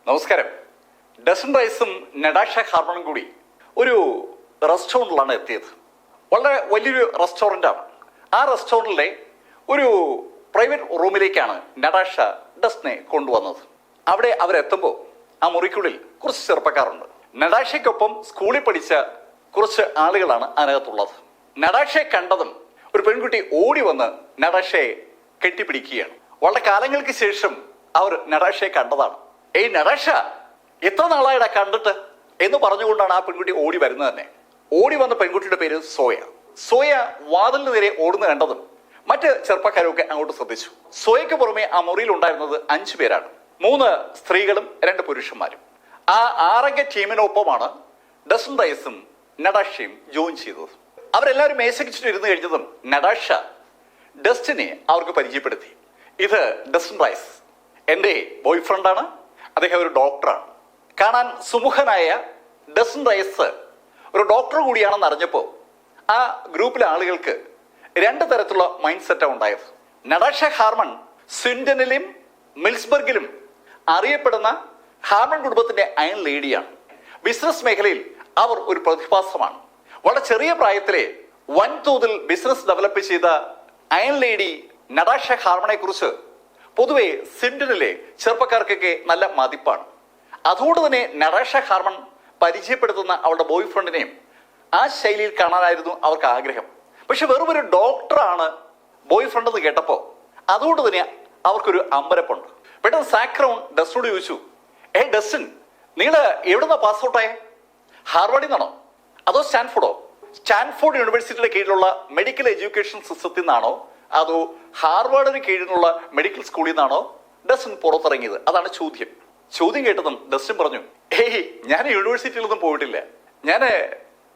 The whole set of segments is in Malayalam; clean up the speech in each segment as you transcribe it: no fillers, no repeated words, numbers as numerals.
നമസ്കാരം. ഡസൻ റൈസും നടാഷ ഹാർമണും കൂടി ഒരു റെസ്റ്റോറൻറ്റിലാണ് എത്തിയത്. വളരെ വലിയൊരു റെസ്റ്റോറൻ്റാണ്. ആ റെസ്റ്റോറൻറ്റിലെ ഒരു പ്രൈവറ്റ് റൂമിലേക്കാണ് നടാഷ ഡസ്റ്റിനെ കൊണ്ടുവന്നത്. അവിടെ അവരെത്തുമ്പോൾ ആ മുറിക്കുള്ളിൽ കുറച്ച് ചെറുപ്പക്കാരുണ്ട്. നടാഷയ്ക്കൊപ്പം സ്കൂളിൽ പഠിച്ച കുറച്ച് ആളുകളാണ് അതിനകത്തുള്ളത്. നടാഷയെ കണ്ടതും ഒരു പെൺകുട്ടി ഓടി വന്ന് നടാഷയെ കെട്ടിപ്പിടിക്കുകയാണ്. വളരെ കാലങ്ങൾക്ക് ശേഷം അവർ നടാഷയെ കണ്ടതാണ്. ഏയ് നടാഷ, എത്ര നാളായിടാ കണ്ടിട്ട് എന്ന് പറഞ്ഞുകൊണ്ടാണ് ആ പെൺകുട്ടി ഓടി വരുന്നത് തന്നെ. ഓടി വന്ന പെൺകുട്ടിയുടെ പേര് സോയ. സോയ വാതിലിന് നേരെ ഓടുന്ന കണ്ടതും മറ്റ് ചെറുപ്പക്കാരൊക്കെ അങ്ങോട്ട് ശ്രദ്ധിച്ചു. സോയയ്ക്ക് പുറമെ ആ മുറിയിൽ ഉണ്ടായിരുന്നത് 5 പേരാണ്. 3 സ്ത്രീകളും 2 പുരുഷന്മാരും. ആ 6 ടീമിനൊപ്പമാണ് ഡസൻ റൈസും നടാഷയും ജോയിൻ ചെയ്തത്. അവരെല്ലാവരും മേശയ്ക്ക് ചുറ്റും ഇരുന്ന് കഴിഞ്ഞതും നടാഷ ഡസ്റ്റിനെ അവർക്ക് പരിചയപ്പെടുത്തി. ഇത് ഡസൻ റൈസ്, എൻ്റെ ബോയ് ഫ്രണ്ടാണ്. അദ്ദേഹം ഒരു ഡോക്ടറാണ്. കാണാൻ സുമുഖനായ ഡസൻ റൈസ് ഒരു ഡോക്ടർ കൂടിയാണെന്ന് അറിഞ്ഞപ്പോൾ ആ ഗ്രൂപ്പിലെ ആളുകൾക്ക് 2 തരത്തിലുള്ള മൈൻഡ് സെറ്റാണ് ഉണ്ടായത്. നടാഷ ഹാർമൺ സ്വിൻഡനിലും മിൽസ്ബർഗിലും അറിയപ്പെടുന്ന ഹാർമൺ കുടുംബത്തിന്റെ അയൺ ലേഡിയാണ്. ബിസിനസ് മേഖലയിൽ അവർ ഒരു പ്രതിഭാസമാണ്. വളരെ ചെറിയ പ്രായത്തിലെ വൻതോതിൽ ബിസിനസ് ഡെവലപ്പ് ചെയ്ത അയൺ ലേഡി നടാഷ ഹാർമണെ കുറിച്ച് പൊതുവെ സ്വിൻഡനിലെ ചെറുപ്പക്കാർക്കൊക്കെ നല്ല മതിപ്പാണ്. അതുകൊണ്ട് തന്നെ നടാഷ ഹാർമൺ പരിചയപ്പെടുത്തുന്ന അവളുടെ ബോയ് ഫ്രണ്ടിനെയും ആ ശൈലിയിൽ കാണാനായിരുന്നു അവർക്ക് ആഗ്രഹം. പക്ഷെ വെറും ഒരു ഡോക്ടറാണ് ബോയ് ഫ്രണ്ട് എന്ന് കേട്ടപ്പോൾ അതുകൊണ്ട് തന്നെ അവർക്കൊരു അമ്പരപ്പുണ്ട്. പെട്ടെന്ന് സാക്രൗൺ ഡസ്റ്റിനോട് ചോദിച്ചു, ഡസ്റ്റിൻ, നിങ്ങൾ എവിടുന്നാ പാസ് ഔട്ടായേ? ഹാർവാർഡിൽ നിന്നാണോ അതോ സ്റ്റാൻഫോർഡോ? സ്റ്റാൻഫോർഡ് യൂണിവേഴ്സിറ്റിയുടെ കീഴിലുള്ള മെഡിക്കൽ എഡ്യൂക്കേഷൻ സിസ്റ്റത്തിൽ നിന്നാണോ അതോ ഹാർവാർഡിന് കീഴിലുള്ള മെഡിക്കൽ സ്കൂളിൽ നിന്നാണോ ഡസ്റ്റിൻ പുറത്തിറങ്ങിയത്? അതാണ് ചോദ്യം. ചോദ്യം കേട്ടതും ഡസ്റ്റിൻ പറഞ്ഞു, ഞാൻ യൂണിവേഴ്സിറ്റിയിലൊന്നും പോയിട്ടില്ല. ഞാൻ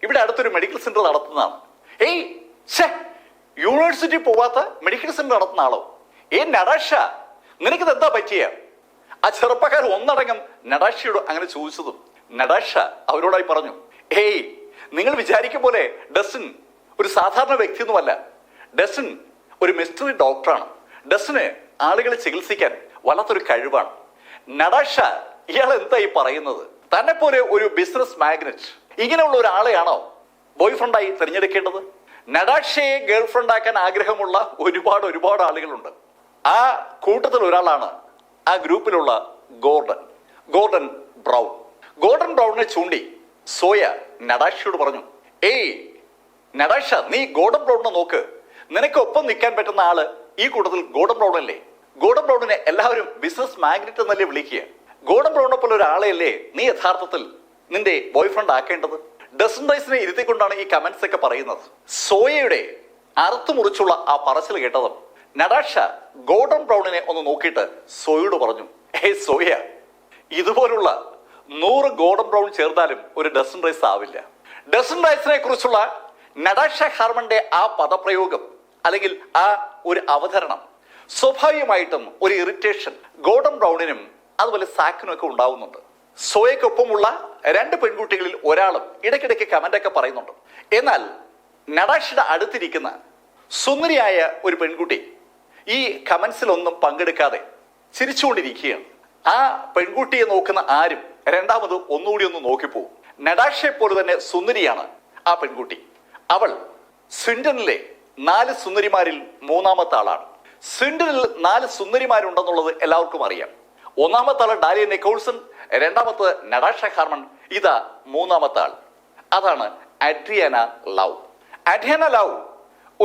ഇവിടെ അടുത്തൊരു മെഡിക്കൽ സെന്റർ നടത്തുന്നതാണ്. യൂണിവേഴ്സിറ്റി പോവാത്ത മെഡിക്കൽ സെന്റർ നടത്തുന്ന ആളോ? നടാഷ, നിനക്കിത് എന്താ പറ്റിയ? ആ ചെറുപ്പക്കാർ ഒന്നടങ്കം നടാഷയോട് അങ്ങനെ ചോദിച്ചതും നടാഷ അവരോടായി പറഞ്ഞു, നിങ്ങൾ വിചാരിക്കും പോലെ ഡസ്റ്റിൻ ഒരു സാധാരണ വ്യക്തിയൊന്നുമല്ല. ഡസ്റ്റിൻ ഒരു മിസ്റ്ററി ഡോക്ടറാണ്. ഡസ്റ്റിന് ആളുകളെ ചികിത്സിക്കാൻ വല്ലാത്തൊരു കഴിവാണ്. നടാഷ, ഇയാൾ എന്തായി പറയുന്നത്? തന്നെ പോലെ ഒരു ബിസിനസ് മാഗ്നറ്റ് ഇങ്ങനെയുള്ള ഒരാളെയാണോ ബോയ് ഫ്രണ്ടായി തിരഞ്ഞെടുക്കേണ്ടത്? നടാഷയെ ഗേൾ ഫ്രണ്ട് ആക്കാൻ ആഗ്രഹമുള്ള ഒരുപാട് ആളുകളുണ്ട്. ആ കൂട്ടത്തിൽ ഒരാളാണ് ആ ഗ്രൂപ്പിലുള്ള ഗോർഡൻ ബ്രൗൺ. ഗോർഡൻ ബ്രൗണിനെ ചൂണ്ടി സോയ നടാഷയോട് പറഞ്ഞു, നടാഷ, നീ ഗോർഡൻ ബ്രൗണിനെ നോക്ക്. നിനക്കൊപ്പം നിൽക്കാൻ പറ്റുന്ന ആള് ഈ കൂട്ടത്തിൽ ഗോർഡൻ ബ്രൗൺ അല്ലേ? ഗോർഡൻ ബ്രൗണിനെ എല്ലാവരും ബിസിനസ് മാഗ്നറ്റ് എന്നല്ലേ വിളിക്കുക. ഗോർഡൻ ബ്രൗണിനെ പോലെ ഒരാളെയല്ലേ നീ യഥാർത്ഥത്തിൽ നിന്റെ ബോയ് ഫ്രണ്ട് ആക്കേണ്ടത്? ഡസൻ റൈസിനെ ഇരുത്തിക്കൊണ്ടാണ് ഈ കമന്റ്സ് ഒക്കെ പറയുന്നത്. സോയയുടെ അറുത്തു മുറിച്ചുള്ള ആ പറച്ചിൽ കേട്ടതും നടാഷ ഗോർഡൻ ബ്രൗണിനെ ഒന്ന് നോക്കിയിട്ട് സോയയോട് പറഞ്ഞു, സോയ, ഇതുപോലുള്ള 100 ഗോർഡൻ ബ്രൗൺ ചേർത്താലും ഒരു ഡസൻ റൈസ് ആവില്ല. ഡസൻ റൈസിനെ കുറിച്ചുള്ള നടാഷ ഹാർമന്റെ ആ പദപ്രയോഗം അല്ലെങ്കിൽ ആ ഒരു അവതരണം സ്വാഭാവികമായിട്ടും ഒരു ഇറിറ്റേഷൻ ഗോർഡൻ ബ്രൗണിനും അതുപോലെ സാക്കിനും ഒക്കെ ഉണ്ടാവുന്നുണ്ട്. സോയക്കൊപ്പമുള്ള 2 പെൺകുട്ടികളിൽ ഒരാളും ഇടയ്ക്കിടയ്ക്ക് കമന്റൊക്കെ പറയുന്നുണ്ട്. എന്നാൽ നടാഷയുടെ അടുത്തിരിക്കുന്ന സുന്ദരിയായ ഒരു പെൺകുട്ടി ഈ കമന്റ്സിലൊന്നും പങ്കെടുക്കാതെ ചിരിച്ചുകൊണ്ടിരിക്കുകയാണ്. ആ പെൺകുട്ടിയെ നോക്കുന്ന ആരും രണ്ടാമത് ഒന്നുകൂടി ഒന്ന് നോക്കിപ്പോവും. നടാഷയെ പോലെ തന്നെ സുന്ദരിയാണ് ആ പെൺകുട്ടി. അവൾ സ്വിൻഡനിലെ 4 സുന്ദരിമാരിൽ 3ാമത്തെ ആളാണ്. സ്വിൻഡനിൽ 4 സുന്ദരിമാരുണ്ടെന്നുള്ളത് എല്ലാവർക്കും അറിയാം. 1ാമത്തെ ആള് ഡാലിയ നിക്കോൾസൺ, 2ാമത്തെ നടാഷ ഹാർമൺ, ഇതാ 3ാമത്തെ ആൾ. അതാണ് അഡ്രിയാന ലൗ. അഡ്രിയാന ലൗ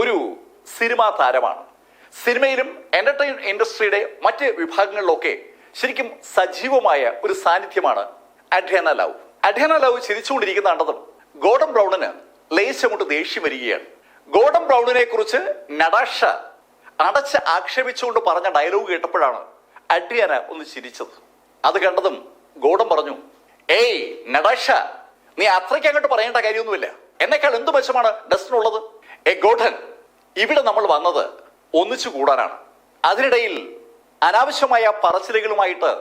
ഒരു സിനിമാ താരമാണ്. സിനിമയിലും എന്റർടൈൻ ഇൻഡസ്ട്രിയുടെ മറ്റ് വിഭാഗങ്ങളിലൊക്കെ ശരിക്കും സജീവമായ ഒരു സാന്നിധ്യമാണ് അഡ്രിയാന ലൗ. അഡ്രിയാന ലൗ ചിരിച്ചുകൊണ്ടിരിക്കുന്ന കണ്ടതും ഗോർഡൻ ബ്രൗണിന് ലേശമൊട്ട് ദേഷ്യം വരികയാണ്. ഗോർഡൻ ബ്രൗണിനെ കുറിച്ച് നടാഷ അടച്ച് ആക്ഷേപിച്ചുകൊണ്ട് പറഞ്ഞ ഡയലോഗ് കേട്ടപ്പോഴാണ് അഡ്രിയാന ഒന്ന് ചിരിച്ചത്. അത് കണ്ടതും ഗോർഡൻ പറഞ്ഞു, നടാഷ, നീ അത്രയ്ക്ക് അങ്ങോട്ട് പറയേണ്ട കാര്യമൊന്നുമില്ല. എന്നെക്കാൾ എന്ത് മെച്ചമാണ് ഡസ്റ്റിനുള്ളത്? ഗോർഡൻ, ഇവിടെ നമ്മൾ വന്നത് ഒന്നിച്ചു കൂടാനാണ്. അതിനിടയിൽ അനാവശ്യമായ പറച്ചിലുകളുമായിട്ട്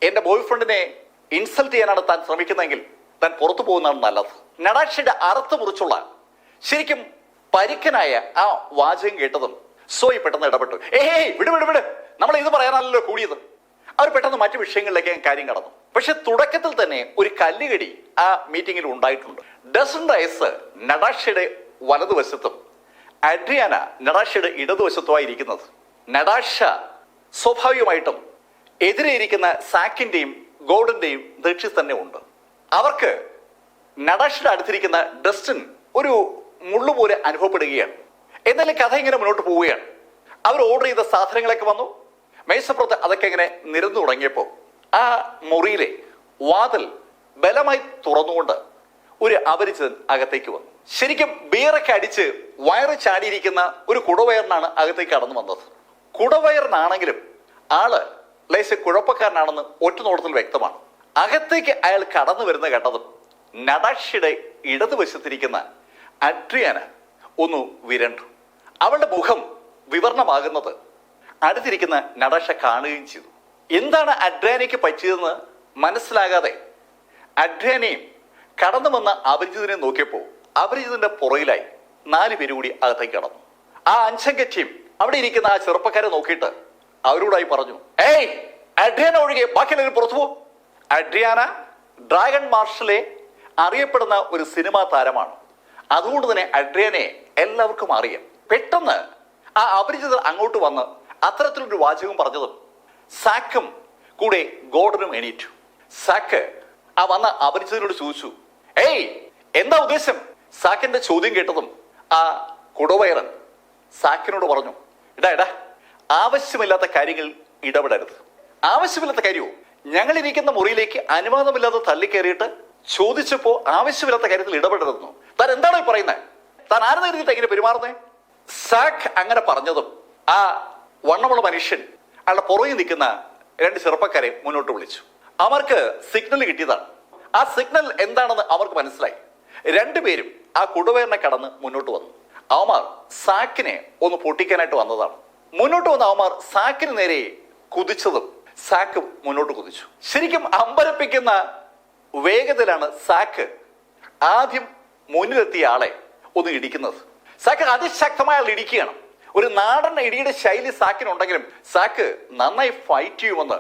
എന്റെ ബോയ് ഫ്രണ്ടിനെ ഇൻസൾട്ട് ചെയ്യാനാണ് താൻ ശ്രമിക്കുന്നതെങ്കിൽ താൻ പുറത്തു പോകുന്നതാണ് നല്ലത്. നടാഷയുടെ അറുത്ത് മുറിച്ചുള്ള ശരിക്കും പരിക്കനായ ആ വാചകം കേട്ടതും സോയി പെട്ടെന്ന് ഇടപെട്ടു. വിട്, നമ്മൾ ഇത് പറയാനല്ലോ കൂടിയത്. അവർ പെട്ടെന്ന് മറ്റു വിഷയങ്ങളിലേക്ക് കാര്യം കടന്നു. പക്ഷെ തുടക്കത്തിൽ തന്നെ ഒരു കല്ലുകടി ആ മീറ്റിംഗിൽ ഉണ്ടായിട്ടുണ്ട്. ഡസൻ റൈസ് നടാഷയുടെ വലതുവശത്തും അഡ്രിയാന നടാഷയുടെ ഇടതുവശത്തുമായി ഇരിക്കുന്നത്. നടാഷ സ്വാഭാവികമായിട്ടും എതിരെ ഇരിക്കുന്ന സാക്കിന്റെയും ഗോർഡന്റെയും ദൃഷ്ടി തന്നെ ഉണ്ട്. അവർക്ക് നടാഷയുടെ അടുത്തിരിക്കുന്ന ഡസ്റ്റിൻ ഒരു മുള്ളുപോലെ അനുഭവപ്പെടുകയാണ്. എന്നാലും കഥ ഇങ്ങനെ മുന്നോട്ട് പോവുകയാണ്. അവർ ഓർഡർ ചെയ്ത സാധനങ്ങളൊക്കെ വന്നു. മേശപ്പുറത്ത് അതൊക്കെ ഇങ്ങനെ നിരന്നു തുടങ്ങിയപ്പോൾ ആ മുറിയിലെ വാതിൽ ബലമായി തുറന്നുകൊണ്ട് ഒരു അപരിചിതൻ അകത്തേക്ക് വന്നു. ശരിക്കും ബിയറൊക്കെ അടിച്ച് വയറ് ചാടിയിരിക്കുന്ന ഒരു കുടവയറിനാണ് അകത്തേക്ക് കടന്നു വന്നത്. കുടവയറിനാണെങ്കിലും ആള് ലേശ കുഴപ്പക്കാരനാണെന്ന് ഒറ്റ നോട്ടത്തിൽ വ്യക്തമാണ്. അകത്തേക്ക് അയാൾ കടന്നു വരുന്ന കണ്ടതും നടാഷയുടെ ഇടതുവശത്തിരിക്കുന്ന അഡ്രിയാന ഒന്ന് വിരണ്ടു. അവളുടെ മുഖം വിവരണമാകുന്നത് അടുത്തിരിക്കുന്ന നടാഷ കാണുകയും ചെയ്തു. എന്താണ് അഡ്രിയാനയ്ക്ക് പറ്റിയതെന്ന് മനസ്സിലാകാതെ അഡ്രിയാനയും കടന്നു വന്ന അപരിചിതനെ നോക്കിയപ്പോൾ അപരിചിതന്റെ പുറയിലായി 4 പേര് കൂടി അകത്തേക്ക് കടന്നു. ആ അഞ്ചംഗറ്റയും അവിടെ ഇരിക്കുന്ന ആ ചെറുപ്പക്കാരെ നോക്കിയിട്ട് അവരോടായി പറഞ്ഞു, ഏയ് അഡ്രിയാന ഒഴികെ ബാക്കിയെല്ലാവരും പുറത്തു പോകും. അഡ്രിയാന ഡ്രാഗൺ മാർഷലെ അറിയപ്പെടുന്ന ഒരു സിനിമാ താരമാണ്. അതുകൊണ്ട് തന്നെ അഡ്രിയാനെ എല്ലാവർക്കും അറിയാം. പെട്ടെന്ന് ആ അപരിചിതർ അങ്ങോട്ട് വന്ന് അത്തരത്തിലൊരു വാചകം പറഞ്ഞതും സാക്കും കൂടെ ഗോർഡനും എണീറ്റു. സാക്ക് ആ വന്ന അപരിചിതനോട് ചോദിച്ചു, ഏയ് എന്താ ഉദ്ദേശം? സാക്കിന്റെ ചോദ്യം കേട്ടതും ആ കുടവയറൻ സാക്കിനോട് പറഞ്ഞു, എടാ ആവശ്യമില്ലാത്ത കാര്യങ്ങൾ ഇടപെടരുത്. ആവശ്യമില്ലാത്ത കാര്യമോ? ഞങ്ങൾ ഇരിക്കുന്ന മുറിയിലേക്ക് അനുവാദമില്ലാതെ തള്ളിക്കയറിയിട്ട് ചോദിച്ചപ്പോ ആവശ്യമില്ലാത്ത കാര്യത്തിൽ ഇടപെടരുന്നു. താൻ എന്താണ് ഈ പറയുന്നത്? താൻ ആരെന്ന് കരുതിയിട്ട് എങ്ങനെ പെരുമാറുന്നേ? സാക്ക് അങ്ങനെ പറഞ്ഞതും ആ വണ്ണമുള്ള മനുഷ്യൻ അയാളുടെ പുറകിൽ നിൽക്കുന്ന 2 ചെറുപ്പക്കാരെ മുന്നോട്ട് വിളിച്ചു. അവർക്ക് സിഗ്നൽ കിട്ടിയതാണ്. ആ സിഗ്നൽ എന്താണെന്ന് അവർക്ക് മനസ്സിലായി. 2 പേരും ആ കുടവയറിനെ കടന്ന് മുന്നോട്ട് വന്നു. അവന്മാർ സാക്കിനെ ഒന്ന് പൊട്ടിക്കാനായിട്ട് വന്നതാണ്. മുന്നോട്ട് വന്ന അവന്മാർ സാക്കിന് നേരെ കുതിച്ചതും സാക്ക് മുന്നോട്ട് കുതിച്ചു. ശരിക്കും അമ്പരപ്പിക്കുന്ന വേഗതയിലാണ് സാക്ക് ആദ്യം മുന്നിലെത്തിയ ആളെ ഒന്ന് ഇടിക്കുന്നത്. സാക്ക് അതിശക്തമായ ആൾ ഇടിക്കുകയാണ്. ഒരു നാടൻ ഇടിയുടെ ശൈലി സാക്കിനുണ്ടെങ്കിലും സാക്ക് നന്നായി ഫൈറ്റ് ചെയ്യുമെന്ന്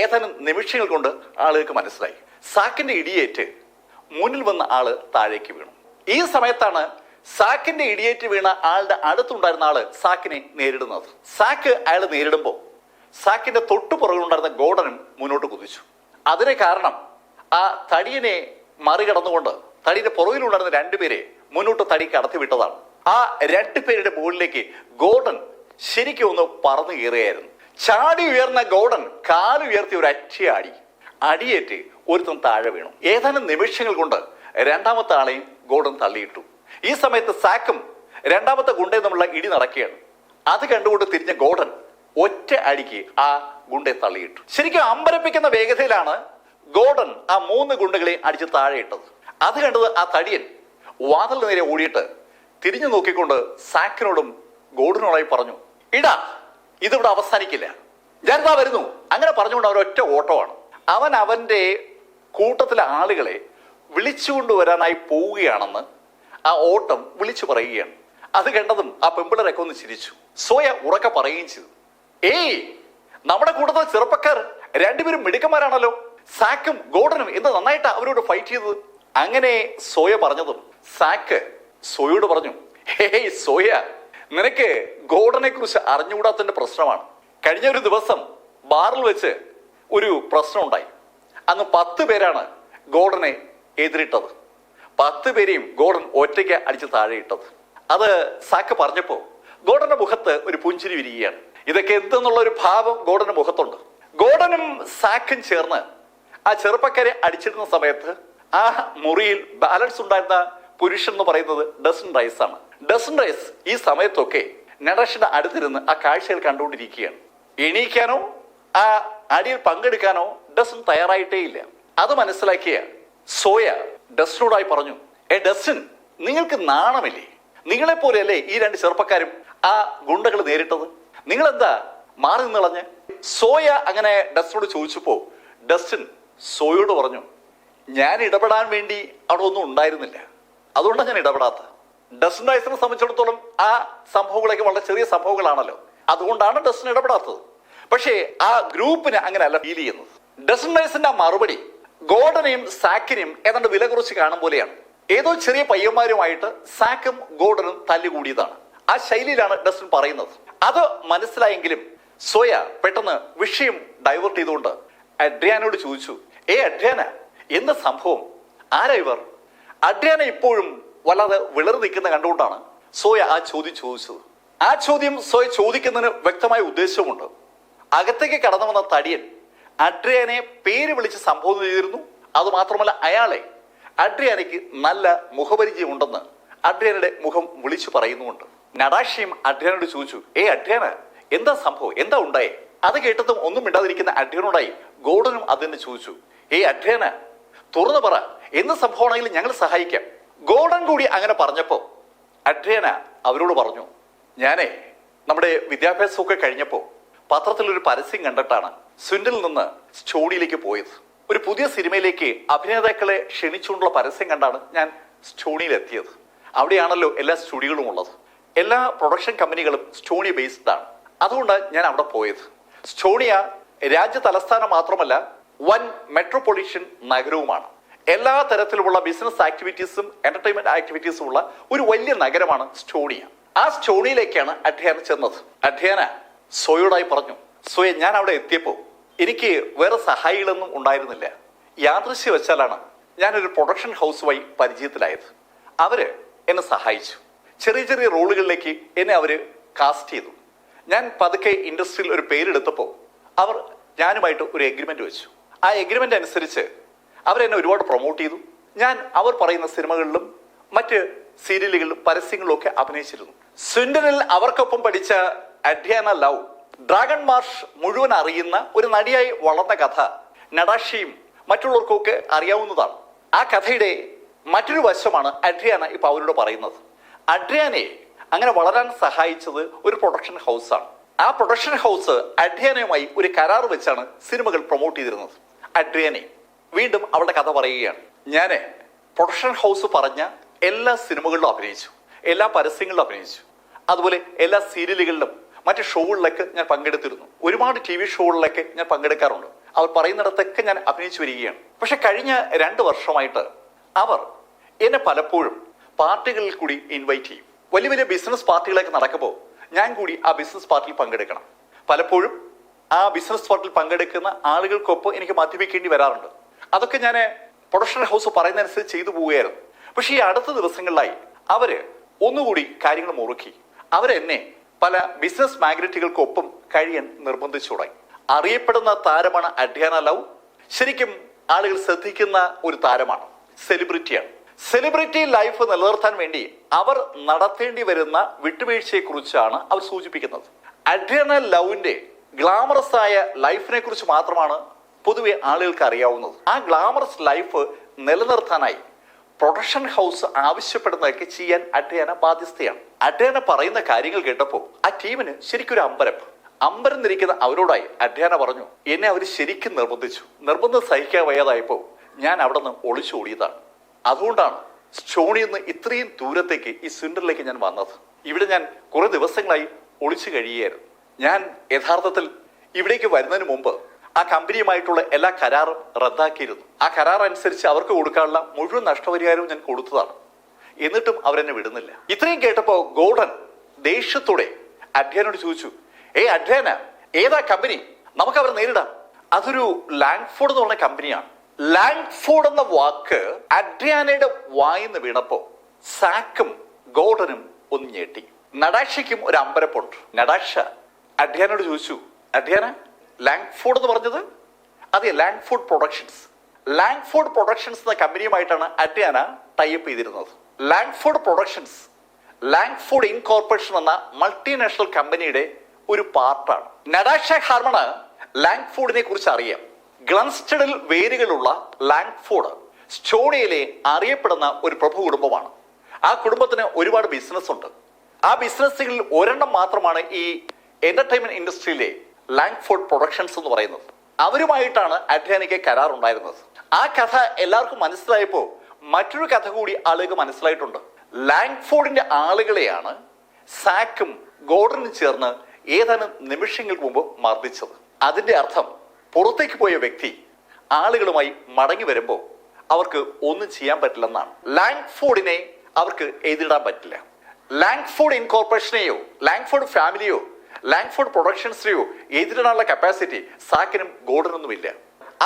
ഏതാനും നിമിഷങ്ങൾ കൊണ്ട് ആളുകൾക്ക് മനസ്സിലായി. സാക്കിന്റെ ഇടിയേറ്റ് മുന്നിൽ വന്ന ആള് താഴേക്ക് വീണു. ഈ സമയത്താണ് സാക്കിന്റെ ഇടിയേറ്റ് വീണ ആളുടെ അടുത്തുണ്ടായിരുന്ന ആള് സാക്കിനെ നേരിടുന്നത്. സാക്ക് അയാൾ നേരിടുമ്പോൾ സാക്കിന്റെ തൊട്ടു പുറകിലുണ്ടായിരുന്ന ഗോർഡനും മുന്നോട്ട് കുതിച്ചു. അതിന് കാരണം ആ തടിയനെ മറികടന്നുകൊണ്ട് തടിയുടെ പുറകിലുണ്ടായിരുന്ന 2 പേരെ മുന്നോട്ട് തടി കടത്തി വിട്ടതാണ്. ആ 2 പേരുടെ മുകളിലേക്ക് ഗോർഡൻ ശരിക്കും ഒന്ന് പറന്നു കയറുകയായിരുന്നു. ചാടി ഉയർന്ന ഗോർഡൻ കാലുയർത്തി ഒരു അടി അടിയേറ്റ് ഒരുത്തൻ താഴെ വീണു. ഏതാനും നിമിഷങ്ങൾ കൊണ്ട് 2ാമത്തെ ആളെയും ഗോർഡൻ തള്ളിയിട്ടു. ഈ സമയത്ത് സാക്കും 2ാമത്തെ ഗുണ്ടയും തമ്മിലുള്ള ഇടി നടക്കുകയാണ്. അത് കണ്ടുകൊണ്ട് തിരിഞ്ഞ ഗോർഡൻ ഒറ്റ അടിക്ക് ആ ഗുണ്ടയെ തള്ളിയിട്ടു. ശരിക്കും അമ്പരപ്പിക്കുന്ന വേഗതയിലാണ് ഗോർഡൻ ആ 3 ഗുണ്ടകളെ അടിച്ച് താഴെ ഇട്ടത്. അത് കണ്ടത് ആ തടിയൻ വാതിലിന് നേരെ ഓടിയിട്ട് തിരിഞ്ഞു നോക്കിക്കൊണ്ട് സാക്കിനോടും ഗോർഡനോടായി പറഞ്ഞു, ഇടാ ഇതിവിടെ അവസാനിക്കില്ല, ഞാനിതാ വരുന്നു. അങ്ങനെ പറഞ്ഞുകൊണ്ട് അവരൊറ്റ ഓട്ടമാണ്. അവൻ അവന്റെ കൂട്ടത്തിലെ ആളുകളെ വിളിച്ചുകൊണ്ടുവരാനായി പോവുകയാണെന്ന് ആ ഓട്ടം വിളിച്ചു പറയുകയാണ്. അത് കണ്ടതും ആ പെമ്പിളരൊക്കെ ഒന്ന് ചിരിച്ചു. സോയ ഉറക്കെ പറയുകയും ചെയ്തു, ഏയ് നമ്മുടെ കൂട്ടത്തിലെ ചെറുപ്പക്കാർ 2 പേരും മിടുക്കന്മാരാണല്ലോ. സാക്കും ഗോർഡനും എന്ത് നന്നായിട്ടാ അവരോട് ഫൈറ്റ് ചെയ്തത്. അങ്ങനെ സോയ പറഞ്ഞതും സാക്ക് സോയോട് പറഞ്ഞു, ഹേയ് സോയ, നിനക്ക് ഗോർഡനെ കുറിച്ച് അറിഞ്ഞുകൂടാത്തതിന്റെ പ്രശ്നമാണ്. കഴിഞ്ഞ ഒരു ദിവസം ബാറിൽ വെച്ച് ഒരു പ്രശ്നം ഉണ്ടായി. അന്ന് 10 പേരാണ് ഗോർഡനെ എതിരിട്ടത്. 10 പേരെയും ഗോർഡൻ ഒറ്റയ്ക്ക് അടിച്ച് താഴെ ഇട്ടത്. അത് സാക്ക് പറഞ്ഞപ്പോ ഗോർഡന്റെ മുഖത്ത് ഒരു പുഞ്ചിരി വിരിയുകയാണ്. ഇതൊക്കെ എന്തെന്നുള്ള ഒരു ഭാവം ഗോർഡന്റെ മുഖത്തുണ്ട്. ഗോർഡനും സാക്കും ചേർന്ന് ആ ചെറുപ്പക്കാരെ അടിച്ചിരുന്ന സമയത്ത് ആ മുറിയിൽ ബാലൻസ് ഉണ്ടായിരുന്ന പുരുഷൻ എന്ന് പറയുന്നത് ഡസൻ റൈസ് ആണ്. ഡസൻ റൈസ് ഈ സമയത്തൊക്കെ നടാഷയുടെ അടുത്തിരുന്ന് ആ കാഴ്ചകൾ കണ്ടുകൊണ്ടിരിക്കുകയാണ്. എണീക്കാനോ ആ അടിയിൽ പങ്കെടുക്കാനോ ഡസൻ തയ്യാറായിട്ടേ ഇല്ല. അത് മനസ്സിലാക്കിയ സോയ ഡസനോടായി പറഞ്ഞു, ഡസൻ, നിങ്ങൾക്ക് നാണമില്ലേ? നിങ്ങളെപ്പോലെയല്ലേ ഈ 2 ചെറുപ്പക്കാരും ആ ഗുണ്ടകൾ നേരിട്ടത്? നിങ്ങളെന്താ മാറി നിന്നളഞ്ഞ്? സോയ അങ്ങനെ ഡസ്റ്റനോട് ചോദിച്ചപ്പോ ഡസ്റ്റൻ സോയോട് പറഞ്ഞു, ഞാൻ ഇടപെടാൻ വേണ്ടി അവിടെ ഒന്നും ഉണ്ടായിരുന്നില്ല, അതുകൊണ്ടാണ് ഞാൻ ഇടപെടാത്ത. ഡസ്റ്റൻ റൈസിനെ സംബന്ധിച്ചിടത്തോളം ആ സംഭവങ്ങളൊക്കെ വളരെ ചെറിയ സംഭവങ്ങളാണല്ലോ, അതുകൊണ്ടാണ് ഡസ്റ്റൻ ഇടപെടാത്തത്. പക്ഷേ ആ ഗ്രൂപ്പിന് അങ്ങനെ അല്ല ഫീൽ ചെയ്യുന്നത്. ഡെസനൈസിന്റെ മറുപടി ഗോർഡനെയും സാക്കിനെയും ഏതാണ്ട് വില കുറച്ച് കാണും പോലെയാണ്. ഏതോ ചെറിയ പയ്യന്മാരുമായിട്ട് സാക്കും ഗോർഡനും തല്ലുകൂടിയതാണ്. ആ ശൈലിയിലാണ് ഡസ്റ്റൻ പറയുന്നത്. അത് മനസ്സിലായെങ്കിലും സോയ പെട്ടെന്ന് വിഷയം ഡൈവേർട്ട് ചെയ്തുകൊണ്ട് അഡ്രിയാനോട് ചോദിച്ചു, അഡ്രിയാന, എന്താ സംഭവം? ആരാ ഇവർ? അഡ്രിയാന ഇപ്പോഴും വല്ലാതെ വിളറി നിൽക്കുന്ന കണ്ടുകൊണ്ടാണ് സോയ ആ ചോദ്യം ചോദിച്ചത്. ആ ചോദ്യം സോയ ചോദിക്കുന്നതിന് വ്യക്തമായ ഉദ്ദേശവുമുണ്ട്. അകത്തേക്ക് കടന്നു വന്ന തടിയൻ അഡ്രിയാനെ പേര് വിളിച്ച് സംബോധന ചെയ്തിരുന്നു. അതുമാത്രമല്ല, അയാളെ അഡ്രിയാനയ്ക്ക് നല്ല മുഖപരിചയം ഉണ്ടെന്ന് അഡ്രിയാനയുടെ മുഖം വിളിച്ചു പറയുന്നുമുണ്ട്. നടാഷയും അഡ്രിയാനോട് ചോദിച്ചു, അഡ്രിയാന, എന്താ സംഭവം, എന്താ ഉണ്ടായേ? അത് കേട്ടതും ഒന്നും മിണ്ടാതിരിക്കുന്ന അഡ്രിയാനോടായി ഗോർഡനും അതിനെ ചോദിച്ചു, അഡ്രിയാന, തുറന്നു പറ, എന്ത് സംഭവമാണെങ്കിലും ഞങ്ങൾ സഹായിക്കാം. ഗോർഡൻ കൂടി അങ്ങനെ പറഞ്ഞപ്പോ അഡ്രിയാന അവരോട് പറഞ്ഞു, ഞാനേ നമ്മുടെ വിദ്യാഭ്യാസമൊക്കെ കഴിഞ്ഞപ്പോ പത്രത്തിലൊരു പരസ്യം കണ്ടിട്ടാണ് സ്വിൻഡിൽ നിന്ന് സ്റ്റോണിയിലേക്ക് പോയത്. ഒരു പുതിയ സിനിമയിലേക്ക് അഭിനേതാക്കളെ ക്ഷണിച്ചുകൊണ്ടുള്ള പരസ്യം കണ്ടാണ് ഞാൻ സ്റ്റോണിയിൽ എത്തിയത്. അവിടെയാണല്ലോ എല്ലാ സ്റ്റുഡിയോകളും ഉള്ളത്. എല്ലാ പ്രൊഡക്ഷൻ കമ്പനികളും സ്റ്റോണിയ ബേസ്ഡ് ആണ്. അതുകൊണ്ട് ഞാൻ അവിടെ പോയത്. സ്റ്റോണിയ രാജ്യ തലസ്ഥാനം മാത്രമല്ല, വൻ മെട്രോപൊളിറ്റൻ നഗരവുമാണ്. എല്ലാ തരത്തിലുമുള്ള ബിസിനസ് ആക്ടിവിറ്റീസും എന്റർടൈൻമെന്റ് ആക്ടിവിറ്റീസും ഉള്ള ഒരു വലിയ നഗരമാണ് സ്റ്റോണിയ. ആ സ്റ്റോണിയിലേക്കാണ് അഡ്രിയാന ചെന്നത്. അഡ്രിയാന സോയോടായി പറഞ്ഞു, സോയ, ഞാൻ അവിടെ എത്തിയപ്പോ എനിക്ക് വേറെ സഹായികളൊന്നും ഉണ്ടായിരുന്നില്ല. യാദൃശ്യം വെച്ചാലാണ് ഞാനൊരു പ്രൊഡക്ഷൻ ഹൗസുമായി പരിചയത്തിലായത്. അവര് എന്നെ സഹായിച്ചു. ചെറിയ ചെറിയ റോളുകളിലേക്ക് എന്നെ അവര് കാസ്റ്റ് ചെയ്തു. ഞാൻ പതുക്കെ ഇൻഡസ്ട്രിയിൽ ഒരു പേരെടുത്തപ്പോൾ അവർ ഞാനുമായിട്ട് ഒരു എഗ്രിമെന്റ് വെച്ചു. ആ എഗ്രിമെന്റ് അനുസരിച്ച് അവരെന്നെ ഒരുപാട് പ്രൊമോട്ട് ചെയ്തു. ഞാൻ അവർ പറയുന്ന സിനിമകളിലും മറ്റ് സീരിയലുകളിലും പരസ്യങ്ങളിലും ഒക്കെ അഭിനയിച്ചിരുന്നു. സ്വിൻഡനിൽ അവർക്കൊപ്പം പഠിച്ച അഡ്രിയാന ലവ് ഡ്രാഗൺ മാർഷ് മുഴുവൻ അറിയുന്ന ഒരു നടിയായി വളർന്ന കഥ നടാഷയും മറ്റുള്ളവർക്കൊക്കെ അറിയാവുന്നതാണ്. ആ കഥയുടെ മറ്റൊരു വശമാണ് അഡ്രിയാന ഇപ്പൊ അവരോട് പറയുന്നത്. അഡ്രിയാനയെ അങ്ങനെ വളരാൻ സഹായിച്ചത് ഒരു പ്രൊഡക്ഷൻ ഹൗസാണ്. ആ പ്രൊഡക്ഷൻ ഹൗസ് അഡ്രിയാനയുമായി ഒരു കരാർ വെച്ചാണ് സിനിമകൾ പ്രൊമോട്ട് ചെയ്തിരുന്നത്. അഡ്രിയാനെ വീണ്ടും അവളുടെ കഥ പറയുകയാണ്. ഞാന് പ്രൊഡക്ഷൻ ഹൗസ് പറഞ്ഞ എല്ലാ സിനിമകളിലും അഭിനയിച്ചു, എല്ലാ പരസ്യങ്ങളിലും അഭിനയിച്ചു, അതുപോലെ എല്ലാ സീരിയലുകളിലും മറ്റ് ഷോകളിലൊക്കെ ഞാൻ പങ്കെടുത്തിരുന്നു. ഒരുപാട് TV ഷോകളിലൊക്കെ ഞാൻ പങ്കെടുക്കാറുണ്ട്. അവർ പറയുന്നിടത്തൊക്കെ ഞാൻ അഭിനയിച്ചു വരികയാണ്. പക്ഷെ കഴിഞ്ഞ 2 വർഷമായിട്ട് അവർ എന്നെ പലപ്പോഴും പാർട്ടികളിൽ കൂടി ഇൻവൈറ്റ് ചെയ്യും. വലിയ വലിയ ബിസിനസ് പാർട്ടികളൊക്കെ നടക്കുമ്പോൾ ഞാൻ കൂടി ആ ബിസിനസ് പാർട്ടിയിൽ പങ്കെടുക്കണം. പലപ്പോഴും ആ ബിസിനസ് പാർട്ടിയിൽ പങ്കെടുക്കുന്ന ആളുകൾക്കൊപ്പം എനിക്ക് മദ്യപിക്കേണ്ടി വരാറുണ്ട്. അതൊക്കെ ഞാൻ പ്രൊഡക്ഷൻ ഹൗസ് പറയുന്നതനുസരിച്ച് ചെയ്തു പോവുകയായിരുന്നു. പക്ഷെ ഈ അടുത്ത ദിവസങ്ങളിലായി അവര് ഒന്നുകൂടി കാര്യങ്ങൾ മുറുക്കി. അവരെന്നെ പല ബിസിനസ് മാഗ്നറ്റുകൾക്കൊപ്പം കഴിയാൻ നിർബന്ധിച്ചു തുടങ്ങി. അറിയപ്പെടുന്ന താരമാണ് അഡ്രിയാന ലവ്. ശരിക്കും ആളുകൾ ശ്രദ്ധിക്കുന്ന ഒരു താരമാണ്, സെലിബ്രിറ്റിയാണ്. സെലിബ്രിറ്റി ലൈഫ് നിലനിർത്താൻ വേണ്ടി അവർ നടത്തേണ്ടി വരുന്ന വിട്ടുവീഴ്ചയെ കുറിച്ചാണ് അവർ സൂചിപ്പിക്കുന്നത്. അഡ്രിയാന ലവിന്റെ ഗ്ലാമറസ് ആയ ലൈഫിനെ കുറിച്ച് മാത്രമാണ് പൊതുവെ ആളുകൾക്ക് അറിയാവുന്നത്. ആ ഗ്ലാമറസ് ലൈഫ് നിലനിർത്താനായി പ്രൊഡക്ഷൻ ഹൗസ് ആവശ്യപ്പെടുന്നതൊക്കെ ചെയ്യാൻ അഡ്രിയാന ബാധ്യസ്ഥയാണ്. അഡ്രിയാന പറയുന്ന കാര്യങ്ങൾ കേട്ടപ്പോൾ ആ ടീമിന് ശരിക്കൊരു അമ്പരം നിരിക്കുന്ന അവരോടായി അഡ്രിയാന പറഞ്ഞു, എന്നെ അവർ ശരിക്കും നിർബന്ധിച്ചു. നിർബന്ധം സഹിക്കാൻ വയ്യാതായപ്പോൾ ഞാൻ അവിടെ നിന്ന് ഒളിച്ചോടിയതാണ്. അതുകൊണ്ടാണ് സ്റ്റോണിയിൽ നിന്ന് ഇത്രയും ദൂരത്തേക്ക് ഈ സ്വിൻഡനിലേക്ക് ഞാൻ വന്നത്. ഇവിടെ ഞാൻ കുറെ ദിവസങ്ങളായി ഒളിച്ചു കഴിയുകയായിരുന്നു. ഞാൻ യഥാർത്ഥത്തിൽ ഇവിടേക്ക് വരുന്നതിന് മുമ്പ് ആ കമ്പനിയുമായിട്ടുള്ള എല്ലാ കരാറും റദ്ദാക്കിയിരുന്നു. ആ കരാർ അനുസരിച്ച് അവർക്ക് കൊടുക്കാനുള്ള മുഴുവൻ നഷ്ടപരിഹാരവും ഞാൻ കൊടുത്തതാണ്. എന്നിട്ടും അവരെന്നെ വിടുന്നില്ല. ഇത്രയും കേട്ടപ്പോ ഗോർഡൻ ദേഷ്യത്തോടെ അഡ്രിയാനോട് ചോദിച്ചു, അഡ്രിയാന, ഏതാ കമ്പനി? നമുക്ക് അവരെ നേരിടാം. അതൊരു ലാങ്ഫോർഡ് എന്ന് പറഞ്ഞ കമ്പനിയാണ്. ലാങ്ഫോർഡ് എന്ന വാക്ക് അഡ്രിയാനയുടെ വായിന്ന് വീണപ്പോ സാക്കും ഗോർഡനും ഒന്ന് ഞെട്ടി. നടാഷയ്ക്കും ഒരു അമ്പരപ്പുണ്ട്. നടാഷ അഡ്രിയാനോട് ചോദിച്ചു, അഡ്രിയാന, ലാങ്ഫോർഡ് എന്ന് പറഞ്ഞത്? അതെ, ലാങ്ഫോർഡ് പ്രൊഡക്ഷൻസ്. ലാങ്ഫോർഡ് പ്രൊഡക്ഷൻസ് എന്ന കമ്പനിയുമായിട്ടാണ് അഡ്രിയാന ടൈപ്പ് ചെയ്തിരുന്നത്. ലാങ്ഫോർഡ് പ്രൊഡക്ഷൻസ് ലാങ്ഫോർഡ് ഇൻകോർപ്പറേഷൻ എന്ന മൾട്ടിനാഷണൽ കമ്പനിയുടെ ഒരു പാർട്ടാണ്. നടാഷ ഹാർമണ് ലാങ്ഫോർഡിനെ കുറിച്ച് അറിയാം. ഗ്ലൻസ്റ്റഡിൽ വേരുകളുള്ള ലാങ്ഫോർഡ് സ്റ്റോണിയയിലെ അറിയപ്പെടുന്ന ഒരു പ്രഭു കുടുംബമാണ്. ആ കുടുംബത്തിന് ഒരുപാട് ബിസിനസ് ഉണ്ട്. ആ ബിസിനസ്സുകളിൽ ഒരെണ്ണം മാത്രമാണ് ഈ എന്റർടൈൻമെന്റ് ഇൻഡസ്ട്രിയിലെ ലാങ്ഫോർഡ് പ്രൊഡക്ഷൻസ് എന്ന് പറയുന്നത്. അവരുമായിട്ടാണ് അഡ്രിയാനയ്ക്ക് കരാർ ഉണ്ടായിരുന്നത്. ആ കഥ എല്ലാവർക്കും മനസ്സിലായപ്പോൾ മറ്റൊരു കഥ കൂടി ആളുകൾക്ക് മനസ്സിലായിട്ടുണ്ട്. ലാങ്ഫോർഡിന്റെ ആളുകളെയാണ് സാക്കും ഗോർഡനും ചേർന്ന് ഏതാനും നിമിഷങ്ങൾക്ക് മുമ്പ് മർദ്ദിച്ചത്. അതിന്റെ അർത്ഥം പുറത്തേക്ക് പോയ വ്യക്തി ആളുകളുമായി മടങ്ങി വരുമ്പോൾ അവർക്ക് ഒന്നും ചെയ്യാൻ പറ്റില്ലെന്നാണ്. ലാങ്ഫോർഡിനെ അവർക്ക് എതിരിടാൻ പറ്റില്ല. ലാങ്ഫോർഡ് ഇൻകോർപ്പറേഷനെയോ ലാങ്ഫോർഡ് ഫാമിലിയോ ലാങ്ഫോർഡ് പ്രൊഡക്ഷൻസിനെയോ എതിരിടാനുള്ള കപ്പാസിറ്റി സാക്കിനും ഗോർഡനൊന്നുമില്ല.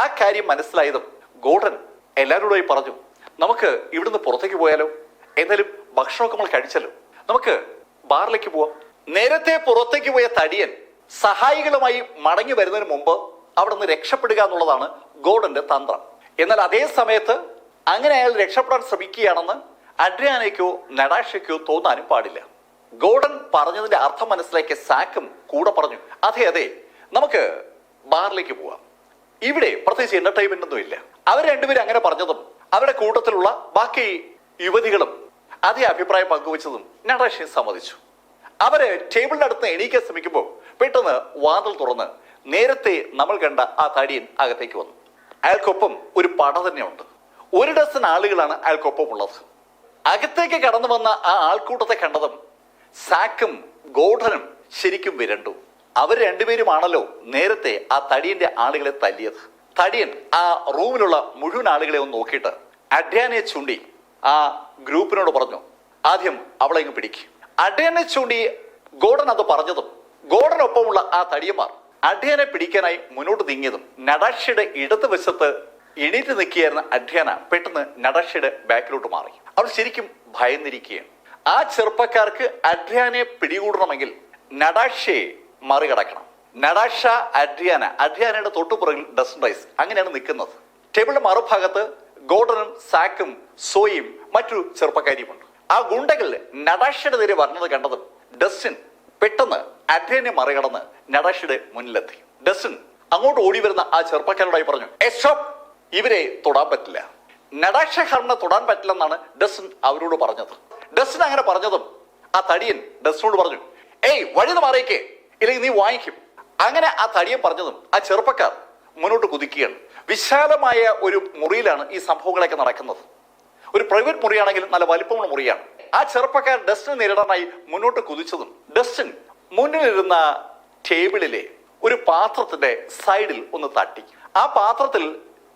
ആ കാര്യം മനസ്സിലായതും ഗോർഡൻ എല്ലാവരോടുമായി പറഞ്ഞു, നമുക്ക് ഇവിടുന്ന് പുറത്തേക്ക് പോയാലോ, എന്തായാലും ഭക്ഷണമൊക്കെ നമ്മൾ കഴിച്ചല്ലോ, നമുക്ക് ബാറിലേക്ക് പോവാം. നേരത്തെ പുറത്തേക്ക് പോയ തടിയൻ സഹായികളുമായി മടങ്ങി വരുന്നതിന് മുമ്പ് അവിടെ നിന്ന് രക്ഷപ്പെടുക എന്നുള്ളതാണ് ഗോർഡന്റെ തന്ത്രം. എന്നാൽ അതേ സമയത്ത് അങ്ങനെ അയാൾ രക്ഷപ്പെടാൻ ശ്രമിക്കുകയാണെന്ന് അഡ്രിയാനയ്ക്കോ നടാഷയ്ക്കോ തോന്നാനും പാടില്ല. ഗോർഡൻ പറഞ്ഞതിന്റെ അർത്ഥം മനസ്സിലാക്കിയ സാക്കും കൂടെ പറഞ്ഞു, അതെ അതെ, നമുക്ക് ബാറിലേക്ക് പോവാം, ഇവിടെ പ്രത്യേകിച്ച് എന്റർടൈൻമെന്റ് ഒന്നും ഇല്ല. അവർ രണ്ടുപേരും അങ്ങനെ പറഞ്ഞതും അവരുടെ കൂട്ടത്തിലുള്ള ബാക്കി യുവതികളും അതേ അഭിപ്രായം പങ്കുവച്ചതും നടാഷയെ സമ്മതിച്ചു. അവര് ടേബിളിന്റെ അടുത്ത് എണീക്കാൻ ശ്രമിക്കുമ്പോൾ പെട്ടെന്ന് വാതിൽ തുറന്ന് നേരത്തെ നമ്മൾ കണ്ട ആ തടിയൻ അകത്തേക്ക് വന്നു. അയാൾക്കൊപ്പം ഒരു പട തന്നെയുണ്ട്. 1 ഡസൻ ആളുകളാണ് അയാൾക്കൊപ്പം ഉള്ളത്. അകത്തേക്ക് കടന്നു വന്ന ആ ആൾക്കൂട്ടത്തെ കണ്ടതും സാക്കും ഗോർഡനും ശരിക്കും വിരണ്ടു. അവർ രണ്ടുപേരുമാണല്ലോ നേരത്തെ ആ തടിയന്റെ ആളുകളെ തല്ലിയത്. തടിയൻ ആ റൂമിലുള്ള മുഴുവൻ ആളുകളെ ഒന്ന് നോക്കിയിട്ട് അഡ്രിയാനെ ചൂണ്ടി ആ ഗ്രൂപ്പിനോട് പറഞ്ഞു, ആദ്യം അവളെ ഇങ്ങ് പിടിക്കും. അഡ്രിയാനെ ചൂണ്ടി ഗോർഡൻ അത് പറഞ്ഞതും ഗോർഡനൊപ്പമുള്ള ആ തടിയന്മാർ അഡ്രിയാനെ പിടിക്കാനായി മുന്നോട്ട് നീങ്ങിയതും നടാഷയുടെ ഇടതുവശത്ത് എണീറ്റ് നിൽക്കുകയായിരുന്ന അഡ്രിയാന പെട്ടെന്ന് നടാഷയുടെ ബാക്കിലോട്ട് മാറി. അവൾ ശരിക്കും ഭയന്നിരിക്കുകയാണ്. ആ ചെറുപ്പക്കാർക്ക് അഡ്രിയാനെ പിടികൂടണമെങ്കിൽ നടാഷയെ മറികടക്കണം. നടാഷ അഡ്രിയാനയുടെ തൊട്ടുപുറകിൽ ഡസൻ റൈസ്, അങ്ങനെയാണ് നിൽക്കുന്നത്. ടേബിളിന്റെ മറുഭാഗത്ത് ഗോർഡനും സാക്കും സോയും മറ്റൊരു ചെറുപ്പക്കാരിയുമുണ്ട്. ആ ഗുണ്ടകൾ നടാഷയുടെ നേരെ പറഞ്ഞത് കണ്ടതും ഡസ്റ്റിൻ പെട്ടെന്ന് അഡ്രിയാനെ മറികടന്ന് നടാഷയുടെ മുന്നിലെത്തി. ഡസ്റ്റിൻ അങ്ങോട്ട് ഓടി വരുന്ന ആ ചെറുപ്പക്കാരോടായി പറഞ്ഞു, സ്റ്റോപ്പ്, ഇവരെ തൊടാൻ പറ്റില്ല. നടാഷ ഹർമനെ തൊടാൻ പറ്റില്ലെന്നാണ് ഡസ്റ്റിൻ അവരോട് പറഞ്ഞത്. ഡസ്റ്റിൻ അങ്ങനെ പറഞ്ഞതും ആ തടിയൻ ഡസ്റ്റിനോട് പറഞ്ഞു, ഏയ് വഴിന്ന് മാറിയേക്കേ, ഇല്ലെങ്കിൽ നീ വാങ്ങിക്കും. അങ്ങനെ ആ തടിയൻ പറഞ്ഞതും ആ ചെറുപ്പക്കാർ മുന്നോട്ട് കുതിക്കുകയാണ്. വിശാലമായ ഒരു മുറിയിലാണ് ഈ സംഭവങ്ങളൊക്കെ നടക്കുന്നത്. ഒരു പ്രൈവറ്റ് മുറിയാണെങ്കിലും നല്ല വലിപ്പമുള്ള മുറിയാണ്. ആ ചെറുപ്പക്കാർ ഡസ്റ്റിനെ നേരിടാനായി മുന്നോട്ട് കുതിച്ചതും ഡസ്റ്റിൻ മുന്നിലിരുന്ന ടേബിളിലെ ഒരു പാത്രത്തിന്റെ സൈഡിൽ ഒന്ന് തട്ടി. ആ പാത്രത്തിൽ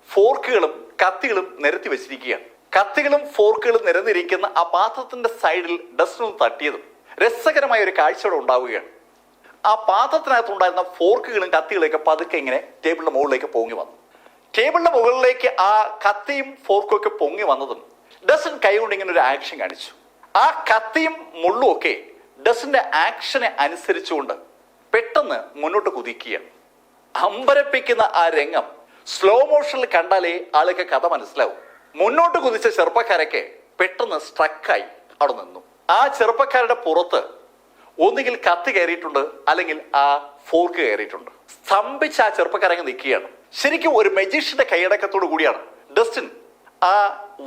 ഫോർക്കുകളും കത്തികളും നിരത്തി വെച്ചിരിക്കുകയാണ്. കത്തികളും ഫോർക്കുകളും നിരന്നിരിക്കുന്ന ആ പാത്രത്തിന്റെ സൈഡിൽ ഡസ്റ്റിൻ ഒന്ന് തട്ടിയതും രസകരമായ ഒരു കാഴ്ചയോടെ ഉണ്ടാവുകയാണ്. ആ പാത്രത്തിനകത്തുണ്ടായിരുന്ന ഫോർക്കുകളും കത്തികളൊക്കെ പതുക്കെ ഇങ്ങനെ ടേബിളിന്റെ മുകളിലേക്ക് പൊങ്ങി വന്നു. ടേബിളിന്റെ മുകളിലേക്ക് ആ കത്തിയും ഫോർക്കും ഒക്കെ പൊങ്ങി വന്നതും ഡസൻ കൈകൊണ്ട് ഇങ്ങനെ ഒരു ആക്ഷൻ കാണിച്ചു. ആ കത്തിയും മുള്ളും ഒക്കെ ഡസന്റെ ആക്ഷനെ അനുസരിച്ചുകൊണ്ട് പെട്ടെന്ന് മുന്നോട്ട് കുതിക്കുകയാണ്. അമ്പരപ്പിക്കുന്ന ആ രംഗം സ്ലോ മോഷനിൽ കണ്ടാലേ ആൾക്ക് കഥ മനസ്സിലാവും. മുന്നോട്ട് കുതിച്ച ചെറുപ്പക്കാരൊക്കെ പെട്ടെന്ന് സ്ട്രക്കായി അവിടെ നിന്നു. ആ ചെറുപ്പക്കാരുടെ പുറത്ത് ഒന്നുകിൽ കത്തി കയറിയിട്ടുണ്ട്, അല്ലെങ്കിൽ ആ ഫോർക്ക് കയറിയിട്ടുണ്ട്. സ്തംഭിച്ച് ആ ചെറുപ്പക്കാരങ്ങ് നിൽക്കുകയാണ്. ശരിക്കും ഒരു മജീഷ്യന്റെ കൈയടക്കത്തോടു കൂടിയാണ് ഡസ്റ്റിൻ ആ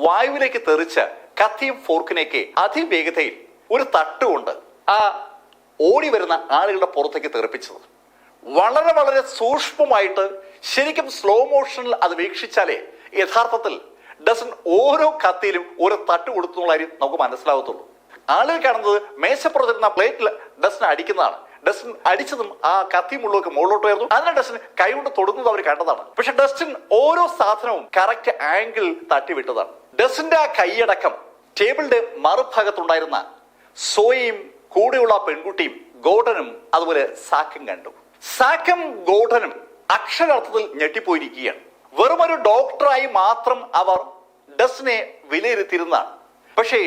വായുവിലേക്ക് തെറിച്ച കത്തിയും ഫോർക്കിനെയൊക്കെ അതിവേഗതയിൽ ഒരു തട്ടുകൊണ്ട് ആ ഓടി വരുന്ന ആളുകളുടെ പുറത്തേക്ക് തെറിപ്പിച്ചത്. വളരെ വളരെ സൂക്ഷ്മമായിട്ട് ശരിക്കും സ്ലോ മോഷനിൽ അത് വീക്ഷിച്ചാലേ യഥാർത്ഥത്തിൽ ഡസൻ ഓരോ കത്തിയിലും ഓരോ തട്ട് കൊടുത്തു എന്നുള്ള കാര്യം നമുക്ക് മനസ്സിലാകത്തുള്ളൂ. ആളുകൾ കാണുന്നത് മേശപ്പുറത്തിരുന്ന പ്ലേറ്റിൽ ഡസ്റ്റിനെ അടിക്കുന്നതാണ്. ഡസ്റ്റിൻ അടിച്ചതും ആ കത്തി മുള്ളൊക്കെ മുകളിലോട്ട് വരുന്നു. അതിനെ ഡസ്റ്റിൻ കൈകൊണ്ട് തൊടുന്നത് അവർ കണ്ടതാണ്. പക്ഷെ ഡസ്റ്റിൻ ഓരോ സാധനവും കറക്റ്റ് ആംഗിൾ തട്ടിവിട്ടതാണ്. ഡസ്റ്റിന്റെ ആ കൈയടക്കം ടേബിളിന്റെ മറുഭാഗത്തുണ്ടായിരുന്ന സോയും കൂടെയുള്ള പെൺകുട്ടിയും ഗോർഡനും അതുപോലെ സാക്കും കണ്ടു. സാക്കും ഗോർഡനും അക്ഷരാർത്ഥത്തിൽ ഞെട്ടിപ്പോയിരിക്കുകയാണ്. വെറുമൊരു ഡോക്ടറായി മാത്രം അവർ ഡസ്റ്റിനെ വിലയിരുത്തിയിരുന്നതാണ്. പക്ഷേ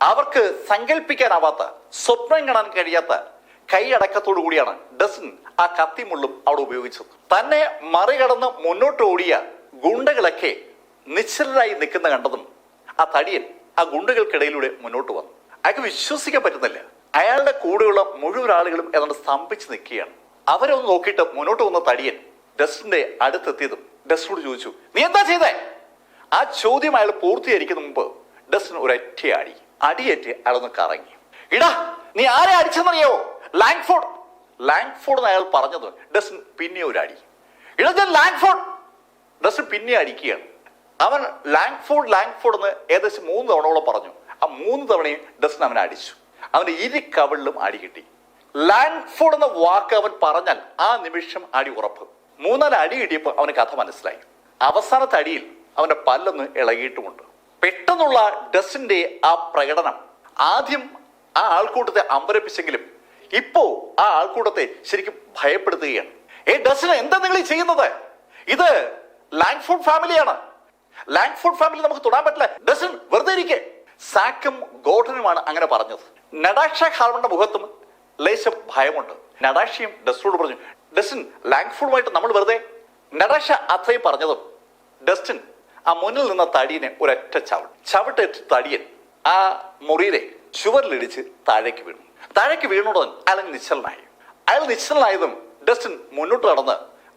അവർക്ക് സങ്കല്പിക്കാനാവാത്ത, സ്വപ്നം കാണാൻ കഴിയാത്ത കൈയടക്കത്തോടു കൂടിയാണ് ഡസ്റ്റിൻ ആ കത്തിമുള്ളും അവിടെ ഉപയോഗിച്ചത്. തന്നെ മറികടന്ന് മുന്നോട്ട് ഓടിയ ഗുണ്ടകളൊക്കെ നിശ്ചലരായി നിൽക്കുന്ന കണ്ടതും ആ തടിയൻ ആ ഗുണ്ടകൾക്കിടയിലൂടെ മുന്നോട്ട് വന്നു. അയാൾക്ക് വിശ്വസിക്കാൻ പറ്റുന്നില്ല. അയാളുടെ കൂടെയുള്ള മുഴുവൻ ആളുകളും ഏതാണ്ട് സ്തംഭിച്ച് നിൽക്കുകയാണ്. അവരെ ഒന്ന് നോക്കിയിട്ട് മുന്നോട്ട് വന്ന തടിയൻ ഡസ്റ്റിന്റെ അടുത്തെത്തിയതും ഡസ്റ്റിനോട് ചോദിച്ചു, നീ എന്താ ചെയ്തേ? ആ ചോദ്യം അയാൾ പൂർത്തീകരിക്കുന്ന മുമ്പ് ഡസ്റ്റിൻ ഒരൊറ്റ അടിയേറ്റ് അയാളൊന്ന് കറങ്ങി. ഇടാ, നീ ആരെ അടിച്ചെന്നറിയോ? ലാങ്ഫോർഡ് എന്ന് അയാൾ പറഞ്ഞത് ഡസ്റ്റിൻ പിന്നെ ഒരു അടി. ഇടാ, ഞാൻ ലാങ്ഫോർഡ്. ഡസ്റ്റിൻ പിന്നെ അടിക്കുകയാണ്. അവൻ ലാങ്ഫോർഡ് എന്ന് ഏകദേശം 3 തവണയോളം പറഞ്ഞു. ആ 3 തവണയും ഡസ്റ്റിൻ അവനെ അടിച്ചു. അവന്റെ കവിളിലും അടി കിട്ടി. ലാങ്ഫോർഡ് എന്ന വാക്ക് അവൻ പറഞ്ഞാൽ ആ നിമിഷം അടി ഉറപ്പ്. 3-4 അടി കിട്ടിയപ്പോൾ അവന് കഥ മനസ്സിലായി. അവസാനത്തെ അടിയിൽ അവന്റെ പല്ലൊന്ന് ഇളകിയിട്ടുമുണ്ട്. പെട്ടെന്നുള്ള ഡസ്റ്റിന്റെ ആ പ്രകടനം ആദ്യം ആ ആൾക്കൂട്ടത്തെ അമ്പരപ്പിച്ചെങ്കിലും ഇപ്പോ ആ ആൾക്കൂട്ടത്തെ ശരിക്കും ഭയപ്പെടുത്തുകയാണ്. ഡസ്റ്റിന് എന്താ നിങ്ങൾ ഈ ചെയ്യുന്നത്? ഇത് ലാങ്ഫോർഡ് ഫാമിലിയാണ്. ലാങ്ഫോർഡ് ഫാമിലി നമുക്ക് തൊടാൻ പറ്റില്ല. ഡസ്റ്റിൻ വെറുതെ ഇരിക്കെ. സാക്കും ഗോർഡനുമാണ് അങ്ങനെ പറഞ്ഞത്. നടാഷ ഹാർമന്റെ മുഖത്തും ലേശം ഭയമുണ്ട്. നടാഷയും ഡസ്റ്റിനോട് പറഞ്ഞു, ഡസ്റ്റിൻ, ലാങ്ഫോർഡുമായിട്ട് നമ്മൾ വെറുതെ. നടാഷ അത്രയും പറഞ്ഞതും ഡസ്റ്റിൻ ആ മുന്നിൽ നിന്ന തടിയനെ ഒരൊറ്റ ചവിട്ടേറ്റ് തടിയൻ ആ മുറിയിലെ ചുവരിലിടിച്ച് താഴേക്ക് വീണുടൻ അയാൾ നിശ്ചലനായതും ഡസ്റ്റിൻ മുന്നോട്ട് നടന്ന്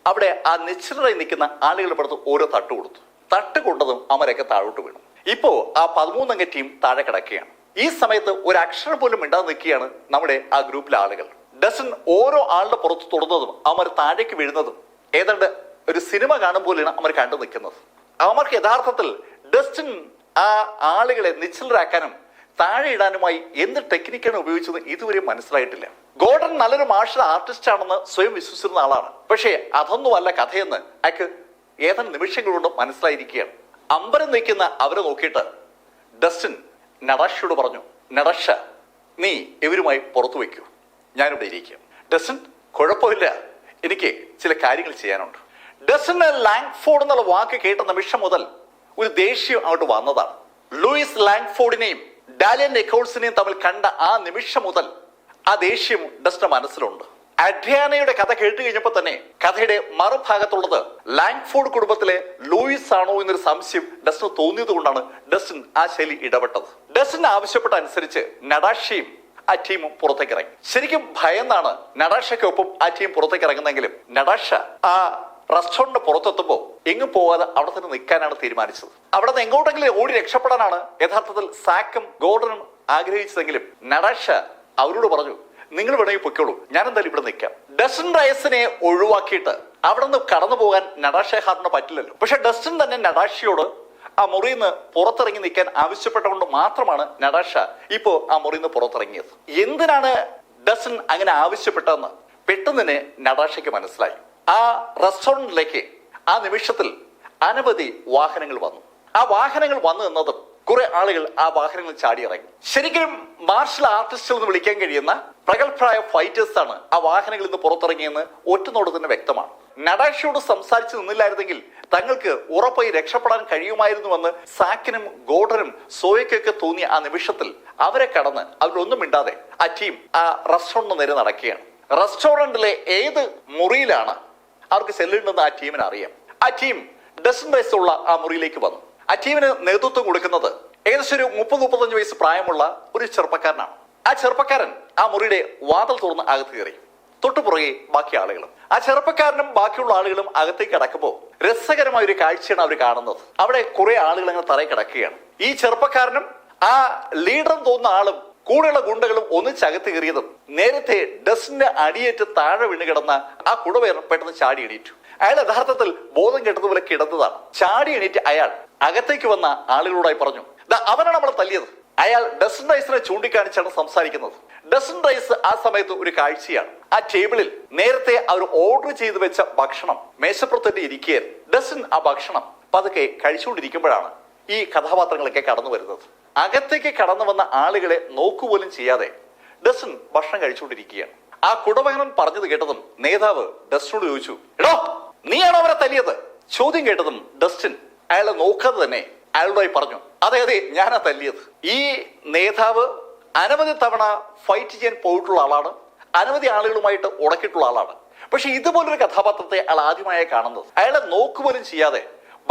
അവിടെ ആ നിശ്ചലരായി നിൽക്കുന്ന ആളുകളുടെ പുറത്ത് ഓരോ തട്ട് കൊടുത്തു. തട്ട് കൊണ്ടതും അവരൊക്കെ താഴോട്ട് വീണു. ഇപ്പോ ആ 13 അംഗ ടീം താഴെ കിടക്കുകയാണ്. ഈ സമയത്ത് ഒരു അക്ഷരം പോലും മിണ്ടാതെ നിൽക്കുകയാണ് നമ്മുടെ ആ ഗ്രൂപ്പിലെ ആളുകൾ. ഡസ്റ്റിൻ ഓരോ ആളുടെ പുറത്ത് തൊടുന്നതും അവർ താഴേക്ക് വീഴുന്നതും ഏതാണ്ട് ഒരു സിനിമ കാണുമ്പോഴാണ് അവർ കണ്ടു നിൽക്കുന്നത്. അവർക്ക് യഥാർത്ഥത്തിൽ ഡസ്റ്റിൻ ആ ആളുകളെ നിശ്ചലരാക്കാനും താഴെ ഇടാനുമായി എന്ത് ടെക്നിക്കാണ് ഉപയോഗിച്ചത് ഇതുവരെ മനസ്സിലായിട്ടില്ല. ഗോർഡൻ നല്ലൊരു മാർഷൽ ആർട്ടിസ്റ്റ് ആണെന്ന് സ്വയം വിശ്വസിച്ചിരുന്ന ആളാണ്. പക്ഷേ അതൊന്നുമല്ല കഥയെന്ന് അയാൾക്ക് ഏതാനും നിമിഷങ്ങൾ കൊണ്ട് മനസ്സിലായിരിക്കുകയാണ്. അമ്പരം നിൽക്കുന്ന അവരെ നോക്കിയിട്ട് ഡസ്റ്റിൻ നടാഷയോട് പറഞ്ഞു, നടാഷ, നീ ഇവരുമായി പുറത്തു വയ്ക്കൂ, ഞാനിവിടെ ഇരിക്കും. ഡസ്റ്റിൻ, കുഴപ്പമില്ല, എനിക്ക് ചില കാര്യങ്ങൾ ചെയ്യാനുണ്ട്. ഡസ്റ്റിന് ലാങ്ഫോർഡ് എന്നുള്ള വാക്ക് കേട്ട നിമിഷം മുതൽ ഒരു ദേഷ്യം അങ്ങോട്ട് വന്നതാണ്. ലൂയിസ് ലാങ്ഫോർഡിനെയും ഡാലിയൻ നിക്കോൾസിനെയും തമ്മിൽ കണ്ട ആ നിമിഷം മുതൽ ആ ദേഷ്യം ഡസ്റ്റിന്റെ മനസ്സിലുണ്ട്. അഡ്രിയാനയുടെ കഥ കേട്ട് കഴിഞ്ഞപ്പോൾ തന്നെ കഥയുടെ മറുഭാഗത്തുള്ളത് ലാങ്ഫോർഡ് കുടുംബത്തിലെ ലൂയിസ് ആണോ എന്നൊരു സംശയം ഡസ്റ്റിന് തോന്നിയത് കൊണ്ടാണ് ഡസ്റ്റിൻ ആ ശൈലി ഇടപെട്ടത്. ഡസ്റ്റിന് ആവശ്യപ്പെട്ട അനുസരിച്ച് നടാഷയും ആ ടീമും പുറത്തേക്ക് ഇറങ്ങി. ശരിക്കും ഭയന്നാണ് നടാഷയ്ക്കൊപ്പം ആ ടീം പുറത്തേക്ക് ഇറങ്ങുന്നെങ്കിലും നടാഷ ആ റെസ്റ്റോറന്റിന് പുറത്തെത്തുമ്പോൾ എങ്ങും പോകാതെ അവിടെ തന്നെ നിൽക്കാനാണ് തീരുമാനിച്ചത്. അവിടെ നിന്ന് എങ്ങോട്ടെങ്കിലും ഓടി രക്ഷപ്പെടാനാണ് യഥാർത്ഥത്തിൽ സാക്കും ഗോർഡനും ആഗ്രഹിച്ചതെങ്കിലും നടാഷ അവരോട് പറഞ്ഞു, നിങ്ങൾ വേണമെങ്കിൽ പൊയ്ക്കോളൂ, ഞാൻ എന്തായാലും ഇവിടെ നിൽക്കാം. ഡസ്റ്റിൻ റൈസിനെ ഒഴിവാക്കിയിട്ട് അവിടെ നിന്ന് കടന്നു പോകാൻ നടാഷ ഹാറിന് പറ്റില്ലല്ലോ. പക്ഷെ ഡസ്റ്റിൻ തന്നെ നടാഷയോട് ആ മുറിയിൽ നിന്ന് പുറത്തിറങ്ങി നിൽക്കാൻ ആവശ്യപ്പെട്ടുകൊണ്ട് മാത്രമാണ് നടാഷ ഇപ്പോ ആ മുറിയിൽ നിന്ന് പുറത്തിറങ്ങിയത്. എന്തിനാണ് ഡസ്റ്റിൻ അങ്ങനെ ആവശ്യപ്പെട്ടതെന്ന് പെട്ടെന്ന് തന്നെ നടാഷയ്ക്ക് മനസ്സിലായി. ആ റെസ്റ്റോറന്റിലേക്ക് ആ നിമിഷത്തിൽ അനവധി വാഹനങ്ങൾ വന്നു. ആ വാഹനങ്ങൾ വന്നു നിന്നതും കുറെ ആളുകൾ ആ വാഹനങ്ങൾ ചാടിയിറങ്ങി. ശരിക്കും മാർഷൽ ആർട്ടിസ്റ്റിൽ നിന്ന് വിളിക്കാൻ കഴിയുന്ന പ്രഗത്ഭരായ ഫൈറ്റേഴ്സ് ആണ് ആ വാഹനങ്ങളിൽ നിന്ന് പുറത്തിറങ്ങിയെന്ന് ഒറ്റനോട്ടത്തിന് വ്യക്തമാണ്. നടാഷയോട് സംസാരിച്ചു നിന്നില്ലായിരുന്നെങ്കിൽ തങ്ങൾക്ക് ഉറപ്പായി രക്ഷപ്പെടാൻ കഴിയുമായിരുന്നുവെന്ന് സാക്കിനും ഗോർഡനും സോയക്കൊക്കെ തോന്നിയ ആ നിമിഷത്തിൽ അവരെ കടന്ന് അവരൊന്നും മിണ്ടാതെ ആ ടീം ആ റെസ്റ്റോറന്റിന് നേരെ നടക്കുകയാണ്. റെസ്റ്റോറന്റിലെ ഏത് മുറിയിലാണ് അവർക്ക് ചെല്ലേണ്ടെന്ന് ആ ടീമിന് അറിയാം. ആ ടീം ഡസ്റ്റിൻ റൈസ് ഉള്ള ആ മുറിയിലേക്ക് വന്നു. ആ ടീമിന് നേതൃത്വം കൊടുക്കുന്നത് ഏകദേശം ഒരു 30-35 വയസ്സ് പ്രായമുള്ള ഒരു ചെറുപ്പക്കാരനാണ്. ആ ചെറുപ്പക്കാരൻ ആ മുറിയുടെ വാതിൽ തുറന്ന് അകത്ത് കയറി. തൊട്ടുപുറകെ ബാക്കി ആളുകളും. ആ ചെറുപ്പക്കാരനും ബാക്കിയുള്ള ആളുകളും അകത്തേക്ക് കിടക്കുമ്പോൾ രസകരമായ ഒരു കാഴ്ചയാണ് അവർ കാണുന്നത്. അവിടെ കുറെ ആളുകൾ അങ്ങനെ തറയിൽ കിടക്കുകയാണ്. ഈ ചെറുപ്പക്കാരനും ആ ലീഡറും തോന്നുന്ന ആളും കൂടെയുള്ള ഗുണ്ടകളും ഒന്നിച്ചകത്ത് കയറിയതും നേരത്തെ ഡസ്റ്റിന്റെ അടിയേറ്റ് താഴെ വീണ് കിടന്ന ആ കുടവേർ പെട്ടെന്ന് ചാടി എണീറ്റു. അയാൾ യഥാർത്ഥത്തിൽ ബോധം കെട്ടതുപോലെ കിടന്നതാണ്. ചാടി എണീറ്റ് അയാൾ അകത്തേക്ക് വന്ന ആളുകളോടായി പറഞ്ഞു, അവനാണ് നമ്മളെ തല്ലിയത്. അയാൾ ഡസ്റ്റിൻ റൈസിനെ ചൂണ്ടിക്കാണിച്ചാണ് സംസാരിക്കുന്നത്. ഡസ്റ്റിൻ റൈസ് ആ സമയത്ത് ഒരു കാഴ്ചയാണ്. ആ ടേബിളിൽ നേരത്തെ അവർ ഓർഡർ ചെയ്തു വെച്ച ഭക്ഷണം മേശപ്പുറത്തേക്ക് ഇരിക്കുകയായിരുന്നു. ഡസ്റ്റിൻ ആ ഭക്ഷണം പതുക്കെ കഴിച്ചുകൊണ്ടിരിക്കുമ്പോഴാണ് ഈ കഥാപാത്രങ്ങളൊക്കെ കടന്നു വരുന്നത്. അകത്തേക്ക് കടന്നു വന്ന ആളുകളെ നോക്കുപോലും ചെയ്യാതെ ഡസ്റ്റിൻ ഭക്ഷണം കഴിച്ചുകൊണ്ടിരിക്കുകയാണ്. ആ കുടവകനൻ പറഞ്ഞത് കേട്ടതും നേതാവ് ഡസ്റ്റിനോട് ചോദിച്ചു, എടോ, നീയാണോ അവരെ തല്ലിയത്? ചോദ്യം കേട്ടതും ഡസ്റ്റിൻ അയാളെ നോക്കാതെ തന്നെ അയാളോടായി പറഞ്ഞു, അതെ അതെ, ഞാനാ തല്ലിയത്. ഈ നേതാവ് അനവധി തവണ ഫൈറ്റ് ചെയ്യാൻ പോയിട്ടുള്ള ആളാണ്, അനവധി ആളുകളുമായിട്ട് ഉടക്കിയിട്ടുള്ള ആളാണ്. പക്ഷെ ഇതുപോലൊരു കഥാപാത്രത്തെ അയാൾ ആദ്യമായാണ് കാണുന്നത്. അയാളെ നോക്കുപോലും ചെയ്യാതെ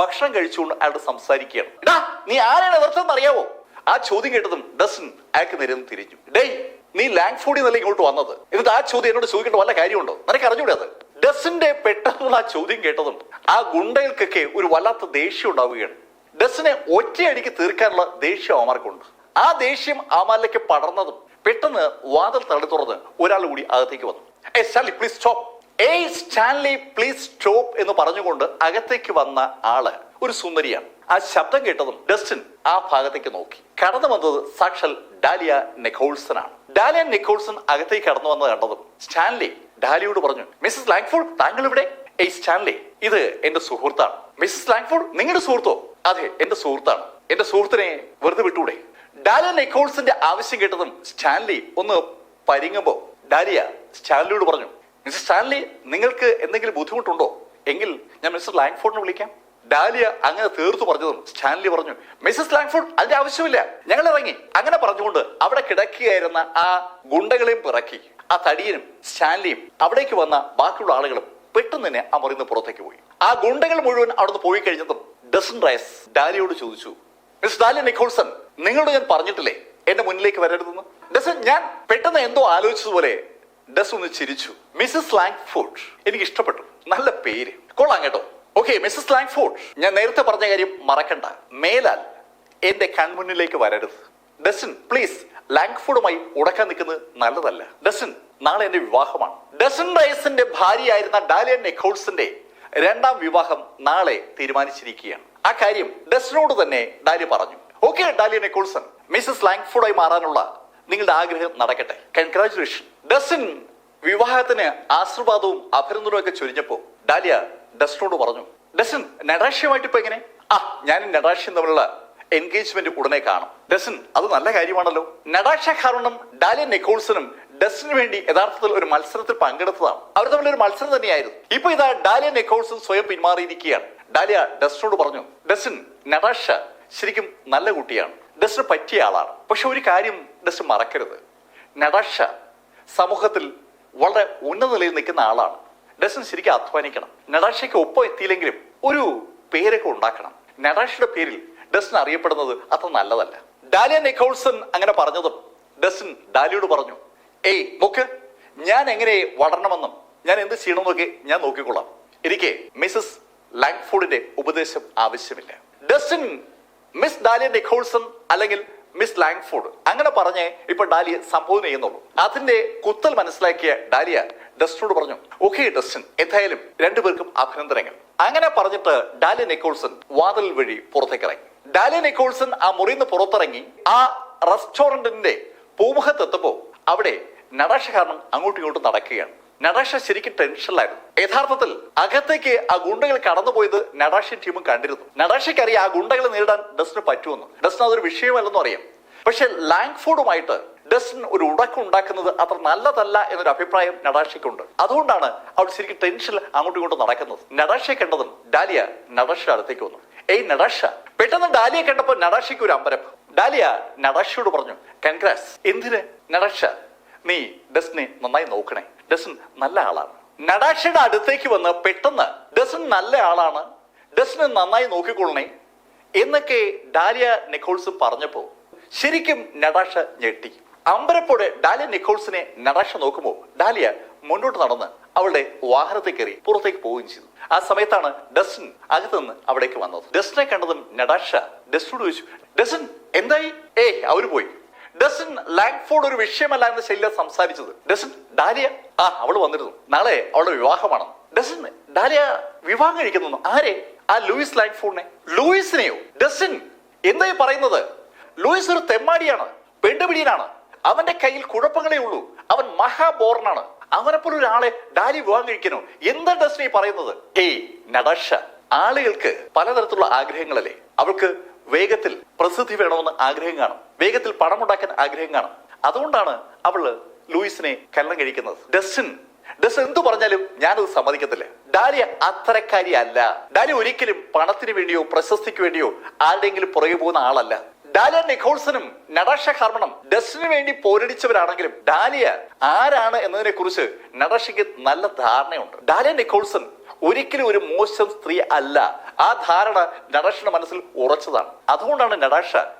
ഭക്ഷണം കഴിച്ചുകൊണ്ട് അയാളോട് സംസാരിക്കുകയാണ്. എടാ, നീ ആരാണ് എതിർത്തെന്ന് അറിയാവോ? ആ ചോദ്യം കേട്ടതും ഡസ്റ്റിൻ അയാൾക്ക് നേരെ തിരിഞ്ഞു. ഡേയ്, നീ ലാങ്ഫോർഡിൽ നിന്നല്ല ഇങ്ങോട്ട് വന്നത്, എന്നിട്ട് ആ ചോദ്യം എന്നോട് ചോദിക്കേണ്ട വല്ല കാര്യമുണ്ടോ? നിനക്ക് അറിഞ്ഞൂടെ അത്? ഡസ്റ്റിന്റെ പെട്ടെന്നുള്ള ആ ചോദ്യം കേട്ടതും ആ ഗുണ്ടകൾക്കൊക്കെ ഒരു വല്ലാത്ത ദേഷ്യം ഉണ്ടാവുകയാണ്. ഡസ്റ്റിനെ ഒറ്റയടിക്ക് തീർക്കാനുള്ള ദേഷ്യം അവന്മാർക്കുണ്ട്. ആ ദേഷ്യം അവന്മാരിലേക്ക് പടർന്നതും പെട്ടെന്ന് വാതിൽ തള്ളി തുറന്ന് ഒരാൾ കൂടി അകത്തേക്ക് വന്നു. Stanley please stop, Stanley please stop എന്ന് പറഞ്ഞുകൊണ്ട് അകത്തേക്ക് വന്ന ആള് ഒരു സുന്ദരിയാണ്. ആ ശബ്ദം കേട്ടതും ഡസ്റ്റിൻ ആ ഭാഗത്തേക്ക് നോക്കി. കടന്നു വന്നത് സാക്ഷാൽ ഡാലിയ നിക്കോൾസൺ ആണ്. ഡാലിയ നിക്കോൾസൺ അകത്തേക്ക് കടന്നു വന്നത് കണ്ടതും സ്റ്റാൻലി ഡാലിയോട് പറഞ്ഞു, മിസ്സസ് ലാങ്ഫോർഡ്, താങ്കൾ ഇവിടെ? ഏയ് സ്റ്റാൻലി, ഇത് എന്റെ സുഹൃത്താണ്. മിസ്സസ് ലാങ്ഫോർഡ് നിങ്ങളുടെ സുഹൃത്തോ? അതെ, എന്റെ സുഹൃത്താണ്. എന്റെ സുഹൃത്തിനെ വെറുതെ വിട്ടൂടെ? ഡാലിയ നിക്കോൾസിന്റെ ആവശ്യം കേട്ടതും സ്റ്റാൻലി ഒന്ന് പരിങ്ങുമ്പോ ഡാലിയ സ്റ്റാൻലിയോട് പറഞ്ഞു, മിസ്റ്റർ സ്റ്റാൻലി, നിങ്ങൾക്ക് എന്തെങ്കിലും ബുദ്ധിമുട്ടുണ്ടോ? എങ്കിൽ ഞാൻ മിസ്റ്റർ ലാങ്ഫോർഡിനെ വിളിക്കാം. ഡാലിയ അങ്ങനെ തീർത്തു പറഞ്ഞതും സ്റ്റാൻലി പറഞ്ഞു, മിസ്സസ് ലാങ്ഫോർഡ്, അതിന്റെ ആവശ്യമില്ല, ഞങ്ങൾ ഇറങ്ങി. അങ്ങനെ പറഞ്ഞുകൊണ്ട് അവിടെ കിടക്കുകയായിരുന്ന ആ ഗുണ്ടകളെയും പിറക്കി ആ തടിയനും സ്റ്റാൻലിയും അവിടേക്ക് വന്ന ബാക്കിയുള്ള ആളുകളും പെട്ടെന്ന് തന്നെ ആ മുറിന്ന് പുറത്തേക്ക് പോയി. ആ ഗുണ്ടകൾ മുഴുവൻ അവിടുന്ന് പോയി കഴിഞ്ഞതും ഡസൻ റൈസ് ഡാലിയോട് ചോദിച്ചു, മിസ് ഡാലിയ നിക്കോൾസൺ, നിങ്ങളോട് ഞാൻ പറഞ്ഞിട്ടില്ലേ എന്റെ മുന്നിലേക്ക് വരരുതെന്ന്? ഡസൻ, ഞാൻ പെട്ടെന്ന് എന്തോ ആലോചിച്ചതുപോലെ ഡസൻ ഒന്ന് ചിരിച്ചു. മിസ്സസ് ലാങ്ഫോർഡ് എനിക്ക് ഇഷ്ടപ്പെട്ടു, നല്ല പേര്, കൊള്ളാം കേട്ടോ. ഓക്കെ മിസ്സസ് ലാങ്ഫോർഡ്, ഞാൻ നേരത്തെ പറഞ്ഞ കാര്യം മറക്കണ്ട, മേലാൽ എന്റെ കൺമുന്നിലേക്ക് വരരുത്. ഡസൻ പ്ലീസ്, ലാങ്ഫോർഡുമായി ഉടക്കാൻ നിൽക്കുന്നത് നല്ലതല്ല. ഡസൻ, നാളെ എന്റെ വിവാഹമാണ്. ഡസൻ റൈസിന്റെ ഭാര്യയായിരുന്ന ഡാലിയ നിക്കോൾസിന്റെ രണ്ടാം വിവാഹം നാളെ തീരുമാനിച്ചിരിക്കുകയാണ്. ആ കാര്യം ഡസനോട് തന്നെ ഡാലിയ പറഞ്ഞു. ഓക്കെ ഡാലിയ നിക്കോൾസൺ, മിസ്സസ് ലാങ്ഫോർഡായി മാറാനുള്ള നിങ്ങളുടെ ആഗ്രഹം നടക്കട്ടെ. കൺഗ്രാറ്റുലേഷൻ. ഡസൻ വിവാഹത്തിന് ആശീർവാദവും അഭിനന്ദനവും ഒക്കെ ചൊരിഞ്ഞപ്പോ ഡാലിയ ഡസനോട് പറഞ്ഞു, ഡസൻ നടാഷ്യമായിട്ട് ഇപ്പൊ എങ്ങനെ? ഞാനും നടാഷ്യം തമ്മിലുള്ള എൻഗേജ്മെന്റ് ഉടനെ കാണും. ഡസൻ, അത് നല്ല കാര്യമാണല്ലോ. നടാഷ കാരണം ഡാലിയ നിക്കോൾസണും ഡസന് വേണ്ടി യഥാർത്ഥത്തിൽ ഒരു മത്സരത്തിൽ പങ്കെടുത്തതാണ്. അവർ തമ്മിൽ ഒരു മത്സരം തന്നെയായിരുന്നു. ഇപ്പൊ ഇതാ ഡാലിയ നിക്കോൾസൺ സ്വയം പിന്മാറിയിരിക്കുകയാണ്. ഡാലിയ ഡസനോട് പറഞ്ഞു, ഡസൻ, നടാഷ ശരിക്കും നല്ല കുട്ടിയാണ്, ഡസന് പറ്റിയ ആളാണ്. പക്ഷെ ഒരു കാര്യം ഡസൻ മറക്കരുത്, നടാഷ സമൂഹത്തിൽ വളരെ ഉന്നത നിലയിൽ നിൽക്കുന്ന ആളാണ്. ഡസൻ ശരിക്കും അധ്വാനിക്കണം. നടാഷയ്ക്ക് ഒപ്പം എത്തിയില്ലെങ്കിലും ഒരു പേരൊക്കെ ഉണ്ടാക്കണം. നടാഷയുടെ പേരിൽ ഡസൻ അറിയപ്പെടുന്നത് അത്ര നല്ലതല്ല. ഡാലിയ നിക്കോൾസൺ അങ്ങനെ പറഞ്ഞതും ഡസൻ ഡാലിയോട് പറഞ്ഞു, ഏയ് നോക്ക്, ഞാൻ എങ്ങനെ വളരണമെന്നും ഞാൻ എന്ത് ചെയ്യണമെന്നൊക്കെ ഞാൻ നോക്കിക്കൊള്ളാം. എനിക്ക് മിസ്സസ് ലാങ്ഫോർഡിന്റെ ഉപദേശം ആവശ്യമില്ല. ഡസൻ മിസ് ഡാലിയ നിക്കോൾസൺ അല്ലെങ്കിൽ മിസ് ലാങ്ഫോർഡ് അങ്ങനെ പറഞ്ഞ് ഇപ്പൊ ഡാലിയ സംബോധന ചെയ്യുന്നുള്ളൂ. അതിന്റെ കുത്തൽ മനസ്സിലാക്കിയ ഡാലിയ ഡസ്റ്റനോട് പറഞ്ഞു, ഓക്കെ ഡസ്റ്റൻ, എന്തായാലും രണ്ടുപേർക്കും അഭിനന്ദനങ്ങൾ. അങ്ങനെ പറഞ്ഞിട്ട് ഡാലിയ നിക്കോൾസൺ വാതിൽ വഴി പുറത്തേക്ക് ഇറങ്ങി. ഡാലിയ നിക്കോൾസൺ ആ മുറിന്ന് പുറത്തിറങ്ങി ആ റെസ്റ്റോറന്റിന്റെ പൂമുഖത്തെത്തുമ്പോ അവിടെ നടാഷ കാരണം അങ്ങോട്ടും ഇങ്ങോട്ടും നടക്കുകയാണ്. നടാഷ ശരിക്കും ടെൻഷനിലായിരുന്നു. യഥാർത്ഥത്തിൽ അകത്തേക്ക് ആ ഗുണ്ടകൾ കടന്നുപോയത് നടാഷയും ടീമും കണ്ടിരുന്നു. നടാഷയ്ക്ക് അറിയാം ആ ഗുണ്ടകളെ നേരിടാൻ ഡസ്റ്റിന് പറ്റുമെന്ന്. ഡസ്റ്റിന് അതൊരു വിഷയമല്ലെന്നും അറിയാം. പക്ഷെ ലാങ്ഫോർഡുമായിട്ട് ഡസ്റ്റിന് ഒരു ഉടക്കം ഉണ്ടാക്കുന്നത് അത്ര നല്ലതല്ല എന്നൊരു അഭിപ്രായം നടാഷയ്ക്കുണ്ട്. അതുകൊണ്ടാണ് അവൾ ശരിക്കും ടെൻഷനിൽ അങ്ങോട്ടും ഇങ്ങോട്ടും നടക്കുന്നത്. നടാഷയെ കണ്ടതും ഡാലിയ നടാഷയുടെ അടുത്തേക്ക് വന്നു. ഏയ് നടാഷ. പെട്ടെന്ന് ഡാലിയെ കണ്ടപ്പോൾ നടാഷയ്ക്ക് ഒരു അമ്പരം. ഡാലിയ നടാഷയോട് പറഞ്ഞു, കൺഗ്രാറ്റ്സ്. എന്തിന് നടാഷ? നീ ഡസ്റ്റിനെ നന്നായി നോക്കണേ, ഡസൻ നല്ല ആളാണ്. നടാഷയുടെ അടുത്തേക്ക് വന്ന് പെട്ടെന്ന് ഡസൻ നല്ല ആളാണ്, ഡസനെ നന്നായി നോക്കിക്കൊള്ളണേ എന്നൊക്കെ ഡാലിയ നിക്കോൾസൺ പറഞ്ഞപ്പോ ശരിക്കും നടാഷ ഞെട്ടി. അമ്പരപ്പോടെ ഡാലിയ നിക്കോൾസിനെ നടാഷ നോക്കുമ്പോ ഡാലിയ മുന്നോട്ട് നടന്ന് അവളുടെ വാഹനത്തിൽ കയറി പുറത്തേക്ക് പോവുകയും ചെയ്തു. ആ സമയത്താണ് ഡസൻ അകത്തുനിന്ന് അവിടേക്ക് വന്നത്. ഡസനെ കണ്ടതും നടാഷ ഡസനോട് ചോദിച്ചു, ഡസൻ എന്തായി? അവര് പോയി. ഡസൻ ലാങ്ഫോർഡ് ഒരു വിഷയമല്ല എന്ന് ശൈല സംസാരിച്ചത്. ഡസൻ ഡാലിയ അവള് വന്നിരുന്നു, നാളെ അവളുടെ വിവാഹമാണ്. ഡസൻ ഡാലിയ വിവാഹം കഴിക്കുന്നു. ആരെ? ആ ലൂയിസ് ലാങ്ഫോർഡിനെ. ലൂയിസിനെയോ? ഡസൻ എന്തായി പറയുന്നത്? ലൂയിസ് ഒരു തെമ്മാടിയാണ്, പെണ്ടുപിടിയനാണ്. അവന്റെ കയ്യിൽ കുഴപ്പങ്ങളേ ഉള്ളൂ. അവൻ മഹാബോർനാണ്. അവനെപ്പോലെ ഒരാളെ ഡാലി വിവാഹം കഴിക്കണോ? എന്താ ഡസൻ പറയുന്നത്? നടാഷ, ആളുകൾക്ക് പലതരത്തിലുള്ള ആഗ്രഹങ്ങളല്ലേ. അവൾക്ക് വേഗത്തിൽ പ്രസിദ്ധി വേണമെന്ന് ആഗ്രഹം കാണും, വേഗത്തിൽ പണമുണ്ടാക്കാൻ ആഗ്രഹം കാണും. അതുകൊണ്ടാണ് അവള് ലൂയിസിനെ കല്യാണം കഴിക്കുന്നത്. ഡസൻ എന്തു പറഞ്ഞാലും ഞാനത് സമ്മതിക്കത്തില്ല. ഡാലിയ അത്തരക്കാരി അല്ല. ഡാലിയ ഒരിക്കലും പണത്തിന് വേണ്ടിയോ പ്രശസ്തിക്ക് വേണ്ടിയോ ആരുടെയെങ്കിലും പുറകെ പോകുന്ന ആളല്ല. ഡാലിയ നിക്കോൾസണും നടാഷ ഹാർമണും ഡസന് വേണ്ടി പോരടിച്ചവരാണെങ്കിലും ഡാലിയ ആരാണ് എന്നതിനെ കുറിച്ച് നടാഷയ്ക്ക് നല്ല ധാരണയുണ്ട്. ഡാലിയ നിക്കോൾസൺ ഒരിക്കലും ഒരു മോശം സ്ത്രീ അല്ല. ആ ധാരണ നടാഷയുടെ മനസ്സിൽ ഉറച്ചതാണ്. അതുകൊണ്ടാണ് നടാഷ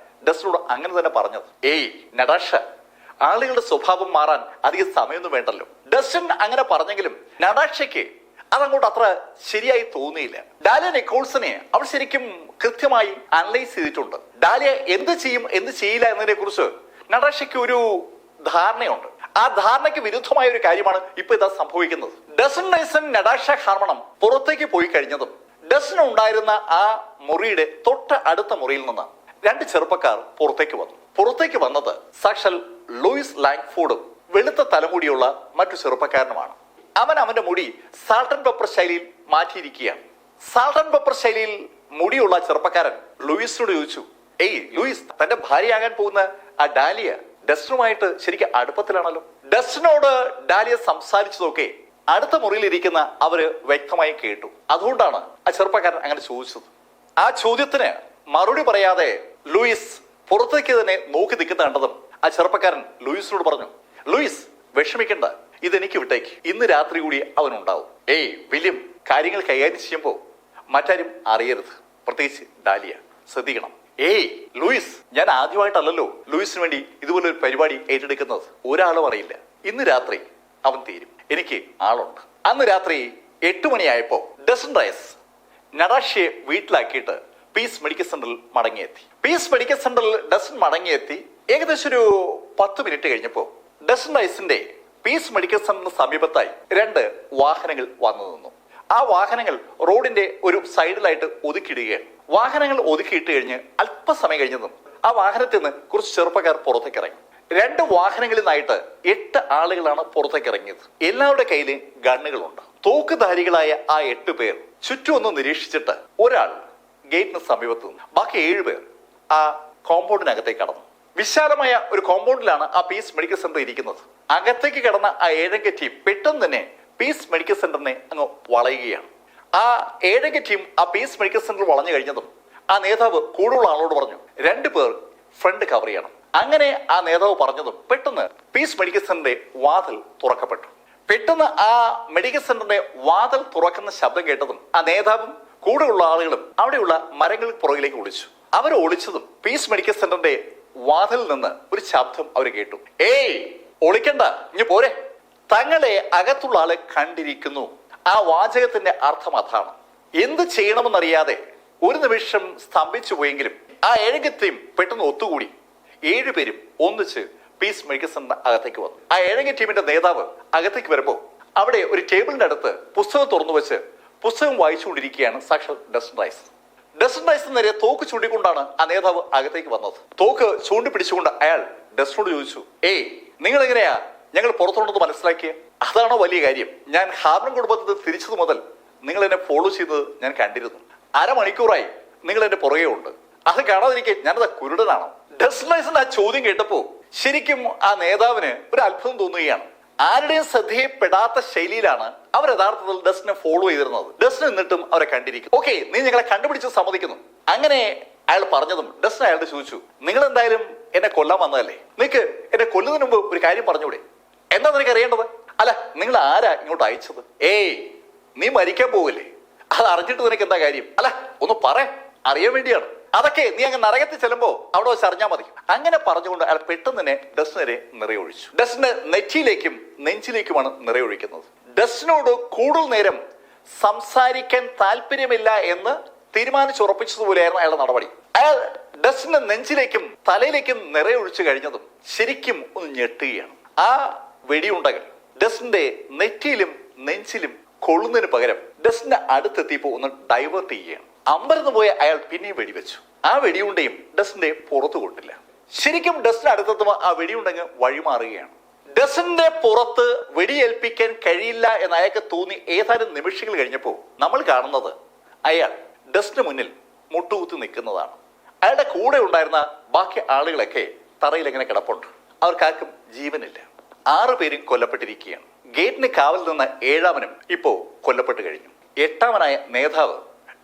ഡസനോട് അങ്ങനെ തന്നെ പറഞ്ഞത്. നടാഷ, ആളുകളുടെ സ്വഭാവം മാറാൻ അധികം സമയമൊന്നും വേണ്ടല്ലോ. ഡസൻ അങ്ങനെ പറഞ്ഞെങ്കിലും നടാഷയ്ക്ക് അതങ്ങോട്ട് അത്ര ശരിയായി തോന്നിയില്ല. ഡാലിയ നിക്കോൾസനെ അവൾ ശരിക്കും കൃത്യമായി അനലൈസ് ചെയ്തിട്ടുണ്ട്. ഡാലിയ എന്ത് ചെയ്യും എന്ത് ചെയ്യില്ല എന്നതിനെ കുറിച്ച് നടാഷയ്ക്ക് ഒരു ധാരണയുണ്ട്. ആ ധാരണയ്ക്ക് വിരുദ്ധമായ ഒരു കാര്യമാണ് ഇപ്പൊ ഇതാ സംഭവിക്കുന്നത്. ഡസൻ റൈസൻ നടാഷ ഹാർമണം പുറത്തേക്ക് പോയി കഴിഞ്ഞതും ഡസൻ ഉണ്ടായിരുന്ന ആ മുറിയുടെ തൊട്ട് അടുത്ത മുറിയിൽ നിന്ന് രണ്ട് ചെറുപ്പക്കാർ പുറത്തേക്ക് വന്നത് സാക്ഷാൽ ലൂയിസ് ലാങ്ഫോർഡും വെളുത്ത തലമുടിയുള്ള മറ്റു ചെറുപ്പക്കാരനുമാണ്. അവന്റെ മുടി സാൾട്ട് ആൻഡ് പെപ്പർ ശൈലിയിൽ മാറ്റിയിരിക്കുകയാണ്. സാൾട്ട് ആൻഡ് പെപ്പർ ശൈലിയിൽ മുടിയുള്ള ചെറുപ്പക്കാരൻ ലൂയിസിനോട് ചോദിച്ചു, ഏയ് ലൂയിസ്, തന്റെ ഭാര്യയാകാൻ പോകുന്ന ആ ഡാലിയ ഡസ്റ്റനുമായിട്ട് ശരിക്കും അടുപ്പത്തിലാണല്ലോ. ഡസ്റ്റിനോട് ഡാലിയ സംസാരിച്ചതൊക്കെ അടുത്ത മുറിയിലിരിക്കുന്ന അവര് വ്യക്തമായി കേട്ടു. അതുകൊണ്ടാണ് ആ ചെറുപ്പക്കാരൻ അങ്ങനെ ചോദിച്ചത്. ആ ചോദ്യത്തിന് മറുപടി പറയാതെ ലൂയിസ് പുറത്തേക്ക് തന്നെ നോക്കി നിൽക്കുന്ന കണ്ടതും ആ ചെറുപ്പക്കാരൻ ലൂയിസിനോട് പറഞ്ഞു, ലൂയിസ് വിഷമിക്കണ്ട, ഇതെനിക്ക് വിട്ടേക്ക്, ഇന്ന് രാത്രി കൂടി അവനുണ്ടാവും. ഏയ് വില്യം, കാര്യങ്ങൾ കൈകാര്യം ചെയ്യുമ്പോൾ മറ്റാരും അറിയരുത്, പ്രത്യേകിച്ച് ഡാലിയ, ശ്രദ്ധിക്കണം. ഏയ് ലൂയിസ്, ഞാൻ ആദ്യമായിട്ടല്ലല്ലോ ലൂയിസിന് വേണ്ടി ഇതുപോലെ ഒരു പരിപാടി ഏറ്റെടുക്കുന്നത്. ഒരാളും അറിയില്ല. ഇന്ന് രാത്രി അവൻ തീരും, എനിക്ക് ആളുണ്ട്. അന്ന് രാത്രി 8 മണിയായപ്പോ ഡസൻ റൈസ് നടാഷയെ വീട്ടിലാക്കിയിട്ട് പീസ് മെഡിക്കൽ സെന്ററിൽ മടങ്ങിയെത്തി. പീസ് മെഡിക്കൽ സെന്ററിൽ ഡസൻ മടങ്ങിയെത്തി ഏകദേശം ഒരു 10 മിനിറ്റ് കഴിഞ്ഞപ്പോ ഡസൻ റൈസിന്റെ പീസ് മെഡിക്കൽ സെന്ററിന് സമീപത്തായി 2 വാഹനങ്ങൾ വന്നു നിന്നു. ആ വാഹനങ്ങൾ റോഡിന്റെ ഒരു സൈഡിലായിട്ട് ഒതുക്കിയിടുകയാണ്. വാഹനങ്ങൾ ഒതുക്കിയിട്ട് കഴിഞ്ഞ് അല്പസമയം കഴിഞ്ഞതും ആ വാഹനത്തിൽ നിന്ന് കുറച്ച് ചെറുപ്പക്കാർ പുറത്തേക്ക് ഇറങ്ങി. 2 വാഹനങ്ങളിൽ നിന്നായിട്ട് 8 ആളുകളാണ് പുറത്തേക്ക് ഇറങ്ങിയത്. എല്ലാവരുടെ കയ്യിൽ ഗണ്ണുകളുണ്ട്. തോക്കുധാരികളായ ആ 8 പേർ ചുറ്റും ഒന്ന് നിരീക്ഷിച്ചിട്ട് ഒരാൾ ഗേറ്റിന് സമീപത്ത് നിന്ന് ബാക്കി 7 പേർ ആ കോമ്പൗണ്ടിനകത്തേക്ക് കടന്നു. വിശാലമായ ഒരു കോമ്പൗണ്ടിലാണ് ആ പീസ് മെഡിക്കൽ സെന്റർ ഇരിക്കുന്നത്. അകത്തേക്ക് കടന്ന ആ 7 ടീം പെട്ടെന്ന് തന്നെ പീസ് മെഡിക്കൽ സെന്ററിനെ അങ്ങ് വളയുകയാണ്. ആ 7 ടീം ആ പീസ് മെഡിക്കൽ സെന്റർ വളഞ്ഞു കഴിഞ്ഞതും ആ നേതാവ് കൂടുതലുള്ള ആളോട് പറഞ്ഞു, 2 പേർ ഫ്രണ്ട് കവർ ചെയ്യണം. അങ്ങനെ ആ നേതാവ് പറഞ്ഞതും പെട്ടെന്ന് പീസ് മെഡിക്കൽ സെന്ററിന്റെ വാതിൽ തുറക്കപ്പെട്ടു. പെട്ടെന്ന് ആ മെഡിക്കൽ സെന്ററിന്റെ വാതിൽ തുറക്കുന്ന ശബ്ദം കേട്ടതും ആ നേതാവും കൂടെയുള്ള ആളുകളും അവിടെയുള്ള മരങ്ങൾക്ക് പുറകിലേക്ക് ഒളിച്ചു. അവർ ഒളിച്ചതും പീസ് മെഡിക്കൽ സെന്ററിന്റെ വാതിലിൽ നിന്ന് ഒരു ശബ്ദം അവർ കേട്ടു. ഏയ് ഒളിക്കണ്ട, ഇനി പോരെ, തങ്ങളെ അകത്തുള്ള ആളെ കണ്ടിരിക്കുന്നു. ആ വാചകത്തിന്റെ അർത്ഥം അതാണ്. എന്ത് ചെയ്യണമെന്നറിയാതെ ഒരു നിമിഷം സ്തംഭിച്ചു പോയെങ്കിലും ആ 7 ടീം പെട്ടെന്ന് ഒത്തുകൂടി 7 പേരും ഒന്നിച്ച് പീസ് മെഡിക്കൽ സെന്റർ അകത്തേക്ക് വന്നു. ആ 7 ടീമിന്റെ നേതാവ് അകത്തേക്ക് വരുമ്പോൾ അവിടെ ഒരു ടേബിളിന്റെ അടുത്ത് പുസ്തകം തുറന്നു വെച്ച് പുസ്തകം വായിച്ചുകൊണ്ടിരിക്കുകയാണ് സാക്ഷാൽ ഡസൻ റൈസ്. ഡസൻ റൈസിന് നേരെ തോക്ക് ചൂണ്ടിക്കൊണ്ടാണ് ആ നേതാവ് അകത്തേക്ക് വന്നത്. തോക്ക് ചൂണ്ടി പിടിച്ചുകൊണ്ട് അയാൾ ഡസ്റ്റനോട് ചോദിച്ചു, ഏയ് നിങ്ങൾ എങ്ങനെയാ ഞങ്ങൾ പുറത്തുണ്ടെന്ന് മനസ്സിലാക്കിയ? അതാണോ വലിയ കാര്യം? ഞാൻ ഹാർമൺ കുടുംബത്തിൽ തിരിച്ചത് മുതൽ നിങ്ങൾ എന്നെ ഫോളോ ചെയ്തത് ഞാൻ കണ്ടിരുന്നു. 1/2 മണിക്കൂറായി നിങ്ങൾ എന്റെ പുറകെ ഉണ്ട്. അത് കാണാതിരിക്കാൻ ഞാനത് കുരുടനാണോ? ഡസൻ റൈസിന്റെ ആ ചോദ്യം കേട്ടപ്പോ ശരിക്കും ആ നേതാവിന് ഒരു അത്ഭുതം തോന്നുകയാണ്. ആരുടെയും ശ്രദ്ധയിൽപ്പെടാത്ത ശൈലിയിലാണ് അവർ യഥാർത്ഥത്തിൽ ഡസ്റ്റിനെ ഫോളോ ചെയ്തിരുന്നത്. ഡസ്റ്റിന് എന്നിട്ടും അവരെ കണ്ടിരിക്കും. ഓക്കെ, നീ ഞങ്ങളെ കണ്ടുപിടിച്ച് സമ്മതിക്കുന്നു. അങ്ങനെ അയാൾ പറഞ്ഞതും ഡസ്റ്റിന് അയാളോട് ചോദിച്ചു, നിങ്ങൾ എന്തായാലും എന്നെ കൊല്ലാൻ വന്നതല്ലേ, നിനക്ക് എന്നെ കൊല്ലുന്നതിന് മുമ്പ് ഒരു കാര്യം പറഞ്ഞൂടെ? എന്താ നിനക്ക് അറിയേണ്ടത്? അല്ല, നിങ്ങൾ ആരാ ഇങ്ങോട്ട് അയച്ചത്? ഏയ്, നീ മരിക്കാൻ പോവില്ലേ? അത് അറിഞ്ഞിട്ട് നിനക്ക് എന്താ കാര്യം? അല്ല, ഒന്ന് പറയാൻ അറിയാൻ വേണ്ടിയാണ്. അതൊക്കെ നീ അങ്ങ് നരകത്തിൽ ചെല്ലുമ്പോ അവിടെ വെച്ച് അറിഞ്ഞാൽ മതി. അങ്ങനെ പറഞ്ഞുകൊണ്ട് അയാൾ പെട്ടെന്ന് തന്നെ ഡസ്റ്റിനെ നിറയൊഴിച്ചു. ഡസ്റ്റിന് നെറ്റിയിലേക്കും നെഞ്ചിലേക്കുമാണ് നിറയൊഴിക്കുന്നത്. ഡസ്റ്റിനോട് കൂടുതൽ നേരം സംസാരിക്കാൻ താല്പര്യമില്ല എന്ന് തീരുമാനിച്ചുറപ്പിച്ചതുപോലെയായിരുന്നു അയാളുടെ നടപടി. അയാൾ ഡസ്റ്റിന്റെ നെഞ്ചിലേക്കും തലയിലേക്കും നിറയൊഴിച്ചു കഴിഞ്ഞതും ശരിക്കും ഒന്ന് ഞെട്ടുകയാണ്. ആ വെടിയുണ്ടകൾ ഡസ്റ്റിന്റെ നെറ്റിയിലും നെഞ്ചിലും കൊള്ളുന്നതിന് പകരം ഡസ്റ്റിന്റെ അടുത്തെത്തിയപ്പോ ഒന്ന് ഡൈവേർട്ട് ചെയ്യുകയാണ്. അമ്പരന്ന് പോയ അയാൾ പിന്നെയും വെടിവെച്ചു. ആ വെടിയുണ്ടയും ഡസ്റ്റിന്റെ പുറത്തു കൊണ്ടില്ല. ശരിക്കും ഡസ്റ്റിന്റെ അടുത്തെത്തുമ്പോൾ ആ വെടിയുണ്ടങ്ങ് വഴിമാറുകയാണ്. ഡസ്റ്റിന്റെ പുറത്ത് വെടിയേൽപ്പിക്കാൻ കഴിയില്ല എന്ന് അയാൾക്ക് തോന്നി ഏതാനും നിമിഷങ്ങൾ കഴിഞ്ഞപ്പോ നമ്മൾ കാണുന്നത് അയാൾ ഡസ്റ്റിന് മുന്നിൽ മുട്ടുകുത്തി നിൽക്കുന്നതാണ്. അയാളുടെ കൂടെ ഉണ്ടായിരുന്ന ബാക്കി ആളുകളൊക്കെ തറയിൽ എങ്ങനെ കിടപ്പുണ്ട്. അവർക്കാർക്കും ജീവനില്ല. 6 പേരും കൊല്ലപ്പെട്ടിരിക്കുകയാണ്. ഗേറ്റിന് കാവൽ നിന്ന 7-വനും ഇപ്പോ കൊല്ലപ്പെട്ട് കഴിഞ്ഞു. 8-വനായ നേതാവ്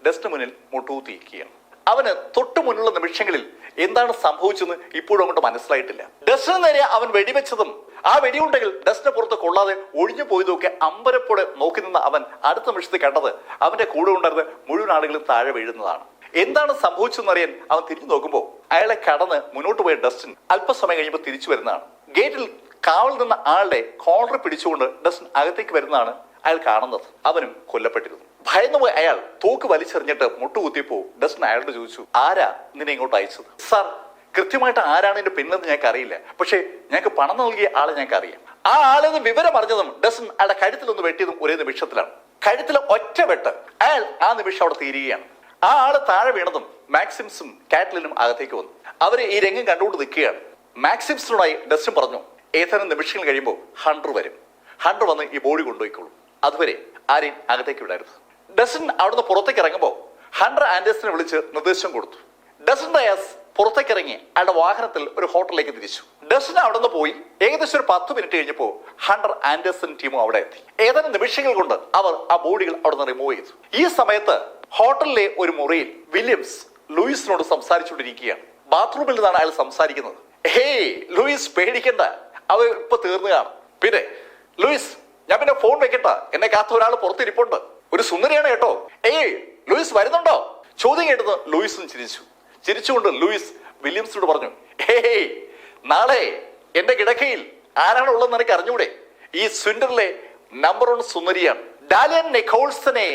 ഡസ്റ്റിന് മുന്നിൽ മുട്ടുകുത്തിയിരിക്കുകയാണ്. അവന് തൊട്ടു മുന്നിലുള്ള നിമിഷങ്ങളിൽ എന്താണ് സംഭവിച്ചെന്ന് ഇപ്പോഴും അങ്ങോട്ട് മനസ്സിലായിട്ടില്ല. ഡസ്റ്റിന് നേരെ അവൻ വെടിവെച്ചതും ആ വെടിയുണ്ടെങ്കിൽ ഡസ്റ്റിന് പുറത്ത് കൊള്ളാതെ ഒഴിഞ്ഞു പോയതൊക്കെ അമ്പരപ്പോടെ നോക്കി നിന്ന അവൻ അടുത്ത നിമിഷത്തിൽ കണ്ടത് അവന്റെ കൂടെ ഉണ്ടായിരുന്ന മുഴുവൻ ആളുകളും താഴെ വീഴുന്നതാണ്. എന്താണ് സംഭവിച്ചെന്നറിയാൻ അവൻ തിരിഞ്ഞു നോക്കുമ്പോൾ അയാളെ കടന്ന് മുന്നോട്ട് പോയ ഡസ്റ്റിൻ അല്പസമയം കഴിയുമ്പോൾ തിരിച്ചു വരുന്നതാണ്. ഗേറ്റിൽ കാവൽ നിന്ന ആളുടെ കോളർ പിടിച്ചുകൊണ്ട് ഡസ്റ്റിൻ അകത്തേക്ക് വരുന്നതാണ് അയാൾ കാണുന്നത്. അവനും കൊല്ലപ്പെട്ടിരുന്നു. ഭയന്നുപോയി അയാൾ തോക്ക് വലിച്ചെറിഞ്ഞിട്ട് മുട്ടുകുത്തിയപ്പോ ഡസ്റ്റിൻ അയാളോട് ചോദിച്ചു, ആരാ നിന്നെ ഇങ്ങോട്ട് അയച്ചത്? സാർ, കൃത്യമായിട്ട് ആരാണ് എന്റെ പിന്നിലെന്ന് ഞങ്ങൾക്ക് അറിയില്ല, പക്ഷേ ഞങ്ങൾക്ക് പണം നൽകിയ ആളെ ഞങ്ങൾക്ക് അറിയാം. ആ ആളെന്ന് വിവരം അറിഞ്ഞതും ഡസ്റ്റിൻ അയാളുടെ കഴുത്തിലൊന്ന് വെട്ടിയതും ഒരേ നിമിഷത്തിലാണ്. കഴുത്തിൽ ഒറ്റ വെട്ട്. അയാൾ ആ നിമിഷം അവിടെ തീരുകയാണ്. ആ ആള് താഴെ വീണതും മാക്സിംസും കാറ്റ്ലിനും അകത്തേക്ക് വന്നു. അവര് ഈ രംഗം കണ്ടുകൊണ്ട് നിൽക്കുകയാണ്. മാക്സിംസിനോടായി ഡസ്റ്റിൻ പറഞ്ഞു, ഏതാനും നിമിഷങ്ങൾ കഴിയുമ്പോൾ ഹണ്ടർ വരും. ഹണ്ടർ വന്ന് ഈ ബോഡി കൊണ്ടുപോയിക്കോളും. അതുവരെ ആരെയും അകത്തേക്ക് വിടരുത്. ഡസ്റ്റിൻ അവിടുന്ന് പുറത്തേക്ക് ഇറങ്ങുമ്പോൾ ഹണ്ടർ ആൻഡേഴ്സിനെ വിളിച്ച് നിർദ്ദേശം കൊടുത്തു. ഡസ്റ്റിൻ റയസ് പുറത്തേക്ക് ഇറങ്ങി അയാളുടെ വാഹനത്തിൽ ഒരു ഹോട്ടലിലേക്ക് തിരിച്ചു. ഡസ്റ്റിൻ അവിടെ നിന്ന് പോയി ഏകദേശം ഒരു 10 മിനിറ്റ് കഴിഞ്ഞപ്പോൾ ഹണ്ടർ ആൻഡേഴ്സൺ ടീമും അവിടെ എത്തി. ഏതാനും നിമിഷങ്ങൾ കൊണ്ട് അവർ ആ ബോഡികൾ അവിടെ നിന്ന് റിമൂവ് ചെയ്തു. ഈ സമയത്ത് ഹോട്ടലിലെ ഒരു മുറിയിൽ വില്യംസ് ലൂയിസിനോട് സംസാരിച്ചുകൊണ്ടിരിക്കുകയാണ്. ബാത്റൂമിൽ നിന്നാണ് അയാൾ സംസാരിക്കുന്നത്. ഹേയ് ലൂയിസ്, പേടിക്കണ്ട, അവ ഇപ്പൊ തീർന്നു കാണും. പിന്നെ ലൂയിസ്, ഞാൻ പിന്നെ ഫോൺ വെക്കട്ട, എന്നെ കാത്ത ഒരാൾ പുറത്തിരിപ്പുണ്ട്, ഒരു സുന്ദരിയാണ് കേട്ടോ. ഏയ് ലൂയിസ് വരുന്നുണ്ടോ? ചോദ്യം കേട്ടത് ലൂയിസും ചിരിച്ചു. ചിരിച്ചുകൊണ്ട് ലൂയിസ് വില്യംസിനോട് പറഞ്ഞു, ഹേയ് നാളെ എന്റെ കിടക്കയിൽ ആരാണ് ഉള്ളതെന്ന് എനിക്ക് അറിഞ്ഞൂടെ? ഈ സ്വിൻഡറിലെ നമ്പർ 1 സുന്ദരിയാണ്. ഡാലിയൻ നിക്കോൾസനെ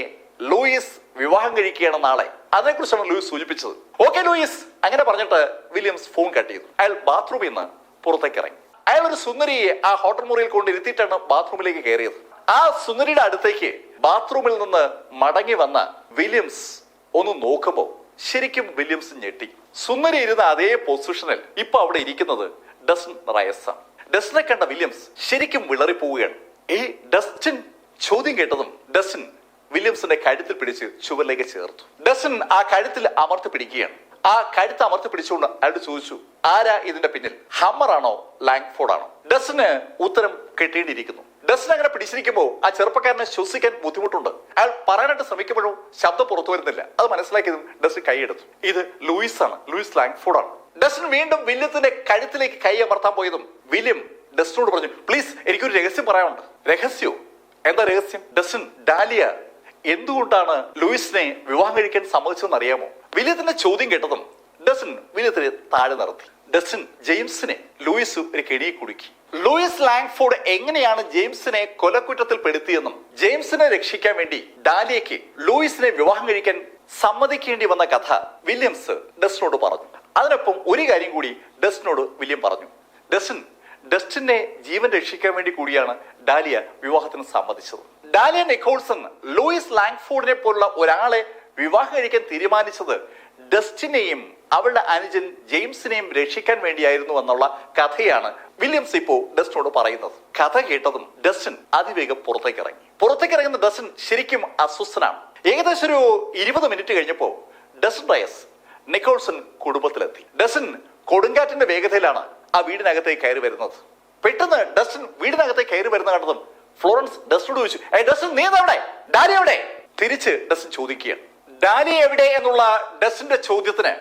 ലൂയിസ് വിവാഹം കഴിക്കുകയാണ് നാളെ. അതിനെക്കുറിച്ചാണ് ലൂയിസ് സൂചിപ്പിച്ചത്. ഓക്കെ ലൂയിസ്, അങ്ങനെ പറഞ്ഞിട്ട് വില്യംസ് ഫോൺ കട്ട് ചെയ്തു. അയാൾ ബാത്റൂമിൽ നിന്ന് പുറത്തേക്ക് ഇറങ്ങി. അയാൾ ഒരു സുന്ദരിയെ ആ ഹോട്ടൽ മുറിയിൽ കൊണ്ടിരുത്തിയിട്ടാണ് ബാത്റൂമിലേക്ക് കയറിയത്. ആ സുന്ദരിയുടെ അടുത്തേക്ക് ബാത്റൂമിൽ നിന്ന് മടങ്ങി വന്ന വില്യംസ് ഒന്ന് നോക്കുമ്പോൾ ശരിക്കും വില്യംസ് ഞെട്ടി. സുന്ദരി ഇരുന്ന അതേ പൊസിഷനിൽ ഇപ്പൊ അവിടെ ഇരിക്കുന്നത് ഡസ്റ്റിൻ റയസ് ആണ്. ഡസ്റ്റിനെ കണ്ട വില്യംസ് ശരിക്കും വിളറിപ്പോവുകയാണ്. ഡസ്റ്റിൻ? ചോദ്യം കേട്ടതും ഡസ്റ്റിൻ വില്യംസിന്റെ കഴുത്തിൽ പിടിച്ച് ചുവരിലേക്ക് ചേർത്തു. ഡസ്റ്റിൻ ആ കഴുത്തിൽ അമർത്തി പിടിക്കുകയാണ്. ആ കഴുത്ത് അമർത്തി പിടിച്ചുകൊണ്ട് അയാൾ ചോദിച്ചു, ആരാ ഇതിന്റെ പിന്നിൽ? ഹമ്മർ ആണോ ലാങ്ഫോർഡ് ആണോ? ഡസ്റ്റിന് ഉത്തരം കിട്ടേണ്ടിയിരിക്കുന്നു. ഡസ്റ്റിൻ അങ്ങനെ പിടിച്ചിരിക്കുമ്പോൾ ആ ചെറുപ്പക്കാരനെ ശ്വസിക്കാൻ ബുദ്ധിമുട്ടുണ്ട്. അയാൾ പറയാനായിട്ട് ശ്രമിക്കുമ്പോഴും ശബ്ദം പുറത്തു വരുന്നില്ല. അത് മനസ്സിലാക്കിയതും ഡസ്റ്റിൻ കൈയെടുത്തു. ഇത് ലൂയിസ് ആണ്, ലൂയിസ് ലാങ്ഫോർഡ് ആണ്. ഡസ്റ്റിൻ വീണ്ടും വില്യത്തിന്റെ കഴുത്തിലേക്ക് കൈ അമർത്താൻ പോയതും വില്യം ഡസ്റ്റിനോട് പറഞ്ഞു, പ്ലീസ് എനിക്കൊരു രഹസ്യം പറയാനുണ്ട്. രഹസ്യോ? എന്താ രഹസ്യം? ഡസ്റ്റിൻ, ഡാലിയ എന്തുകൊണ്ടാണ് ലൂയിസിനെ വിവാഹം കഴിക്കാൻ സമ്മതിച്ചതെന്ന് അറിയാമോ? വില്യത്തിന്റെ ചോദ്യം കേട്ടതും ഡസ്റ്റിൻ വില്യത്തിനെ താഴെ നിർത്തി. ഡസ്റ്റിൻ, ജെയിംസിനെ ലൂയിസ് ഒരു കെണിയെ കുടുക്കി. ലൂയിസ് ലാങ്ഫോർഡ് എങ്ങനെയാണ് ജെയിംസിനെ കൊലക്കുറ്റത്തിൽ പെടുത്തിയെന്നും ജെയിംസിനെ രക്ഷിക്കാൻ വേണ്ടി ഡാലിയയ്ക്ക് ലൂയിസിനെ വിവാഹം കഴിക്കാൻ സമ്മതിക്കേണ്ടി വന്ന കഥ വില്യംസ് ഡസ്റ്റിനോട് പറഞ്ഞു. അതിനൊപ്പം ഒരു കാര്യം കൂടി ഡസ്റ്റിനോട് വില്യം പറഞ്ഞു. ഡസ്റ്റിനെ ജീവൻ രക്ഷിക്കാൻ വേണ്ടി കൂടിയാണ് ഡാലിയ വിവാഹത്തിന് സമ്മതിച്ചത്. ഡാലിയ നിക്കോൾസൺ ലൂയിസ് ലാങ്ഫോർഡിനെ പോലുള്ള ഒരാളെ വിവാഹം കഴിക്കാൻ തീരുമാനിച്ചത് ഡസ്റ്റിനെയും അവളുടെ അനുജൻ ജെയിംസിനെയും രക്ഷിക്കാൻ വേണ്ടിയായിരുന്നു എന്നുള്ള കഥയാണ് വില്യംസ് ഇപ്പോ ഡസ്റ്റിനോട് പറയുന്നത്. കഥ കേട്ടതും ഡസ്റ്റിൻ അതിവേഗം പുറത്തേക്ക് ഇറങ്ങുന്ന ഡസ്റ്റിൻ ശരിക്കും അസ്വസ്ഥനാണ്. ഏകദേശം ഒരു 20 മിനിറ്റ് കഴിഞ്ഞപ്പോ ഡസ്റ്റിൻ റയസ് നിക്കോൾസൺ കുടുംബത്തിലെത്തി. ഡസ്റ്റിൻ കൊടുങ്കാറ്റിന്റെ വേഗതയിലാണ് ആ വീടിനകത്തേക്ക് കയറി വരുന്നത്. പെട്ടെന്ന് ഡസ്റ്റിൻ വീടിനകത്തേക്ക് കയറി വരുന്ന കണ്ടതും ഫ്ലോറൻസ് ഡസ്റ്റിനോട് ചോദിച്ചു, ഡസ്റ്റിൻ നീ എവിടെ? ഡാലിയ എവിടെ? തിരിച്ച് ഡസ്റ്റിൻ ചോദിക്കുകയാണ്. ഡാലിയ എവിടെ എന്നുള്ള ഡസ്റ്റിന്റെ ചോദ്യത്തിന്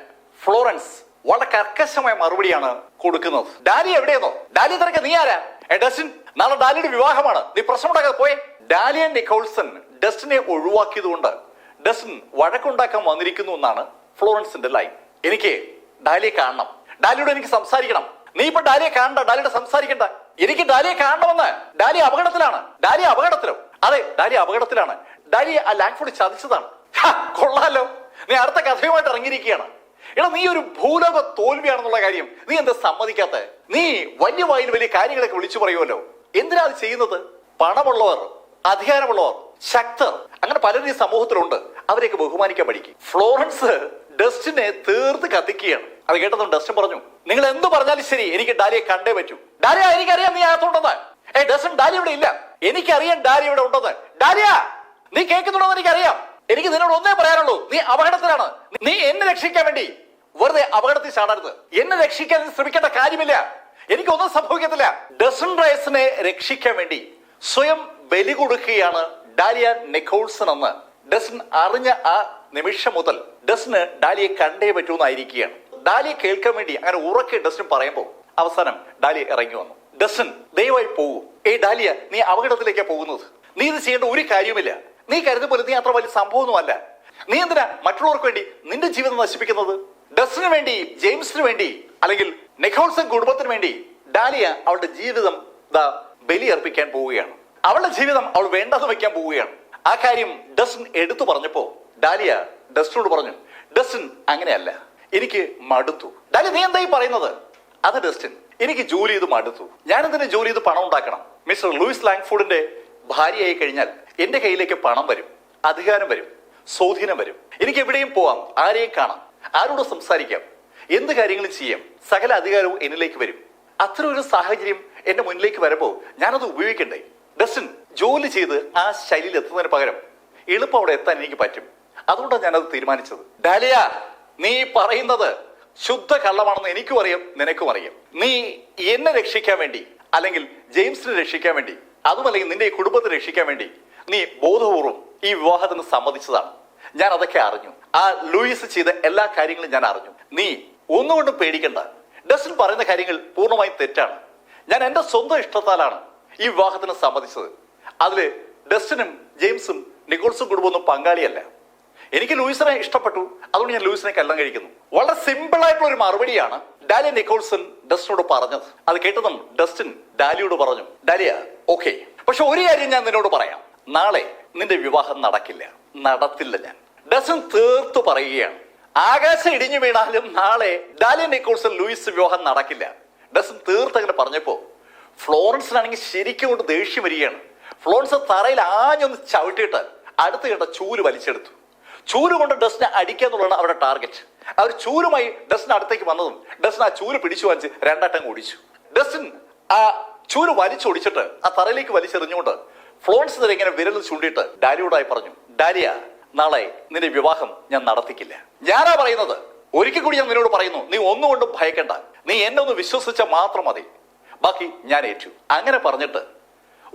ഫ്ലോറൻസ് വളരെ കർക്കശമായ മറുപടിയാണ് കൊടുക്കുന്നത്. ഡാലിയ എവിടെയെന്നോ? ഡാലിയ തിരക്ക് നീ ആരാ? ഡസ്റ്റിൻ, നാളെ ഡാലിയുടെ വിവാഹമാണ്, നീ പ്രശ്നമുണ്ടാക്കാതെ പോയെ. ഡാലിയ നിക്കോൾസൺ ഡസ്റ്റിനെ ഒഴിവാക്കിയത് കൊണ്ട് ഡസ്റ്റിൻ വഴക്കുണ്ടാക്കാൻ വന്നിരിക്കുന്നു എന്നാണ് ഫ്ലോറൻസിന്റെ ലൈൻ. എനിക്ക് ഡാലിയെ കാണണം, ഡാലിയോട് എനിക്ക് സംസാരിക്കണം. നീ ഇപ്പൊ ഡാലിയെ കാണണ്ട, ഡാലിയോട് സംസാരിക്കണ്ട. എനിക്ക് ഡാലിയെ കാണണമെന്ന്. ഡാലിയ അപകടത്തിലാണ്. ഡാലിയ അപകടത്തിലോ? അതെ, ഡാലിയ അപകടത്തിലാണ്. ഡാലിയ ആ ലാങ്ഫോർഡ് ചതിച്ചതാണ്. കൊള്ളാലോ, നീ അടുത്ത കഥയുമായിട്ട് ഇറങ്ങിയിരിക്കുകയാണ്. നീ ഒരു ഭൂലോക തോൽവിയാണെന്നുള്ള കാര്യം നീ എന്താ സമ്മതിക്കാത്ത? നീ വലിയ വായിൽ വലിയ കാര്യങ്ങളൊക്കെ വിളിച്ചു പറയുമല്ലോ. എന്തിനാ അത് ചെയ്യുന്നത്? പണമുള്ളവർ, അധികാരമുള്ളവർ, ശക്തർ, അങ്ങനെ പലരും ഈ സമൂഹത്തിലുണ്ട്. അവരെയൊക്കെ ബഹുമാനിക്കാൻ പഠിക്കും. ഫ്ലോറൻസ് ഡസ്റ്റിനെ തീർത്ത് കത്തിക്കുകയാണ്. അത് കേട്ടതും ഡസ്റ്റിൻ പറഞ്ഞു, നിങ്ങൾ എന്ത് പറഞ്ഞാലും ശരി, എനിക്ക് ഡാലിയെ കണ്ടേ പറ്റൂ. ഡാലിയ, എനിക്കറിയാം നീ അകത്തുണ്ടെന്ന്. ഡസ്റ്റിൻ, ഡാലിയ ഇവിടെ ഇല്ല. എനിക്കറിയാം ഡാലിയ ഇവിടെ ഉണ്ടെന്ന്. ഡാലിയ, നീ കേൾക്കുന്നുണ്ടോന്ന് എനിക്കറിയാം. എനിക്ക് നിന്നോട് ഒന്നേ പറയാനുള്ളൂ, നീ അപകടത്തിലാണ്. നീ എന്നെ രക്ഷിക്കാൻ വേണ്ടി വെറുതെ അപകടത്തിൽ ചാടരുത്. എന്നെ രക്ഷിക്കാൻ ശ്രമിക്കേണ്ട കാര്യമില്ല. എനിക്കൊന്നും സംഭവിക്കത്തില്ല. ഡസ്റ്റിൻ റയസിനെ രക്ഷിക്കാൻ വേണ്ടി സ്വയം ബലി കൊടുക്കുകയാണ് ഡാലിയ നിക്കോൾസൺ എന്ന് ഡസ്റ്റിൻ അറിഞ്ഞ ആ നിമിഷം മുതൽ ഡസ്റ്റിന് ഡാലിയെ കണ്ടേ പറ്റൂന്നായിരിക്കുകയാണ്. ഡാലിയെ കേൾക്കാൻ വേണ്ടി അങ്ങനെ ഉറക്കെ ഡസ്റ്റിൻ പറയുമ്പോൾ അവസാനം ഡാലിയ ഇറങ്ങി വന്നു. ഡസ്റ്റിൻ, ദയവായി പോകൂ. ഡാലിയ, നീ അപകടത്തിലേക്കാണ് പോകുന്നത്. നീ ഇത് ചെയ്യേണ്ട ഒരു കാര്യമില്ല. നീ കരുതുന്ന പോലെ നീ അത്ര വലിയ സംഭവമൊന്നുമല്ല. നീ എന്തിനാ മറ്റുള്ളവർക്ക് വേണ്ടി നിന്റെ ജീവിതം നശിപ്പിക്കുന്നത്? ഡസ്റ്റിന് വേണ്ടി, ജെയിംസിന് വേണ്ടി, അല്ലെങ്കിൽ നിക്കോൾസൺ കുടുംബത്തിന് വേണ്ടി ഡാലിയ അവളുടെ ജീവിതം ബലി അർപ്പിക്കാൻ പോവുകയാണ്. അവളുടെ ജീവിതം അവൾ വേണ്ടെന്ന് വെക്കാൻ പോവുകയാണ്. ആ കാര്യം ഡസ്റ്റിൻ എടുത്തു പറഞ്ഞപ്പോ ഡാലിയ ഡസ്റ്റിനോട് പറഞ്ഞു, ഡസ്റ്റിൻ, അങ്ങനെയല്ല, എനിക്ക് മടുത്തു. ഡാലിയ, നീ എന്തായി പറയുന്നത്? അത് ഡസ്റ്റിൻ, എനിക്ക് ജോലി ചെയ്ത് മടുത്തു. ഞാൻ എന്തിനാ ജോലി ചെയ്ത് പണം ഉണ്ടാക്കണം? മിസ്റ്റർ ലൂയിസ് ലാങ്ഫോർഡിന്റെ ഭാര്യയായി കഴിഞ്ഞാൽ എന്റെ കയ്യിലേക്ക് പണം വരും, അധികാരം വരും, സ്വാധീനം വരും. എനിക്ക് എവിടെയും പോവാം, ആരെയും കാണാം, ആരോട് സംസാരിക്കാം, എന്ത് കാര്യങ്ങളും ചെയ്യാം. സകല അധികാരവും എന്നിലേക്ക് വരും. അത്ര ഒരു സാഹചര്യം എന്റെ മുന്നിലേക്ക് വരുമ്പോൾ ഞാനത് ഉപയോഗിക്കണ്ടേ? ഡസ്റ്റിൻ, ജോലി ചെയ്ത് ആ ശൈലിയിൽ എത്തുന്നതിന് പകരം എളുപ്പം അവിടെ എത്താൻ എനിക്ക് പറ്റും. അതുകൊണ്ടാണ് ഞാനത് തീരുമാനിച്ചത്. ഡാലിയ, നീ പറയുന്നത് ശുദ്ധ കള്ളമാണെന്ന് എനിക്കും അറിയാം, നിനക്കും അറിയാം. നീ എന്നെ രക്ഷിക്കാൻ വേണ്ടി, അല്ലെങ്കിൽ ജെയിംസിനെ രക്ഷിക്കാൻ വേണ്ടി, അതുമല്ലെങ്കിൽ നിന്റെ ഈ കുടുംബത്തെ രക്ഷിക്കാൻ വേണ്ടി നീ ബോധപൂർവം ഈ വിവാഹത്തിന് സമ്മതിച്ചതാണ്. ഞാൻ അതൊക്കെ അറിഞ്ഞു. ആ ലൂയിസ് ചെയ്ത എല്ലാ കാര്യങ്ങളും ഞാൻ അറിഞ്ഞു. നീ ഒന്നുകൊണ്ടും പേടിക്കണ്ട. ഡസ്റ്റിൻ പറയുന്ന കാര്യങ്ങൾ പൂർണ്ണമായും തെറ്റാണ്. ഞാൻ എന്റെ സ്വന്തം ഇഷ്ടത്താലാണ് ഈ വിവാഹത്തിന് സമ്മതിച്ചത്. അതില് ഡസ്റ്റിനും ജെയിംസും നിക്കോൾസും കുടുംബമൊന്നും പങ്കാളിയല്ല. എനിക്ക് ലൂയിസിനെ ഇഷ്ടപ്പെട്ടു, അതുകൊണ്ട് ഞാൻ ലൂയിസിനെ കല്യാണം കഴിക്കുന്നു. വളരെ സിമ്പിൾ ആയിട്ടുള്ള ഒരു മറുപടിയാണ് ഡാലിയ നിക്കോൾസൺ ഡസ്റ്റിനോട് പറഞ്ഞത്. അത് കേട്ടതും ഡസ്റ്റിൻ ഡാലിയോട് പറഞ്ഞു, ഡാലിയ ഓക്കെ, പക്ഷെ ഒരു കാര്യം ഞാൻ നിന്നോട് പറയാം, നാളെ നിന്റെ വിവാഹം നടത്തില്ല ഞാൻ. ഡസ്റ്റിൻ തീർത്തു പറയുകയാണ്, ആകാശം ഇടിഞ്ഞു വീണാലും നാളെ ഡാലിയ നിക്കോൾസൺ ലൂയിസ് വിവാഹം നടക്കില്ല. ഡസ്റ്റിൻ തീർത്തങ്ങനെ പറഞ്ഞപ്പോ ഫ്ലോറൻസിനാണെങ്കിൽ ശരിക്കും കൊണ്ട് ദേഷ്യം വരികയാണ്. ഫ്ലോറൻസ് തറയിൽ ആഞ്ഞൊന്ന് ചവിട്ടിയിട്ട് അടുത്ത് കേട്ട ചൂല് വലിച്ചെടുത്തു. ചൂല് കൊണ്ട് ഡസ്റ്റിനെ അടിക്കുക എന്നുള്ളതാണ് അവരുടെ ടാർഗറ്റ്. അവർ ചൂലുമായി ഡസ്റ്റിന് അടുത്തേക്ക് വന്നതും ഡസ്റ്റിൻ ആ ചൂല് പിടിച്ചു വാങ്ങിച്ച് രണ്ടാട്ടം ഓടിച്ചു. ഡസ്റ്റിൻ ആ ചൂല് വലിച്ചൊടിച്ചിട്ട് ആ തറയിലേക്ക് വലിച്ചെറിഞ്ഞുകൊണ്ട് ഫ്ലോറൻസ് നേരെ ഇങ്ങനെ വിരൽ ചൂണ്ടിയിട്ട് ഡാലിയോടായി പറഞ്ഞു, ഡാലിയ, നാളെ നിന്റെ വിവാഹം ഞാൻ നടത്തിക്കില്ല. ഞാനാ പറയുന്നത്. ഒരിക്കൽ കൂടി ഞാൻ നിന്നോട് പറയുന്നു, നീ ഒന്നുകൊണ്ടും ഭയക്കണ്ട. നീ എന്നെ ഒന്ന് വിശ്വസിച്ചാൽ മാത്രം മതി, ബാക്കി ഞാൻ ഏറ്റു. അങ്ങനെ പറഞ്ഞിട്ട്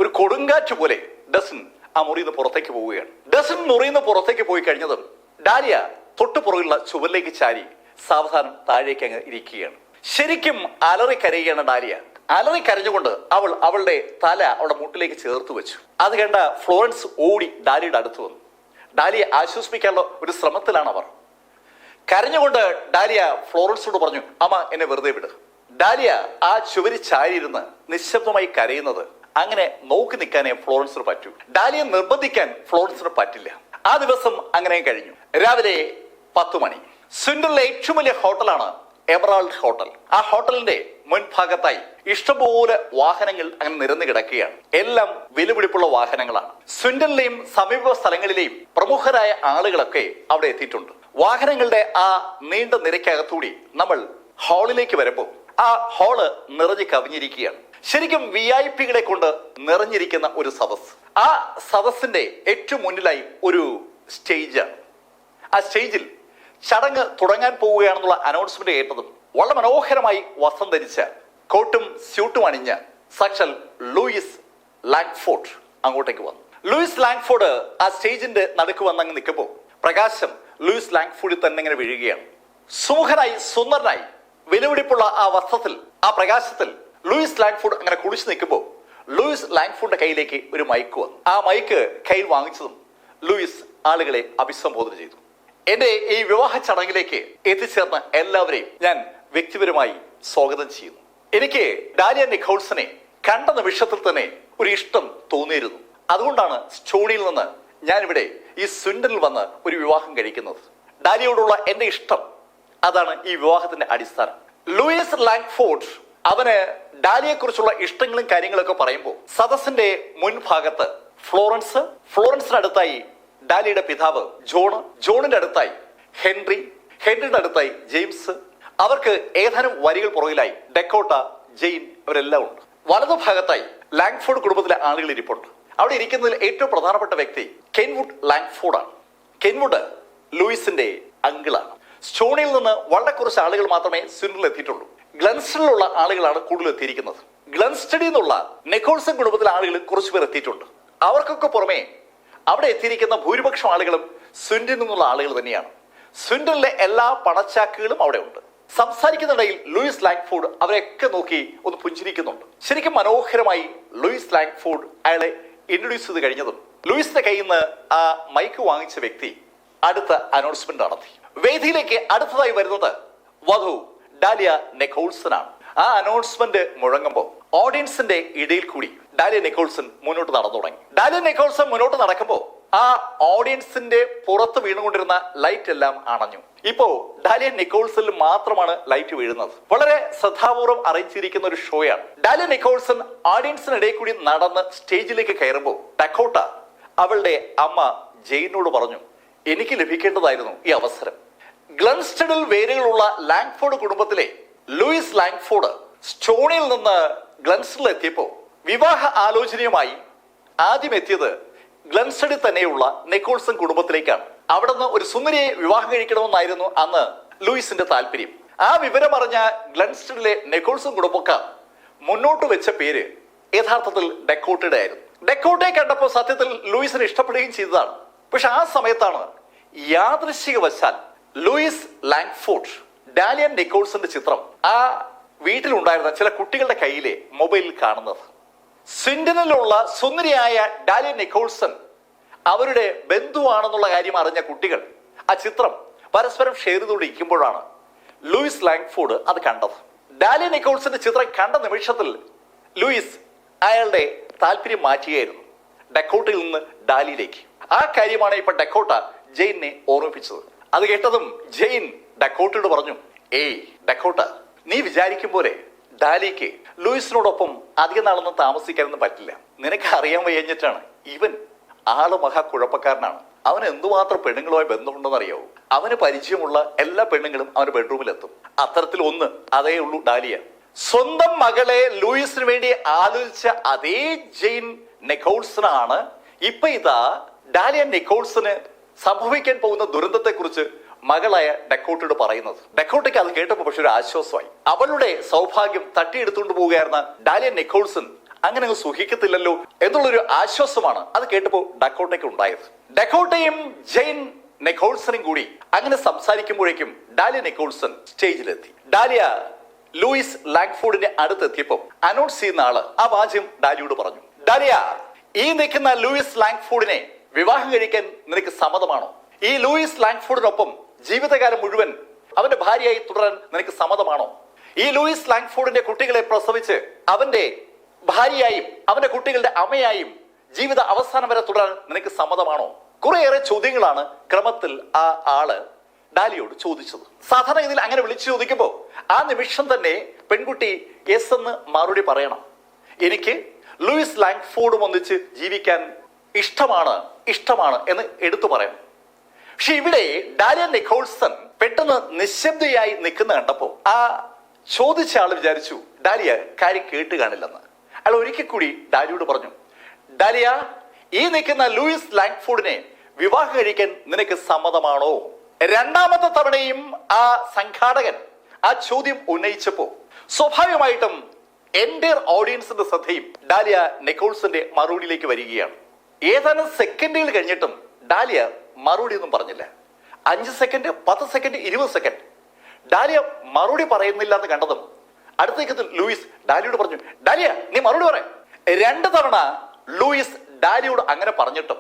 ഒരു കൊടുങ്കാറ്റ് പോലെ ഡസ്റ്റിൻ ആ മുറിന്ന് പുറത്തേക്ക് പോവുകയാണ്. ഡസ്റ്റിൻ മുറിന്ന് പുറത്തേക്ക് പോയി കഴിഞ്ഞതും ഡാലിയ തൊട്ടുപുറകുള്ള ചുവരിലേക്ക് ചാരി സാവധാനം താഴേക്ക് അങ്ങ് ഇരിക്കുകയാണ്. ശരിക്കും അലറി കരയുകയാണ് ഡാലിയ. അലറി കരഞ്ഞുകൊണ്ട് അവൾ അവളുടെ തല അവളുടെ മുട്ടിലേക്ക് ചേർത്ത് വെച്ചു. അത് കണ്ട ഫ്ലോറൻസ് ഓടി ഡാലിയുടെ അടുത്ത് വന്നു. ഡാലിയെ ആശ്വസിപ്പിക്കാനുള്ള ഒരു ശ്രമത്തിലാണ് അവർ. കരഞ്ഞുകൊണ്ട് ഡാലിയ ഫ്ലോറൻസിനോട് പറഞ്ഞു, അമ്മ എന്നെ വെറുതെ വിട്. ഡാലിയ ആ ചുവരി ചാരിയിരുന്ന് നിശബ്ദമായി കരയുന്നത് അങ്ങനെ നോക്കി നിൽക്കാനേ ഫ്ലോറൻസിന് പറ്റൂ. ഡാലിയെ നിർബന്ധിക്കാൻ ഫ്ലോറൻസിന് പറ്റില്ല. ആ ദിവസം അങ്ങനെ കഴിഞ്ഞു. രാവിലെ 10 മണി. സ്വിൻഡനിലെ ഏറ്റവും വലിയ ഹോട്ടലാണ് എമറാൾഡ് ഹോട്ടൽ. ആ ഹോട്ടലിന്റെ മുൻഭാഗത്തായി ഇഷ്ടംപോലെ വാഹനങ്ങൾ അങ്ങനെ നിരന്നു കിടക്കുകയാണ്. എല്ലാം വിലപിടിപ്പുള്ള വാഹനങ്ങളാണ്. സ്വിൻഡനിലെയും സമീപ സ്ഥലങ്ങളിലെയും പ്രമുഖരായ ആളുകളൊക്കെ അവിടെ എത്തിയിട്ടുണ്ട്. വാഹനങ്ങളുടെ ആ നീണ്ട നിരക്കകത്തൂടി നമ്മൾ ഹാളിലേക്ക് വരുമ്പോൾ ആ ഹാള് നിറഞ്ഞു കവിഞ്ഞിരിക്കുകയാണ്. ശരിക്കും VIP കളെ കൊണ്ട് നിറഞ്ഞിരിക്കുന്ന ഒരു സദസ്. ആ സദസ്സിന്റെ ഏറ്റവും മുന്നിലായി ഒരു സ്റ്റേജാണ്. ആ സ്റ്റേജിൽ ചടങ്ങ് തുടങ്ങാൻ പോവുകയാണെന്നുള്ള അനൗൺസ്മെന്റ് കേട്ടതും വളരെ മനോഹരമായി വസ്ത്രം ധരിച്ച കോട്ടും സ്യൂട്ടും അണിഞ്ഞ സാക്ഷാൽ ലൂയിസ് ലാങ്ഫോർഡ് അങ്ങോട്ടേക്ക് വന്നു. ലൂയിസ് ലാങ്ഫോർഡ് ആ സ്റ്റേജിന്റെ നടുക്ക് വന്നങ്ങ് നിൽക്കുമ്പോൾ പ്രകാശം ലൂയിസ് ലാങ്ഫോർഡിൽ തന്നെ ഇങ്ങനെ വീഴുകയാണ്. സുമുഖനായി സുന്ദരനായി വിലപിടിപ്പുള്ള ആ വസ്ത്രത്തിൽ, ആ പ്രകാശത്തിൽ ലൂയിസ് ലാങ്ഫോർഡ് അങ്ങനെ കുളിച്ചു നിൽക്കുമ്പോൾ ലൂയിസ് ലാങ്ഫോർഡിന്റെ കയ്യിലേക്ക് ഒരു മൈക്ക് വന്നു. ആ മൈക്ക് കയ്യിൽ വാങ്ങിച്ചതും ലൂയിസ് ആളുകളെ അഭിസംബോധന ചെയ്തു. എന്റെ ഈ വിവാഹ ചടങ്ങിലേക്ക് എത്തിച്ചേർന്ന എല്ലാവരെയും ഞാൻ വ്യക്തിപരമായി സ്വാഗതം ചെയ്യുന്നു. എനിക്ക് ഡാലിയ നിക്കോൾസനെ കണ്ട നിമിഷത്തിൽ തന്നെ ഒരു ഇഷ്ടം തോന്നിയിരുന്നു. അതുകൊണ്ടാണ് സ്റ്റോണിയിൽ നിന്ന് ഞാനിവിടെ ഈ സ്വിൻഡനിൽ വന്ന് ഒരു വിവാഹം കഴിക്കുന്നത്. ഡാലിയോടുള്ള എന്റെ ഇഷ്ടം അതാണ് ഈ വിവാഹത്തിന്റെ അടിസ്ഥാനം. ലൂയിസ് ലാങ്ഫോർഡ് അവന് ഡാലിയെ കുറിച്ചുള്ള ഇഷ്ടങ്ങളും കാര്യങ്ങളൊക്കെ പറയുമ്പോൾ സദസ്സിന്റെ മുൻഭാഗത്ത് ഫ്ലോറൻസിനടുത്തായി ഡാലിയുടെ പിതാവ് ജോണിന്റെ അടുത്തായി ഹെൻറിയുടെ അടുത്തായി ജെയിംസ്, അവർക്ക് ഏതാനും വരികൾ പുറകിലായി ഡെക്കോട്ട, ജെയിൻ, അവരെല്ലാം ഉണ്ട്. വലതുഭാഗത്തായി ലാങ്ഫോർഡ് കുടുംബത്തിലെ ആളുകൾ ഇരിപ്പുണ്ട്. അവിടെ ഇരിക്കുന്നതിൽ ഏറ്റവും പ്രധാനപ്പെട്ട വ്യക്തി കെൻവുഡ് ലാങ്ഫോർഡ് ആണ്. കെൻവുഡ് ലൂയിസിന്റെ അങ്കിളാണ്. സ്റ്റോണിയിൽ നിന്ന് വളരെ കുറച്ച് ആളുകൾ മാത്രമേ സ്വിൻഡനിൽ എത്തിയിട്ടുള്ളൂ. ഗ്ലൻസ്റ്റണിലുള്ള ആളുകളാണ് കൂടുതൽ എത്തിയിരിക്കുന്നത്. ഗ്ലൻസ്റ്റഡിൽ നിന്നുള്ള നിക്കോൾസൺ കുടുംബത്തിലെ ആളുകൾ കുറച്ചുപേർ എത്തിയിട്ടുണ്ട്. അവർക്കൊക്കെ പുറമെ അവിടെ എത്തിയിരിക്കുന്ന ഭൂരിപക്ഷം ആളുകളും സ്വിൻഡനിൽ നിന്നുള്ള ആളുകൾ തന്നെയാണ്. സ്വിൻഡനിലെ എല്ലാ പണച്ചാക്കുകളും അവിടെ ഉണ്ട്. സംസാരിക്കുന്നിടയിൽ ലൂയിസ് ലാങ്ഫോർഡ് അവരെയൊക്കെ നോക്കി ഒന്ന് പുഞ്ചിരിക്കുന്നുണ്ട്. ശരിക്കും മനോഹരമായി ലൂയിസ് ലാങ്ഫോർഡ് അയാളെ ഇൻട്രൊഡ്യൂസ് ചെയ്ത് കഴിഞ്ഞതും ലൂയിസിന്റെ കയ്യിൽ നിന്ന് ആ മൈക്ക് വാങ്ങിച്ച വ്യക്തി അടുത്ത അനൗൺസ്മെന്റ് നടത്തി. വേദിയിലേക്ക് അടുത്തതായി വരുന്നത് വധു ഡാലിയ നിക്കോൾസൺ ആണ്. ആ അനൗൺസ്മെന്റ് മുഴങ്ങുമ്പോൾ ഓഡിയൻസിന്റെ ഇടയിൽ കൂടി ഡാലിയ നിക്കോൾസൺ മുന്നോട്ട് നടന്നു തുടങ്ങി. ഡാലിയ നിക്കോൾസൺ മുന്നോട്ട് നടക്കുമ്പോൾ ആ ഓഡിയൻസിന്റെ പുറത്ത് വീണുകൊണ്ടിരുന്ന ലൈറ്റ് എല്ലാം അണഞ്ഞു. ഇപ്പോ ഡാലിയ നിക്കോൾസണിൽ മാത്രമാണ് ലൈറ്റ് വീഴുന്നത്. വളരെ ശ്രദ്ധാപൂർവ്വം അറിയിച്ചിരിക്കുന്ന ഒരു ഷോയാണ്. ഡാലിയ നിക്കോൾസൺ ഓഡിയൻസിനിടയിൽ കൂടി നടന്ന് സ്റ്റേജിലേക്ക് കയറുമ്പോൾ ഡക്കോട്ട അവളുടെ അമ്മ ജെയിനോട് പറഞ്ഞു, എനിക്ക് ലഭിക്കേണ്ടതായിരുന്നു ഈ അവസരം. ഗ്ലൻസ്റ്റഡിൽ വേരുകളുള്ള ലാങ്ഫോർഡ് കുടുംബത്തിലെ ലൂയിസ് ലാങ്ഫോർഡ് സ്റ്റോണിയിൽ നിന്ന് ഗ്ലൻസ്റ്റഡിൽ എത്തിയപ്പോൾ വിവാഹ ആലോചനയുമായി ആദ്യം എത്തിയത് ഗ്ലൻസ്റ്റഡിൽ തന്നെയുള്ള നിക്കോൾസൺ കുടുംബത്തിലേക്കാണ്. അവിടുന്ന് ഒരു സുന്ദരിയെ വിവാഹം കഴിക്കണമെന്നായിരുന്നു അന്ന് ലൂയിസിന്റെ താല്പര്യം. ആ വിവരം അറിഞ്ഞ ഗ്ലൻസ്റ്റഡിലെ നിക്കോൾസൺ കുടുംബക്കാർ മുന്നോട്ട് വെച്ച പേര് യഥാർത്ഥത്തിൽ ഡെക്കോട്ടയുടെ ആയിരുന്നു. ഡെക്കോട്ടയെ കണ്ടപ്പോൾ സത്യത്തിൽ ലൂയിസിനെ ഇഷ്ടപ്പെടുകയും ചെയ്തതാണ്. പക്ഷെ ആ സമയത്താണ് യാദൃശ്ചികവശാൽ ലൂയിസ് ലാങ്ഫോർഡ് ഡാലിയൻ നിക്കോൾസന്റെ ചിത്രം ആ വീട്ടിലുണ്ടായിരുന്ന ചില കുട്ടികളുടെ കയ്യിലെ മൊബൈലിൽ കാണുന്നത്. സ്വിൻഡനിലുള്ള സുന്ദരിയായ ഡാലിയൻ നിക്കോൾസൺ അവരുടെ ബന്ധുവാണെന്നുള്ള കാര്യം അറിഞ്ഞ കുട്ടികൾ ആ ചിത്രം പരസ്പരം ഷെയർ ചെയ്തുകൊണ്ടിരിക്കുമ്പോഴാണ് ലൂയിസ് ലാങ്ഫോർഡ് അത് കണ്ടത്. ഡാലിയൻ നിക്കോൾസന്റെ ചിത്രം കണ്ട നിമിഷത്തിൽ ലൂയിസ് അയാളുടെ താല്പര്യം മാറ്റുകയായിരുന്നു, ഡെക്കോട്ടയിൽ നിന്ന് ഡാലിയിലേക്ക്. ആ കാര്യമാണ് ഇപ്പൊ ഡെക്കോട്ട ജെയിനെ ഓർമ്മിപ്പിച്ചത്. അത് കേട്ടതും ജെയിൻ ഡെക്കോട്ടയോട് പറഞ്ഞു, ഏയ് ഡെക്കോട്ട, നീ വിചാരിക്കും പോലെ ഡാലിക്ക് ലൂയിസിനോടൊപ്പം അധികം നാളൊന്നും താമസിക്കാനൊന്നും പറ്റില്ല. നിനക്ക് അറിയാൻ വയ്യഞ്ഞിട്ടാണ്. ഇവൻ ആള് മഹാ കുഴപ്പക്കാരനാണ്. അവന് എന്തുമാത്രം പെണ്ണുങ്ങളുമായി ബന്ധമുണ്ടെന്ന് അറിയാവൂ. അവന് പരിചയമുള്ള എല്ലാ പെണ്ണുങ്ങളും അവന്റെ ബെഡ്റൂമിലെത്തും. അത്തരത്തിൽ ഒന്ന് അതേ ഉള്ളൂ ഡാലിയ. സ്വന്തം മകളെ ലൂയിസിന് വേണ്ടി ആലോചിച്ച അതേ ജെയിൻ നിക്കോൾസനാണ് ഇപ്പൊ ഇതാ ഡാലിയൻ നിക്കോൾസന് സംഭവിക്കാൻ പോകുന്ന ദുരന്തത്തെ കുറിച്ച് മകളായ ഡെക്കോട്ടയോട് പറയുന്നത്. ഡെക്കോട്ടയ്ക്ക് അത് കേട്ടപ്പോൾ പക്ഷെ ഒരു ആശ്വാസമായി. അവളുടെ സൗഭാഗ്യം തട്ടിയെടുത്തുകൊണ്ട് പോവുകയായിരുന്ന ഡാലിയൻ നിക്കോൾസൺ അങ്ങനെ അങ്ങ് സുഖിക്കത്തില്ലല്ലോ എന്നുള്ളൊരു ആശ്വാസമാണ് അത് കേട്ടപ്പോൾ ഡെക്കോട്ടയ്ക്ക് ഉണ്ടായത്. ഡെക്കോട്ടയും ജെയിൻ നിക്കോൾസണും കൂടി അങ്ങനെ സംസാരിക്കുമ്പോഴേക്കും ഡാലിയ നിക്കോൾസൺ സ്റ്റേജിലെത്തി. ഡാലിയ ലൂയിസ് ലാങ്ഫോർഡിന്റെ അടുത്തെത്തിയപ്പോൾ അനൗൺസ് ചെയ്യുന്ന ആള് ആ വാചകം ഡാലിയോട് പറഞ്ഞു, ഡാലിയ, ഈ നിൽക്കുന്ന ലൂയിസ് ലാങ്ഫോർഡിനെ വിവാഹം കഴിക്കാൻ നിനക്ക് സമ്മതമാണോ? ഈ ലൂയിസ് ലാങ്ഫോർഡിനൊപ്പം ജീവിതകാലം മുഴുവൻ അവന്റെ ഭാര്യയായി തുടരാൻ നിനക്ക് സമ്മതമാണോ? ഈ ലൂയിസ് ലാങ്ഫോർഡിന്റെ കുട്ടികളെ പ്രസവിച്ച് അവന്റെ ഭാര്യയായും അവന്റെ കുട്ടികളുടെ അമ്മയായും ജീവിത അവസാനം വരെ തുടരാൻ നിനക്ക് സമ്മതമാണോ? കുറേയേറെ ചോദ്യങ്ങളാണ് ക്രമത്തിൽ ആ ആള് ഡാലിയോട് ചോദിച്ചത്. സാധാരണ ഇതിൽ അങ്ങനെ വിളിച്ചു ചോദിക്കുമ്പോൾ ആ നിമിഷം തന്നെ പെൺകുട്ടി യെസ് എന്ന് മറുപടി പറയണം. എനിക്ക് ലൂയിസ് ലാങ്ഫോർഡും ഒന്നിച്ച് ജീവിക്കാൻ ഇഷ്ടമാണ് എന്ന് എടുത്തു പറയണം. പക്ഷെ ഇവിടെ ഡാലിയൻ നിക്കോൾസൺ പെട്ടെന്ന് നിശബ്ദയായി നിൽക്കുന്ന കണ്ടപ്പോ ആ ചോദിച്ച ആള് വിചാരിച്ചു ഡാലിയ കാര്യം കേട്ട് കാണില്ലെന്ന്. അയാൾ ഒരിക്കൽ കൂടി ഡാലിയോട് പറഞ്ഞു, ഡാലിയ, ഈ നിൽക്കുന്ന ലൂയിസ് ലാങ്ഫോർഡിനെ വിവാഹം കഴിക്കാൻ നിനക്ക് സമ്മതമാണോ? രണ്ടാമത്തെ തവണയും ആ സംഘാടകൻ ആ ചോദ്യം ഉന്നയിച്ചപ്പോ സ്വാഭാവികമായിട്ടും എൻ്റെ ഓഡിയൻസിന്റെ ശ്രദ്ധയും ഡാലിയ നിക്കോൾസന്റെ മറുപടിയിലേക്ക് വരികയാണ്. ഏതാനും സെക്കൻഡുകൾ കഴിഞ്ഞിട്ടും ഡാലിയ മറുപടി ഒന്നും പറഞ്ഞില്ല. 5 സെക്കൻഡ്, 10 സെക്കൻഡ്, 20 സെക്കൻഡ് ഡാലിയ മറുപടി പറയുന്നില്ല എന്ന് കണ്ടതും അടുത്തേക്ക് ലൂയിസ് ഡാലിയോട് പറഞ്ഞു, ഡാലിയ, നീ മറുപടി പറയാം. 2 തവണ ലൂയിസ് ഡാലിയോട് അങ്ങനെ പറഞ്ഞിട്ടും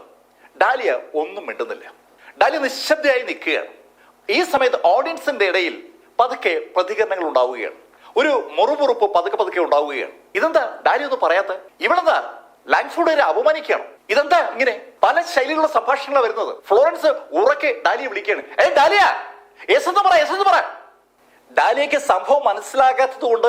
ഡാലിയ ഒന്നും മിണ്ടുന്നില്ല. ഡാലിയ നിശബ്ദയായി നിൽക്കുകയാണ്. ഈ സമയത്ത് ഓഡിയൻസിന്റെ ഇടയിൽ പതുക്കെ പ്രതികരണങ്ങൾ ഉണ്ടാവുകയാണ്. ഒരു മുറുമുറുപ്പ് പതുക്കെ ഉണ്ടാവുകയാണ്. ഇതെന്താ ഡാലിയ ഒന്നും പറയാത്ത? ഇവളെന്താ ലാങ്ഫോർഡ് അപമാനിക്കുകയാണ്? ഇതെന്താ ഇങ്ങനെ? പല ശൈലിയിലുള്ള സംഭാഷണങ്ങളാണ് വരുന്നത്. ഫ്ലോറൻസ് ഉറക്കെ ഡാലിയെ വിളിക്കുകയാണ്, ഡാലിയ, യെസ് പറ. ഡാലിയയ്ക്ക് സംഭവം മനസ്സിലാകാത്തത് കൊണ്ട്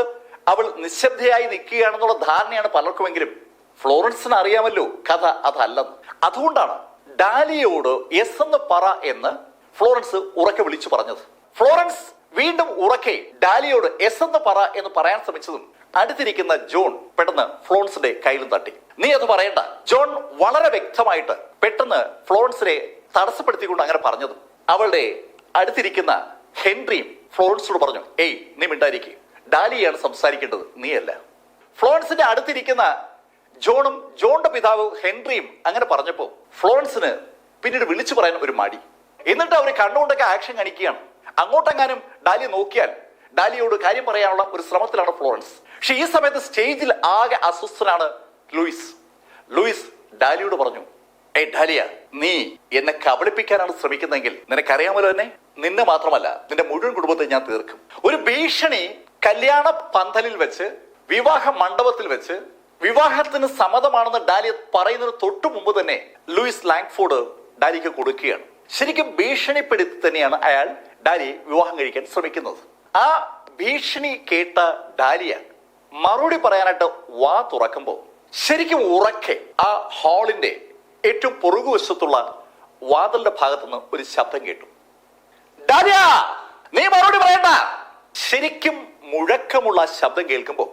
അവൾ നിശബ്ദയായി നിൽക്കുകയാണെന്നുള്ള ധാരണയാണ് പലർക്കുമെങ്കിലും ഫ്ലോറൻസിന് അറിയാമല്ലോ കഥ അതല്ലെന്ന്. അതുകൊണ്ടാണ് ഡാലിയോട് യെസ് എന്ന് പറ എന്ന് ഫ്ലോറൻസ് ഉറക്കെ വിളിച്ചു പറഞ്ഞത്. ഫ്ലോറൻസ് വീണ്ടും ഉറക്കെ ഡാലിയോട് യെസ് എന്ന് പറ എന്ന് പറയാൻ ശ്രമിച്ചതും അടുത്തിരിക്കുന്ന ജോൺ പെട്ടെന്ന് ഫ്ലോറൻസിന്റെ കയ്യിലും തട്ടി. നീ അത് പറയണ്ട. ജോൺ വളരെ വ്യക്തമായിട്ട് പെട്ടെന്ന് ഫ്ലോറൻസിനെ തടസ്സപ്പെടുത്തിക്കൊണ്ട് അങ്ങനെ പറഞ്ഞതും അവളുടെ അടുത്തിരിക്കുന്ന ഹെൻറിയും ഫ്ലോറൻസിനോട് പറഞ്ഞു, ഏയ് നീ മിണ്ടായിരിക്കും, ഡാലിയാണ് സംസാരിക്കേണ്ടത്, നീയല്ല. ഫ്ലോറൻസിന്റെ അടുത്തിരിക്കുന്ന ജോണിന്റെ പിതാവ് ഹെൻറിയും അങ്ങനെ പറഞ്ഞപ്പോ ഫ്ലോറൻസിന് പിന്നീട് വിളിച്ചു പറയാൻ ഒരു മടി. എന്നിട്ട് അവർ കണ്ണുകൊണ്ടൊക്കെ ആക്ഷൻ കാണിക്കുകയാണ്. അങ്ങോട്ടെങ്ങാനും ഡാലിയ നോക്കിയാൽ ഡാലിയോട് കാര്യം പറയാനുള്ള ഒരു ശ്രമത്തിലാണ് ഫ്ലോറൻസ്. പക്ഷെ ഈ സമയത്ത് സ്റ്റേജിൽ ആകെ അസ്വസ്ഥനാണ് ലൂയിസ് ഡാലിയോട് പറഞ്ഞു, ഡാലിയ, നീ എന്നെ കബളിപ്പിക്കാനാണ് ശ്രമിക്കുന്നതെങ്കിൽ നിനക്കറിയാമല്ലോ തന്നെ, നിന്നെ മാത്രമല്ല നിന്റെ മുഴുവൻ കുടുംബത്തെ ഞാൻ തീർക്കും. ഒരു ഭീഷണി കല്യാണ പന്തലിൽ വെച്ച്, വിവാഹ മണ്ഡപത്തിൽ വെച്ച് വിവാഹത്തിന് സമ്മതമാണെന്ന് ഡാലിയ പറയുന്നതിന് തൊട്ടു മുമ്പ് തന്നെ ലൂയിസ് ലാങ്ഫോർഡ് ഡാലിക്ക് കൊടുക്കുകയാണ്. ശരിക്കും ഭീഷണിപ്പെടുത്തി തന്നെയാണ് അയാൾ ഡാലിയെ വിവാഹം കഴിക്കാൻ ശ്രമിക്കുന്നത്. ആ ഭീഷണി കേട്ട ഡാലിയ മറുപടി പറയാനായിട്ട് വാ തുറക്കുമ്പോൾ ശരിക്കും ഉറക്കെ ആ ഹാളിന്റെ ഏറ്റവും പുറകുവശത്തുള്ള വാതിലിന്റെ ഭാഗത്തുനിന്ന് ഒരു ശബ്ദം കേട്ടു, ഡാലിയ, നീ മറുപടി പറയണ്ട. ശരിക്കും മുഴക്കമുള്ള ശബ്ദം കേൾക്കുമ്പോൾ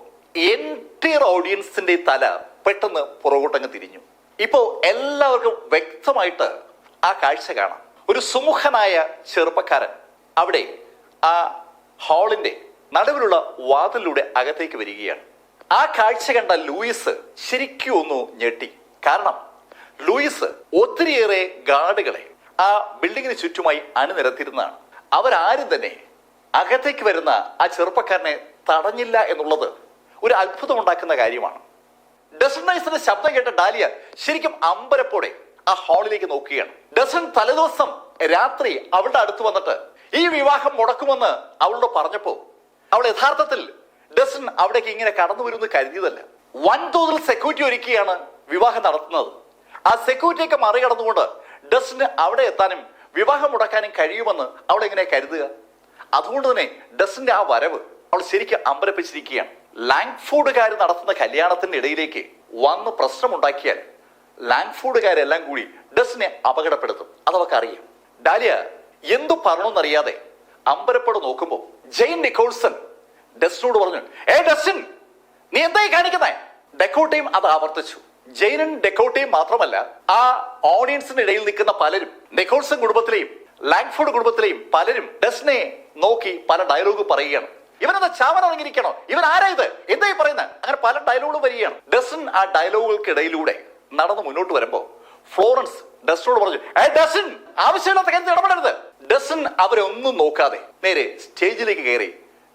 എൻറ്റയർ ഓഡിയൻസിന്റെ തല പെട്ടെന്ന് പുറകോട്ടങ്ങ് തിരിഞ്ഞു. ഇപ്പോ എല്ലാവർക്കും വ്യക്തമായിട്ട് ആ കാഴ്ച കാണാം. ഒരു സുമുഖനായ ചെറുപ്പക്കാരൻ അവിടെ ആ ഹാളിന്റെ നടുവിലുള്ള വാതിലിലൂടെ അകത്തേക്ക് വരികയാണ്. ആ കാഴ്ച കണ്ട ലൂയിസ് ശരിക്കും ഒന്ന് ഞെട്ടി. കാരണം ലൂയിസ് ഒത്തിരിയേറെ ഗാർഡുകളെ ആ ബിൽഡിങ്ങിന് ചുറ്റുമായി അണിനിരത്തിരുന്നതാണ്. അവരാരും തന്നെ അകത്തേക്ക് വരുന്ന ആ ചെറുപ്പക്കാരനെ തടഞ്ഞില്ല എന്നുള്ളത് ഒരു അത്ഭുതമുണ്ടാക്കുന്ന കാര്യമാണ്. ഡസൻ റൈസിന്റെ ശബ്ദം കേട്ട ഡാലിയ ശരിക്കും അമ്പരപ്പോടെ ആ ഹാളിലേക്ക് നോക്കുകയാണ്. ഡസൻ തലേദിവസം രാത്രി അവളുടെ അടുത്ത് വന്നിട്ട് ഈ വിവാഹം മുടക്കുമെന്ന് അവളോട് പറഞ്ഞപ്പോ അവൾ യഥാർത്ഥത്തിൽ ഡസൻ അവിടേക്ക് ഇങ്ങനെ കടന്നു വരുമെന്ന് കരുതിയതല്ല. വൻതോതിൽ സെക്യൂരിറ്റി ഒരുക്കിയാണ് വിവാഹം നടത്തുന്നത്. ആ സെക്യൂരിറ്റിയൊക്കെ മറികടന്നുകൊണ്ട് ഡസന് അവിടെ എത്താനും വിവാഹം മുടക്കാനും കഴിയുമെന്ന് അവൾ എങ്ങനെ കരുതുക? അതുകൊണ്ട് തന്നെ ഡസന്റെ ആ വരവ് അവൾ ശരിക്കും അമ്പരപ്പിച്ചിരിക്കുകയാണ്. ലാങ്ഫോർഡുകാർ നടത്തുന്ന കല്യാണത്തിന്റെ ഇടയിലേക്ക് വന്ന് പ്രശ്നമുണ്ടാക്കിയാൽ ലാങ്ഫോർഡുകാരെല്ലാം കൂടി ഡസനെ അപകടപ്പെടുത്തും. അതവർക്ക് അറിയാം. ഡാലിയ എന്തു പറഞ്ഞെന്നറിയാതെ അമ്പരപ്പോട് നോക്കുമ്പോൾ ജെയിൻ നിക്കോൾസൺ ഡസനോട് പറഞ്ഞു, ഡസൻ നീ എന്തായി കാണിക്കുന്നേ? ഡെക്കോട്ടയും അത് ആവർത്തിച്ചു. ജെയിനും ഡെക്കോട്ടയും മാത്രമല്ല, ആ ഓഡിയൻസിന്റെ ഇടയിൽ നിൽക്കുന്ന പലരും, നിക്കോൾസൺ കുടുംബത്തിലെയും ലാങ്ഫോർഡ് കുടുംബത്തിലെയും പലരും ഡസനെ നോക്കി പല ഡയലോഗ് പറയുകയാണ്. ഇവനെന്താ ചാവനടങ്ങിയിരിക്കണോ? ഇവൻ ആരാ ഇത്? എന്തായി പറയുന്നത്? അങ്ങനെ പല ഡയലോഗുകൾ വരികയാണ്. ഡസൻ ആ ഡയലോഗുകൾക്കിടയിലൂടെ നടന്ന് മുന്നോട്ട് വരുമ്പോ ഫ്ലോറൻസ് ഡസനോട് പറഞ്ഞു, ഡസൻ ആവശ്യമില്ലാത്ത കാര്യത്തിൽ ഇടപെടരുത്. ഡസൻ അവരൊന്നും നോക്കാതെ നേരെ സ്റ്റേജിലേക്ക് കയറി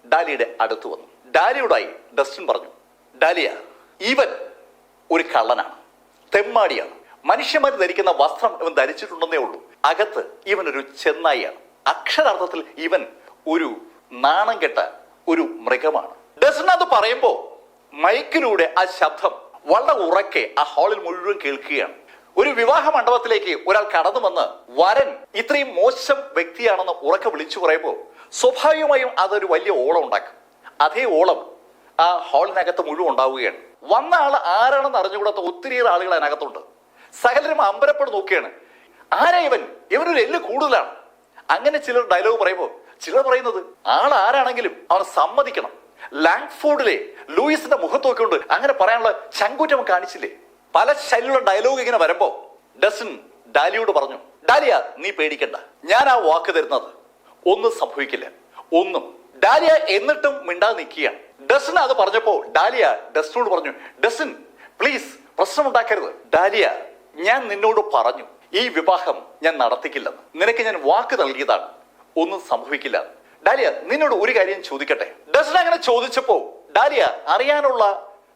ഡാലിയുടെ അടുത്ത് വന്നു. ഡാലിയോടായി ഡസൻ പറഞ്ഞു, ഡാലിയ, ഇവൻ ഒരു കള്ളനാണ്, തെമ്മാടിയാണ്. മനുഷ്യന്മാർ ധരിക്കുന്ന വസ്ത്രം ഇവൻ ധരിച്ചിട്ടുണ്ടെന്നേ ഉള്ളൂ. അകത്ത് ഇവൻ ഒരു ചെന്നായിയാണ്. അക്ഷരാർത്ഥത്തിൽ ഇവൻ ഒരു നാണം കെട്ട ഒരു മൃഗമാണ്. ഡസൻ അത് പറയുമ്പോ മൈക്കിലൂടെ ആ ശബ്ദം വളരെ ഉറക്കെ ആ ഹാളിൽ മുഴുവൻ കേൾക്കുകയാണ്. ഒരു വിവാഹ മണ്ഡപത്തിലേക്ക് ഒരാൾ കടന്നു വന്ന് വരൻ ഇത്രയും മോശം വ്യക്തിയാണെന്ന് ഉറക്കെ വിളിച്ചു പറയുമ്പോൾ സ്വാഭാവികമായും അതൊരു വലിയ ഓളം ഉണ്ടാക്കും. അതേ ഓളം ആ ഹാളിനകത്ത് മുഴുവൻ ഉണ്ടാവുകയാണ്. വന്ന ആൾ ആരാണെന്ന് അറിഞ്ഞുകൂടാത്ത ഒത്തിരിയേറെ ആളുകൾ അതിനകത്തുണ്ട്. സകലരും അമ്പരപ്പെട്ട് നോക്കുകയാണ്, ആരാ ഇവൻ? ഇവനൊരു എല്ല് കൂടുതലാണ്. അങ്ങനെ ചിലർ ഡയലോഗ് പറയുമ്പോൾ ചിലർ പറയുന്നത് ആൾ ആരാണെങ്കിലും അവൻ സമ്മതിക്കണം. ലാങ്ഫോർഡിലെ ലൂയിസിന്റെ മുഖത്ത് നോക്കിക്കൊണ്ട് അങ്ങനെ പറയാനുള്ള ചങ്കൂറ്റം കാണിച്ചില്ലേ? പല ശൈലിയുള്ള ഡയലോഗ് ഇങ്ങനെ വരുമ്പോ ഡസൻ ഡാലിയോട് പറഞ്ഞു, ഡാലിയ നീ പേടിക്കണ്ട, ഞാൻ ആ വാക്ക് തരുന്നത് ഒന്നും സംഭവിക്കില്ല, ഒന്നും. ഡാലിയ എന്നിട്ടും മിണ്ടാതെ നിൽക്കുകയാണ്. ഡസൻ അത് പറഞ്ഞപ്പോ ഡാലിയ ഡസനോട് പറഞ്ഞു, ഡസൻ പ്ലീസ് പ്രശ്നമുണ്ടാക്കരുത്. ഡാലിയ, ഞാൻ നിന്നോട് പറഞ്ഞു ഈ വിവാഹം ഞാൻ നടത്തിക്കില്ലെന്ന്. നിനക്ക് ഞാൻ വാക്ക് നൽകിയതാണ്, ഒന്നും സംഭവിക്കില്ല. ഡാലിയ, നിന്നോട് ഒരു കാര്യം ചോദിക്കട്ടെ? ഡസൻ അങ്ങനെ ചോദിച്ചപ്പോ ഡാലിയ അറിയാനുള്ള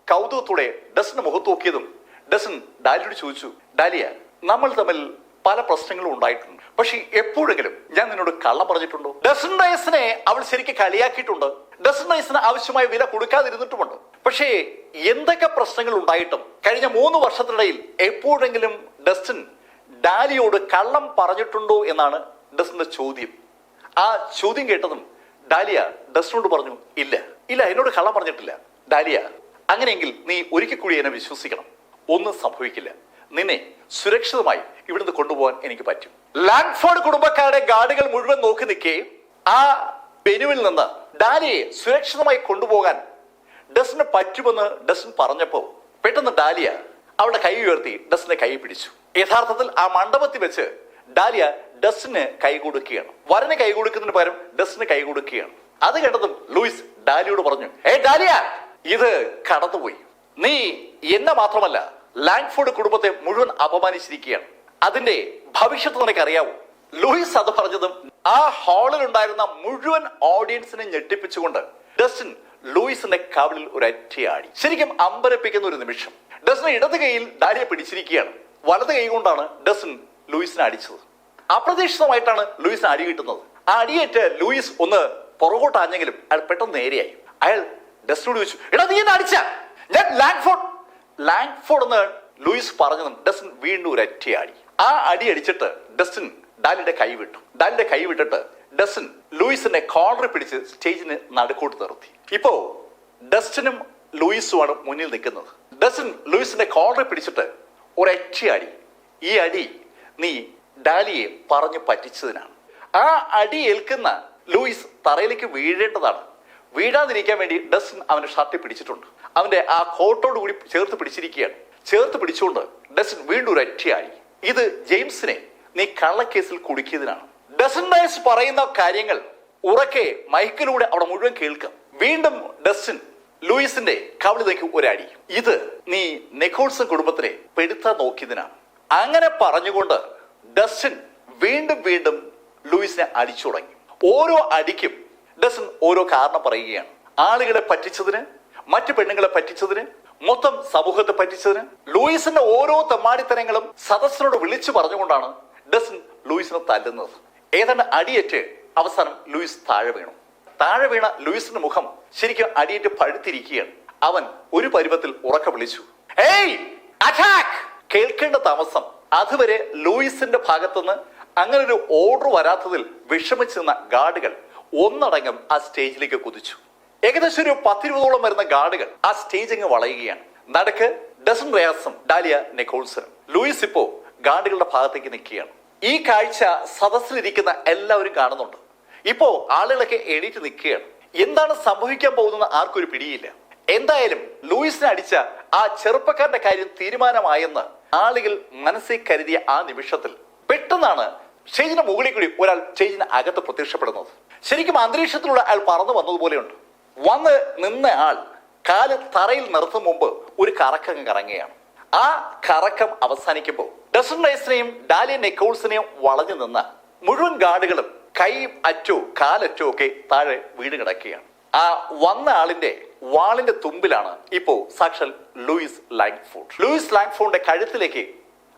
കൗതുകത്തോടെ ഡസന് മുഖത്ത് നോക്കിയതും ഡസൻ ഡാലിയോട് ചോദിച്ചു, ഡാലിയ, നമ്മൾ തമ്മിൽ പല പ്രശ്നങ്ങളും ഉണ്ടായിട്ടുണ്ട്, പക്ഷെ എപ്പോഴെങ്കിലും ഞാൻ നിന്നോട് കള്ളം പറഞ്ഞിട്ടുണ്ടോ? ഡസൻ റൈസിനെ അവൾ ശരിക്കും കളിയാക്കിയിട്ടുണ്ട്. ഡസൻ റൈസിന് ആവശ്യമായ വില കൊടുക്കാതിരുന്നിട്ടുമുണ്ട്. പക്ഷേ എന്തൊക്കെ പ്രശ്നങ്ങൾ ഉണ്ടായിട്ടും കഴിഞ്ഞ 3 വർഷത്തിനിടയിൽ എപ്പോഴെങ്കിലും ഡസൻ ഡാലിയോട് കള്ളം പറഞ്ഞിട്ടുണ്ടോ എന്നാണ് ഡസന്റെ ചോദ്യം. ആ ചോദ്യം കേട്ടതും ഡാലിയ ഡസനോട് പറഞ്ഞു, ഇല്ല ഇല്ല, എന്നോട് കള്ളം പറഞ്ഞിട്ടില്ല. ഡാലിയ, അങ്ങനെയെങ്കിൽ നീ ഒരിക്കൽ കൂടി എന്നെ വിശ്വസിക്കണം, ഒന്നും സംഭവിക്കില്ല. നിന്നെ സുരക്ഷിതമായി ഇവിടുന്ന് കൊണ്ടുപോകാൻ എനിക്ക് പറ്റും. ലാങ്ഫോർഡ് കുടുംബക്കാരുടെ ഗാർഡുകൾ മുഴുവൻ നോക്കി നിൽക്കേ ആ വെനുവിൽ നിന്ന് ഡാലിയെ സുരക്ഷിതമായി കൊണ്ടുപോകാൻ ഡസന് പറ്റുമെന്ന് ഡസൻ പറഞ്ഞപ്പോ പെട്ടെന്ന് ഡാലിയ അവളുടെ കൈ ഉയർത്തി ഡസന്റെ കൈ പിടിച്ചു. യഥാർത്ഥത്തിൽ ആ മണ്ഡപത്തിൽ വെച്ച് ഡാലിയ ഡസന് കൈ കൊടുക്കുകയാണ്. വരന് കൈ കൊടുക്കുന്നതിന് പകരം ഡസന് കൈ കൊടുക്കുകയാണ്. അത് കേട്ടതും ലൂയിസ് ഡാലിയോട് പറഞ്ഞു, ഡാലിയ, ഇത് കടന്നുപോയി. നീ എന്നെ മാത്രമല്ല ലാങ്ഫോർഡ് കുടുംബത്തെ മുഴുവൻ അപമാനിച്ചിരിക്കുകയാണ്. അതിന്റെ ഭവിഷ്യത്ത് നിനക്ക് അറിയാവൂ. ലൂയിസ് അത് പറഞ്ഞതും ആ ഹാളിൽ ഉണ്ടായിരുന്ന മുഴുവൻ ഓഡിയൻസിനെ ഞെട്ടിപ്പിച്ചുകൊണ്ട് ഡസൻ ലൂയിസിന്റെ കവിളിൽ ഒരൊറ്റയാടി. ശരിക്കും അമ്പരപ്പിക്കുന്ന ഒരു നിമിഷം. ഡസൻ ഇടത് കൈയിൽ ഡാലിയെ പിടിച്ചിരിക്കുകയാണ്. വലത് കൈ കൊണ്ടാണ് ഡസൻ ലൂയിസിനെ അടിച്ചത്. അപ്രതീക്ഷിതമായിട്ടാണ് ലൂയിസിന് അടി കിട്ടുന്നത്. ആ അടിയേറ്റ് ലൂയിസ് ഒന്ന് പുറകോട്ട് ആഞ്ഞെങ്കിലും അയാൾ പെട്ടെന്ന് നേരെയായി. അയാൾ ഡസനോട് ചോദിച്ചു, നീ എന്നെ അടിച്ച? ഞാൻ ലാങ്ഫോർഡ് എന്ന് ലൂയിസ് പറഞ്ഞതും ഡസൻ വീണ്ടും ഒരൊറ്റയാടി. ആ അടി അടിച്ചിട്ട് ഡസൻ ഡാലിയുടെ കൈ വിട്ടു. ഡാലിയുടെ കൈ വിട്ടിട്ട് ഡസൻ ലൂയിസിന്റെ കോളറി പിടിച്ച് സ്റ്റേജിന് നടുക്കോട്ട് നിർത്തി. ഇപ്പോ ഡസനും ലൂയിസുമാണ് മുന്നിൽ നിൽക്കുന്നത്. ഡസൻ ലൂയിസിന്റെ കോളറി പിടിച്ചിട്ട് ഒരൊറ്റയാടി. ഈ അടി നീ ഡാലിയെ പറഞ്ഞു പറ്റിച്ചതിനാണ്. ആ അടി ഏൽക്കുന്ന ലൂയിസ് തറയിലേക്ക് വീഴേണ്ടതാണ്. വീഴാതിരിക്കാൻ വേണ്ടി ഡസൻ അവന്റെ ഷർട്ട് പിടിച്ചിട്ടുണ്ട്. അവന്റെ ആ കോട്ടോട് കൂടി ചേർത്ത് പിടിച്ചിരിക്കുകയാണ്. ചേർത്ത് പിടിച്ചുകൊണ്ട് ഡസൻ വീണ്ടും ഒരൊറ്റയായി. ഇത് ജെയിംസിനെ നീ കള്ളക്കേസിൽ കുടുക്കിയതിനാണ്. ഡസൻ റയസ് പറയുന്ന കാര്യങ്ങൾ ഉറക്കെ മൈക്കിലൂടെ അവിടെ മുഴുവൻ കേൾക്കാം. വീണ്ടും ഡസ്റ്റിൻ ലൂയിസിന്റെ കവിളിലേക്ക് ഒരടി. ഇത് നീ നിക്കോൾസൺ കുടുംബത്തിനെ പെടുത്താൻ നോക്കിയതിനാണ്. അങ്ങനെ പറഞ്ഞുകൊണ്ട് ഡസ്റ്റിൻ വീണ്ടും വീണ്ടും ലൂയിസിനെ അടിച്ചു തുടങ്ങി. ഓരോ അടിക്കും ഡസ്റ്റിൻ ഓരോ കാരണം പറയുകയാണ്. ആളുകളെ പറ്റിച്ചതിന്, മറ്റു പെണ്ണുങ്ങളെ പറ്റിച്ചതിന്, മൊത്തം സമൂഹത്തെ പറ്റിച്ചതിന്. ലൂയിസിന്റെ ഓരോ തെമ്മാടിത്തരങ്ങളും സദസ്സിനോട് വിളിച്ചു പറഞ്ഞുകൊണ്ടാണ് ഡസ്റ്റിൻ ലൂയിസിനെ തല്ലുന്നത്. ഏതാണ്ട് അടിയേറ്റ് അവസാനം ലൂയിസ് താഴെ വീണു. താഴെ വീണ ലൂയിസിന്റെ മുഖം ശരിക്കും അടിയേറ്റ് പഴുത്തിരിക്കുകയാണ്. അവൻ ഒരു പരുവത്തിൽ ഉറക്കെ വിളിച്ചു, ഏയ് അറ്റാക്ക്! കേൾക്കേണ്ട താമസം. അതുവരെ ലൂയിസിന്റെ ഭാഗത്തുനിന്ന് അങ്ങനെ ഒരു ഓർഡർ വരാത്തതിൽ വിഷമിച്ചു നിന്ന ഗാർഡുകൾ ഒന്നടങ്കം ആ സ്റ്റേജിലേക്ക് കുതിച്ചു. ഏകദേശം ഒരു 10-20ഓളം വരുന്ന ഗാർഡുകൾ ആ സ്റ്റേജ് അങ്ങ് വളയുകയാണ്. നടുക്ക് ഡസൻ റയാസും ഡാലിയ നിക്കോൾസനും. ലൂയിസ് ഇപ്പോ ഗാർഡുകളുടെ ഭാഗത്തേക്ക് നിൽക്കുകയാണ്. ഈ കാഴ്ച സദസ്സിലിരിക്കുന്ന എല്ലാവരും കാണുന്നുണ്ട്. ഇപ്പോ ആളുകളൊക്കെ എണീറ്റ് നിൽക്കുകയാണ്. എന്താണ് സംഭവിക്കാൻ പോകുന്നത് ആർക്കൊരു പിടിയില്ല. എന്തായാലും ലൂയിസിനെ അടിച്ച ആ ചെറുപ്പക്കാരന്റെ കാര്യം തീരുമാനമായെന്ന് ആളുകൾ മനസ്സിൽ കരുതിയ ആ നിമിഷത്തിൽ പെട്ടെന്നാണ് സ്റ്റേജിന്റെ മുകളിൽ കൂടി ഒരാൾ സ്റ്റേജിന് അകത്ത് പ്രത്യക്ഷപ്പെടുന്നത്. ശരിക്കും അന്തരീക്ഷത്തിലൂടെ അയാൾ പറന്നു വന്നതുപോലെയുണ്ട്. വന്ന് നിന്ന ആൾ കാല് തറയിൽ നിർത്തും മുമ്പ് ഒരു കറക്കം കറങ്ങുകയാണ്. ആ കറക്കം അവസാനിക്കുമ്പോൾ ഡസൻ റൈസിനെയും ഡാലിയ നിക്കോൾസിനെയും വളഞ്ഞു നിന്ന മുഴുവൻ ഗാർഡുകളും കൈ അറ്റോ കാലറ്റോ ഒക്കെ താഴെ വീട് കിടക്കുകയാണ്. ആ വന്ന ആളിന്റെ വാളിന്റെ തുമ്പിലാണ് ഇപ്പോ സാക്ഷാൽ ലൂയിസ് ലാങ്ഫോർഡ്. ലൂയിസ് ലാങ്ഫോർഡിന്റെ കഴുത്തിലേക്ക്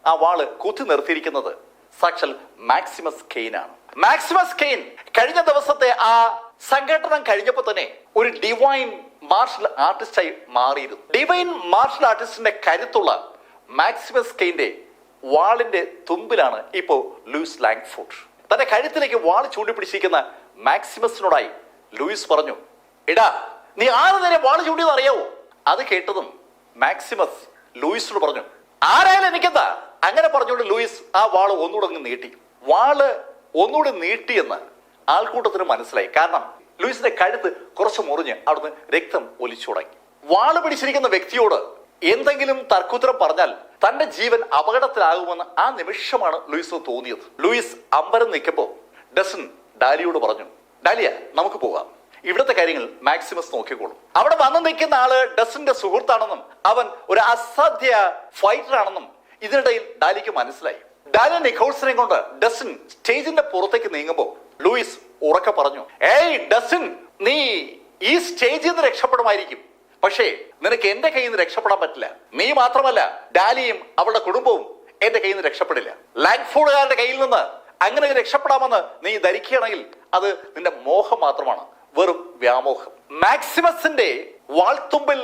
ആ വാള് കുത്തി നിർത്തിയിരിക്കുന്നത് സാക്ഷാൽ മാക്സിമസ് കെയ്ൻ ആണ്. മാക്സിമസ് കെയ്ൻ കഴിഞ്ഞ ദിവസത്തെ ആ സംഘടനം കഴിഞ്ഞപ്പോൾ തന്നെ ഒരു ഡിവൈൻ മാർഷൽ ആർട്ടിസ്റ്റായി മാറിയിരുന്നു. ഡിവൈൻ മാർഷൽ ആർട്ടിസ്റ്റിന്റെ കരുത്തുള്ള മാക്സിമസ് കെയ്ന്റെ വാളിന്റെ തുമ്പിലാണ് ഇപ്പോ ലൂയിസ് ലാങ്ഫോർഡ്. തന്റെ കഴുത്തിലേക്ക് വാൾ ചൂണ്ടിപ്പിടിച്ചിരിക്കുന്ന മാക്സിമസിനോടായി ലൂയിസ് പറഞ്ഞു, എടാ നീ ആറ് നേരെ വാൾ ചൂണ്ടിയെന്ന് അറിയാവോ? അത് കേട്ടതും മാക്സിമസ് ലൂയിസിനോട് പറഞ്ഞു, ആരായാലും എനിക്കെന്താ? അങ്ങനെ പറഞ്ഞുകൊണ്ട് ലൂയിസ് ആ വാള് ഒന്നുകൂടെ നീട്ടി. വാള് ഒന്നുകൂടി നീട്ടിയെന്ന് ആൾക്കൂട്ടത്തിന് മനസ്സിലായി. കാരണം ലൂയിസിന്റെ കഴുത്ത് കുറച്ച് മുറിഞ്ഞ് അവിടുന്ന് രക്തം ഒലിച്ചു തുടങ്ങി. വാള് പിടിച്ചിരിക്കുന്ന വ്യക്തിയോട് എന്തെങ്കിലും തർക്കുത്തരം പറഞ്ഞാൽ തന്റെ ജീവൻ അപകടത്തിലാകുമെന്ന് ആ നിമിഷമാണ് ലൂയിസിന് തോന്നിയത്. ലൂയിസ് അമ്പരം നിൽക്കുമ്പോ ഡസൻ ഡാലിയോട് പറഞ്ഞു, ഡാലിയ നമുക്ക് പോകാം, ഇവിടുത്തെ കാര്യങ്ങൾ മാക്സിമസ് നോക്കിക്കോളും. അവിടെ വന്നു നിൽക്കുന്ന ആള് ഡസന്റെ സുഹൃത്താണെന്നും അവൻ ഒരു അസാധ്യ ഫൈറ്റർ ആണെന്നും ഇതിനിടയിൽ ഡാലിക്ക് മനസ്സിലായി. ഡാലിയ നിക്കോൾസിനെ കൊണ്ട് ഡസൻ സ്റ്റേജിന്റെ പുറത്തേക്ക് നീങ്ങുമ്പോ ലൂയിസ് ഉറക്കെ പറഞ്ഞു, ഏയ് ഡസൻ, നീ ഈ സ്റ്റേജിൽ നിന്ന് രക്ഷപ്പെടുമായിരിക്കും, പക്ഷേ നിനക്ക് എന്റെ കയ്യിൽ നിന്ന് രക്ഷപ്പെടാൻ പറ്റില്ല. നീ മാത്രമല്ല, ഡാലിയും അവളുടെ കുടുംബവും എന്റെ കയ്യിൽ നിന്ന് രക്ഷപ്പെടില്ല. ലാങ്ഫോർഡുകാരുടെ കയ്യിൽ നിന്ന് അങ്ങനെ രക്ഷപ്പെടാമെന്ന് നീ ധരിക്കുകയാണെങ്കിൽ അത് നിന്റെ മോഹം മാത്രമാണ്, വെറും വ്യാമോഹം. മാക്സിമസിന്റെ വാൾത്തുമ്പിൽ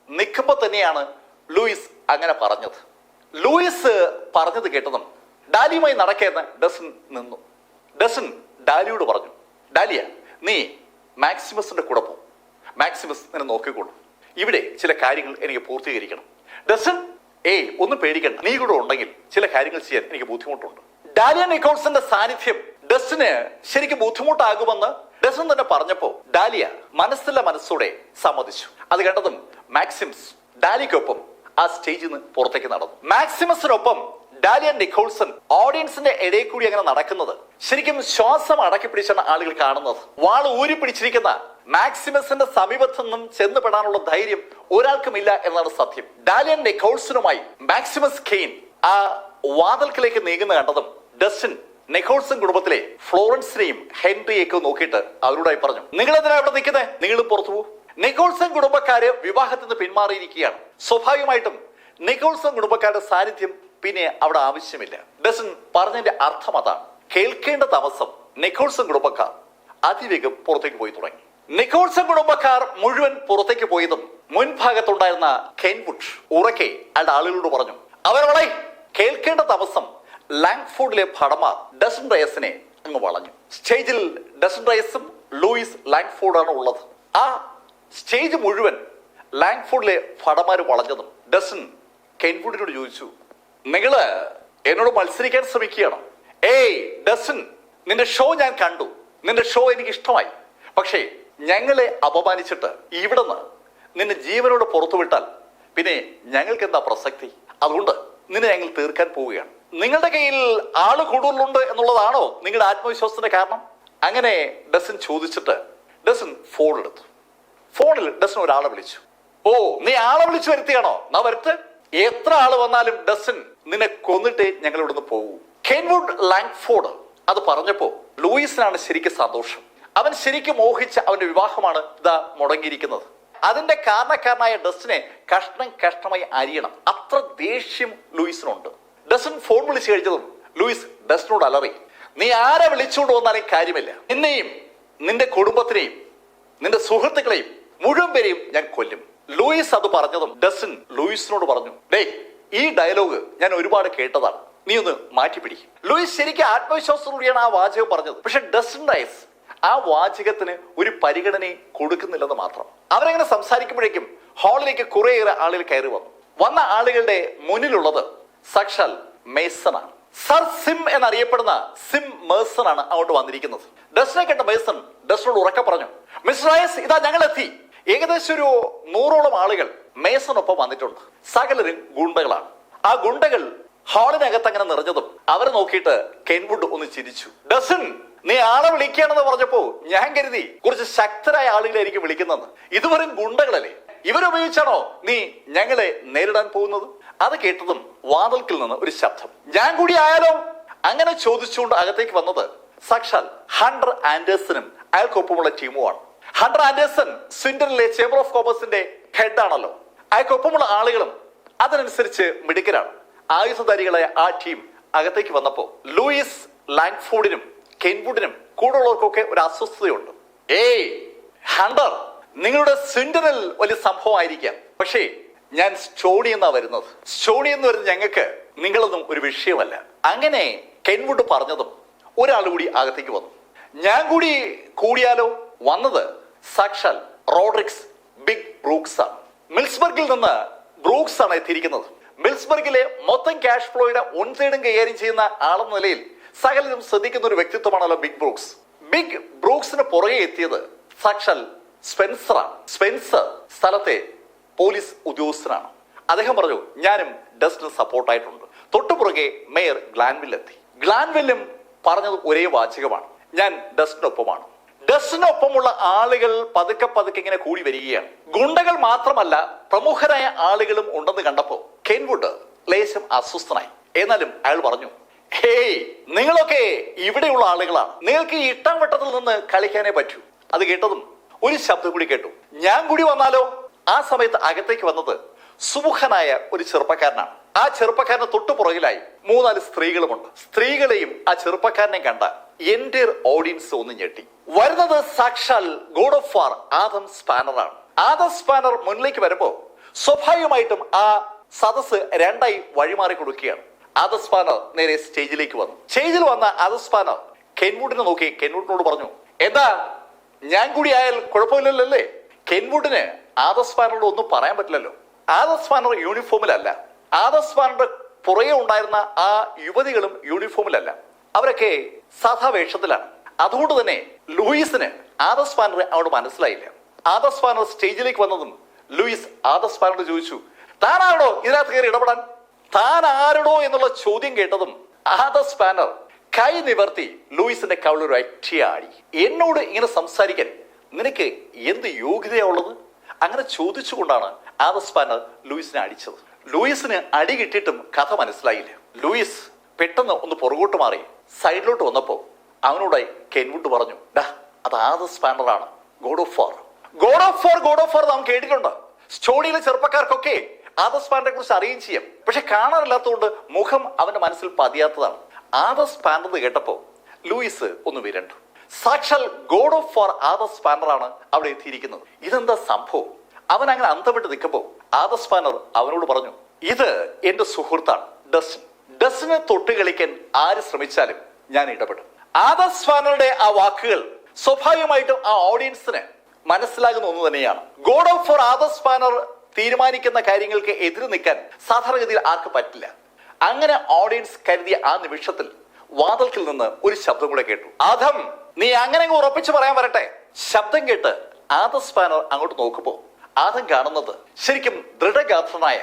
നിൽക്കുമ്പോൾ തന്നെയാണ് ലൂയിസ് അങ്ങനെ പറഞ്ഞത്. ലൂയിസ് പറഞ്ഞത് കേട്ടതും ഡാലിയുമായി നടക്കേന്ന് ഡസൻ നിന്നു. ഡസൻ ഡാലിയോട് പറഞ്ഞു, ഡാലിയ നീ മാക്സിമസിന്റെ കൂടെ പോകും, മാക്സിമസ് നിന്നെ നോക്കിക്കോളും, ഇവിടെ ചില കാര്യങ്ങൾ എനിക്ക് പൂർത്തീകരിക്കണം. ഡസൻ, ഏയ് ഒന്നും പേടിക്കണ്ട, നീ കൂടെ ഉണ്ടെങ്കിൽ ചില കാര്യങ്ങൾ ചെയ്യാൻ എനിക്ക് ബുദ്ധിമുട്ടുണ്ട്. ഡാലിയ നിക്കോൾസന്റെ സാന്നിധ്യം ഡസന് ശരിക്കും ബുദ്ധിമുട്ടാകുമെന്ന് ഡസൻ തന്നെ പറഞ്ഞപ്പോ ഡാലിയ മനസ്സോടെ സമ്മതിച്ചു. അത് കേട്ടതും മാക്സിമസ് ഡാലിക്കൊപ്പം ആ സ്റ്റേജിൽ നിന്ന് പുറത്തേക്ക് നടന്നു. മാക്സിമസിനൊപ്പം ഡാലിയ നിക്കോൾസൺ ഓഡിയൻസിന്റെ ഇടയിൽ കൂടി അങ്ങനെ നടക്കുന്നത് ശരിക്കും ശ്വാസം അടക്കി പിടിച്ചാണ് ആളുകൾ കാണുന്നത്. വാൾ ഊരി പിടിച്ചിരിക്കുന്ന മാക്സിമസിന്റെ സമീപത്തു നിന്നും ചെന്നുപെടാനുള്ള ധൈര്യം ഒരാൾക്കുമില്ല എന്നാണ് സത്യം. ഡാലിയ നിക്കോൾസണുമായി മാക്സിമസ് കെയ്ൻ ആ വാതിൽക്കിലേക്ക് നീങ്ങുന്ന കണ്ടതും ഡസ്റ്റിൻ നിക്കോൾസൺ കുടുംബത്തിലെ ഫ്ലോറൻസിനെയും ഹെൻറിയൊക്കെ നോക്കിയിട്ട് അവരോടായി പറഞ്ഞു, നിങ്ങൾ എന്തിനാ ഇവിടെ നിൽക്കുന്നത്? നിങ്ങളും പുറത്തു പോകും. നിക്കോൾസൺ കുടുംബക്കാര് വിവാഹത്തിൽ നിന്ന് പിന്മാറിയിരിക്കുകയാണ്. സ്വാഭാവികമായിട്ടും നിക്കോൾസൺ കുടുംബക്കാരുടെ സാന്നിധ്യം പിന്നെ അവിടെ ആവശ്യമില്ല. ഡസൻ പറഞ്ഞതിന്റെ അർത്ഥം അതാണ്. കേൾക്കേണ്ട താമസം നിക്കോൾസൺ കുടുംബക്കാർ അതിവേഗം പുറത്തേക്ക് പോയി തുടങ്ങി. നിക്കോൾസൺ കുടുംബക്കാർ മുഴുവൻ പുറത്തേക്ക് പോയതും മുൻഭാഗത്തുണ്ടായിരുന്ന കെൻവുഡ് ഉറക്കെ അയാളുടെ ആളുകളോട് പറഞ്ഞു, അവരോളെ കേൾക്കേണ്ട താമസം ലാങ്ഫോർഡിലെ ഭടന്മാർ ഡസൻ റയസിനെ അങ്ങ് വളഞ്ഞു. സ്റ്റേജിൽ ഡസൻ റയസും ലൂയിസ് ലാങ്ഫോർഡാണ് ഉള്ളത്. ആ സ്റ്റേജ് മുഴുവൻ ലാങ്ഫോർഡിലെ ഭടന്മാർ വളഞ്ഞതും ഡസൻ കെൻവുഡിനോട് ചോദിച്ചു, നിങ്ങള് എന്നോട് മത്സരിക്കാൻ ശ്രമിക്കുകയാണോ? ഏയ് ഡസൻ, നിന്റെ ഷോ ഞാൻ കണ്ടു, നിന്റെ ഷോ എനിക്ക് ഇഷ്ടമായി, പക്ഷേ ഞങ്ങളെ അപമാനിച്ചിട്ട് ഇവിടുന്ന് നിന്നെ ജീവനോട് പുറത്തു വിട്ടാൽ പിന്നെ ഞങ്ങൾക്ക് എന്താ പ്രസക്തി? അതുകൊണ്ട് നിന്നെ ഞങ്ങൾ തീർക്കാൻ പോവുകയാണ്. നിങ്ങളുടെ കയ്യിൽ ആള് കൂടുതലുണ്ട് എന്നുള്ളതാണോ നിങ്ങളുടെ ആത്മവിശ്വാസത്തിന്റെ കാരണം? അങ്ങനെ ഡസൻ ചോദിച്ചിട്ട് ഡസൻ ഫോൺ എടുത്തു. ഫോണിൽ ഡസൻ ഒരാളെ വിളിച്ചു. ഓ, നീ ആളെ വിളിച്ചു വരുത്തിയാണോ? നാ വരുത്ത്. എത്ര ആള് വന്നാലും ഡസൻ നിന്നെ കൊന്നിട്ടേ ഞങ്ങൾ ഇവിടുന്ന് പോകൂ. കെൻവുഡ് ലാങ്ഫോർഡ് അത് പറഞ്ഞപ്പോ ലൂയിസിനാണ് ശരിക്കും സന്തോഷം. അവൻ ശരിക്കും മോഹിച്ച അവന്റെ വിവാഹമാണ് ഇതാ മുടങ്ങിയിരിക്കുന്നത്. അതിന്റെ കാരണക്കാരനായ ഡസനെ കഷ്ണം കഷ്ണമായി അരിയണം. അത്ര ദേഷ്യം ലൂയിസിനുണ്ട്. ഡസൻ ഫോൺ വിളിച്ചു കഴിഞ്ഞതും ലൂയിസ് ഡസനോട് അലറി, നീ ആരെ വിളിച്ചുകൊണ്ട് വന്നാലും കാര്യമില്ല, നിന്നെയും നിന്റെ കുടുംബത്തിനെയും നിന്റെ സുഹൃത്തുക്കളെയും മുഴുവൻ പേരെയും ഞാൻ കൊല്ലും. ലൂയിസ് അത് പറഞ്ഞതും ഡസൻ ലൂയിസിനോട് പറഞ്ഞു, ഡേയ്, ഈ ഡയലോഗ് ഞാൻ ഒരുപാട് കേട്ടതാണ്, നീ ഒന്ന് മാറ്റിപ്പിടി. ലൂയിസ് ശരിക്കും ആത്മവിശ്വാസത്തോടെയാണ് ആ വാചകം പറഞ്ഞത്. പക്ഷെ ഡസൻ റൈസ് ആ വാചകത്തിന് ഒരു പരിഗണനയും കൊടുക്കുന്നില്ലെന്ന് മാത്രം. അവരങ്ങനെ സംസാരിക്കുമ്പോഴേക്കും ഹാളിലേക്ക് കുറേയേറെ ആളുകൾ കയറി വന്നു. വന്ന ആളുകളുടെ മുന്നിലുള്ളത് സാക്ഷാൽ മേസണാണ്. സർ സിം എന്നറിയപ്പെടുന്ന സിം മേഴ്സൺ ആണ് അങ്ങോട്ട് വന്നിരിക്കുന്നത്. ഡസനെ കേട്ട മേഴ്സൺ ഡസനോട് ഉറക്കെ പറഞ്ഞു, മിസ്റ്റർ റൈസ്, ഇതാ ഞങ്ങൾ എത്തി. ഏകദേശം ഒരു 100ഓളം ആളുകൾ മേസണൊപ്പം വന്നിട്ടുണ്ട്. സകലരും ഗുണ്ടകളാണ്. ആ ഗുണ്ടകൾ ഹാളിനകത്ത് അങ്ങനെ നിറഞ്ഞതും അവരെ നോക്കിയിട്ട് കെൻവുഡ് ഒന്ന് ചിരിച്ചു. ഡസൻ, നീ ആളെ വിളിക്കുകയാണെന്ന് പറഞ്ഞപ്പോ ഞാൻ കരുതി കുറച്ച് ശക്തരായ ആളുകളായിരിക്കും വിളിക്കുന്നതെന്ന്. ഇതുവരെ ഗുണ്ടകളല്ലേ, ഇവരുപയോഗിച്ചാണോ നീ ഞങ്ങളെ നേരിടാൻ പോകുന്നത്? അത് കേട്ടതും വാതിൽക്കൽ നിന്ന് ഒരു ശബ്ദം, ഞാൻ കൂടി ആയാലോ? അങ്ങനെ ചോദിച്ചുകൊണ്ട് അകത്തേക്ക് വന്നത് സാക്ഷാൽ ഹണ്ടർ ആൻഡേഴ്സണും അയാൾക്കൊപ്പമുള്ള ടീമുമാണ്. ഹണ്ടർ ആൻഡേഴ്സൺ സ്വിൻഡനിലെ ചേംബർ ഓഫ് കോമേഴ്സിന്റെ ഹെഡ് ആണല്ലോ. അയാൾക്കൊപ്പമുള്ള ആളുകളും അതിനനുസരിച്ച് മിടുക്കരാണ്. ആയുധധാരികളായ ആ ടീം അകത്തേക്ക് വന്നപ്പോ ലൂയിസ് ലാങ്ഫോർഡിനും കെൻവുഡിനും കൂടുള്ളവർക്കൊക്കെ ഒരു അസ്വസ്ഥതയുണ്ട്. ഏയ് ഹണ്ടർ, നിങ്ങളുടെ സ്വിൻഡനിൽ വലിയ സംഭവമായിരിക്കാം, പക്ഷേ ഞാൻ സ്റ്റോണി എന്നാ വരുന്നത്. സ്റ്റോണി എന്ന് വരുന്നത് ഞങ്ങൾക്ക് നിങ്ങളൊന്നും ഒരു വിഷയമല്ല. അങ്ങനെ കെൻവുഡ് പറഞ്ഞതും ഒരാൾ കൂടി അകത്തേക്ക് വന്നു. ഞാൻ കൂടി കൂടിയാലോ? വന്നത് സാക്ഷാൽ റോഡ്രിക്സ് ബിഗ് ബ്രൂക്സ് ആണ്. മിൽസ്ബർഗിൽ നിന്ന് ബ്രൂക്സ് ആണ് എത്തിയിരിക്കുന്നത്. മിൽസ്ബർഗിലെ മൊത്തം ക്യാഷ് ഫ്ലോയുടെ 1/3 കൈകാര്യം ചെയ്യുന്ന ആളെന്ന നിലയിൽ സകലരും ശ്രദ്ധിക്കുന്ന ഒരു വ്യക്തിത്വമാണല്ലോ ബിഗ് ബ്രൂക്സ്. ബിഗ് ബ്രൂക്സിന് പുറകെ എത്തിയത് സാക്ഷാൽ സ്പെൻസറാണ്. സ്പെൻസർ സ്ഥലത്തെ പോലീസ് ഉദ്യോഗസ്ഥനാണ്. അദ്ദേഹം പറഞ്ഞു, ഞാനും ഡസ്റ്റിന് സപ്പോർട്ടായിട്ടുണ്ട്. തൊട്ടുപുറകെ മേയർ ഗ്ലാൻവിൽ എത്തി. ഗ്ലാൻവില്ലും പറഞ്ഞത് ഒരേ വാചകമാണ്, ഞാൻ ഡസ്റ്റിനൊപ്പമാണ്. ഡസ്റ്റിനൊപ്പമുള്ള ആളുകൾ പതുക്കെ പതുക്കെ ഇങ്ങനെ കൂടി വരികയാണ്. ഗുണ്ടകൾ മാത്രമല്ല, പ്രമുഖരായ ആളുകളും ഉണ്ടെന്ന് കണ്ടപ്പോ കെൻവുഡ് ലേശം അസ്വസ്ഥനായി. എന്നാലും അയാൾ പറഞ്ഞു, ഹേയ്, നിങ്ങളൊക്കെ ഇവിടെയുള്ള ആളുകളാണ്, നിങ്ങൾക്ക് ഈ ഇട്ടാം വട്ടത്തിൽ നിന്ന് കളിക്കാനേ പറ്റൂ. അത് കേട്ടതും ഒരു ശബ്ദം കൂടി കേട്ടു, ഞാൻ കൂടി വന്നാലോ? ആ സമയത്ത് അകത്തേക്ക് വന്നത് സുമുഖനായ ഒരു ചെറുപ്പക്കാരനാണ്. ആ ചെറുപ്പക്കാരന് തൊട്ടു പുറകിലായി 3-4 സ്ത്രീകളുമുണ്ട്. സ്ത്രീകളെയും ആ ചെറുപ്പക്കാരനെ കണ്ട എന്റെ ഓഡിയൻസ് ഒന്ന് ഞെട്ടി. വരുന്നത് സാക്ഷാൽ ഗോഡ് ഓഫ് വാർ ആദം സ്പാനറാണ്. ആദം സ്പാനർ മുന്നിലേക്ക് വരുമ്പോ സ്വാഭാവികമായിട്ടും ആ സദസ് രണ്ടായി വഴിമാറി കൊടുക്കുകയാണ്. ആദം സ്പാനർ നേരെ സ്റ്റേജിലേക്ക് വന്നു. സ്റ്റേജിൽ വന്ന ആദം സ്പാനർ കെൻവുഡിനെ നോക്കി കെൻവുഡിനോട് പറഞ്ഞു, എന്താ ഞാൻ കൂടി ആയാൽ കുഴപ്പമില്ലല്ലോ അല്ലേ? കെൻവുഡിന് ആദം സ്പാനറോട് ഒന്നും പറയാൻ പറ്റില്ലല്ലോ. ആദം സ്പാനർ യൂണിഫോമിലല്ല. ആദം സ്പാനറുടെ പുറകെ ഉണ്ടായിരുന്ന ആ യുവതികളും യൂണിഫോമിലല്ല. അവരൊക്കെ സാധാ വേഷത്തിലാണ്. അതുകൊണ്ട് തന്നെ ലൂയിസിന് ആദം സ്പാനറെ അവിടെ മനസ്സിലായില്ല. ആദം സ്പാനർ സ്റ്റേജിലേക്ക് വന്നതും ലൂയിസ് ആദം സ്പാനറോട് ചോദിച്ചു, താനാണോ ഇതിനകത്ത് കയറി ഇടപെടാൻ? താൻ ആരടോ എന്നുള്ള ചോദ്യം കേട്ടതും ആദം സ്പാനർ കൈ നിവർത്തി ലൂയിസിന്റെ കവിളിൽ ഒരു അറ്റിയാടി. എന്നോട് ഇങ്ങനെ സംസാരിക്കാൻ നിനക്ക് എന്ത് യോഗ്യതയുള്ളത്? അങ്ങനെ ചോദിച്ചുകൊണ്ടാണ് ആദം സ്പാനർ ലൂയിസിനെ അടിച്ചത്. ലൂയിസിന് അടി കിട്ടിയിട്ടും കഥ മനസ്സിലായില്ല. ലൂയിസ് പെട്ടെന്ന് ഒന്ന് പുറകോട്ട് മാറി സൈഡിലോട്ട് വന്നപ്പോ അവനോടായി കെൻവുഡ് പറഞ്ഞു, ഡാ, അത് ആദം സ്പാനറാണ്, god of war. God of war, god of war നാം കേട്ടിട്ടുണ്ട്. സ്റ്റോണിയിലെ ചെറുപ്പക്കാർക്കൊക്കെ ആദം സ്പാനറെ കുറിച്ച് അറിയുകയും ചെയ്യാം. പക്ഷെ കാണാറില്ലാത്തതുകൊണ്ട് മുഖം അവന്റെ മനസ്സിൽ പതിയാത്തതാണ്. ആദം സ്പാനർ കേട്ടപ്പോ ലൂയിസ് ഒന്ന് വിരണ്ടു. സാക്ഷാൽ ഗോഡ് ഓഫ് വാർ ആദം സ്പാനറാണ് അവിടെ എത്തിയിരിക്കുന്നത്. ഇതെന്താ സംഭവം? അവൻ അങ്ങനെ അന്തമിട്ട് നിൽക്കുമ്പോ ആദം സ്പാനർ അവനോട് പറഞ്ഞു, ഇത് എന്റെ സുഹൃത്താണ് ഡസ്റ്റിൻ. ഡസ്റ്റിനെ തൊട്ട് കളിക്കാൻ ആര് ശ്രമിച്ചാലും ഞാൻ ഇടപെടും. ആദം സ്പാനറുടെ ആ വാക്കുകൾ സ്വാഭാവികമായിട്ടും ആ ഓഡിയൻസിന് മനസ്സിലാകുന്ന ഒന്ന് തന്നെയാണ്. God of war Adam spanner തീരുമാനിക്കുന്ന കാര്യങ്ങൾക്ക് എതിര് നിൽക്കാൻ സാധാരണഗതിയിൽ ആർക്ക് പറ്റില്ല. അങ്ങനെ ഓഡിയൻസ് കരുതിയ ആ നിമിഷത്തിൽ വാതിൽക്കൽ നിന്ന് ഒരു ശബ്ദം കൂടെ കേട്ടു. ആദം, നീ അങ്ങനെ ഉറപ്പിച്ചു പറയാൻ വരട്ടെ. ശബ്ദം കേട്ട് ആദം സ്പാനർ അങ്ങോട്ട് നോക്കുമ്പോ ആദം കാണുന്നത് ശരിക്കും ദൃഢഗാത്രനായ,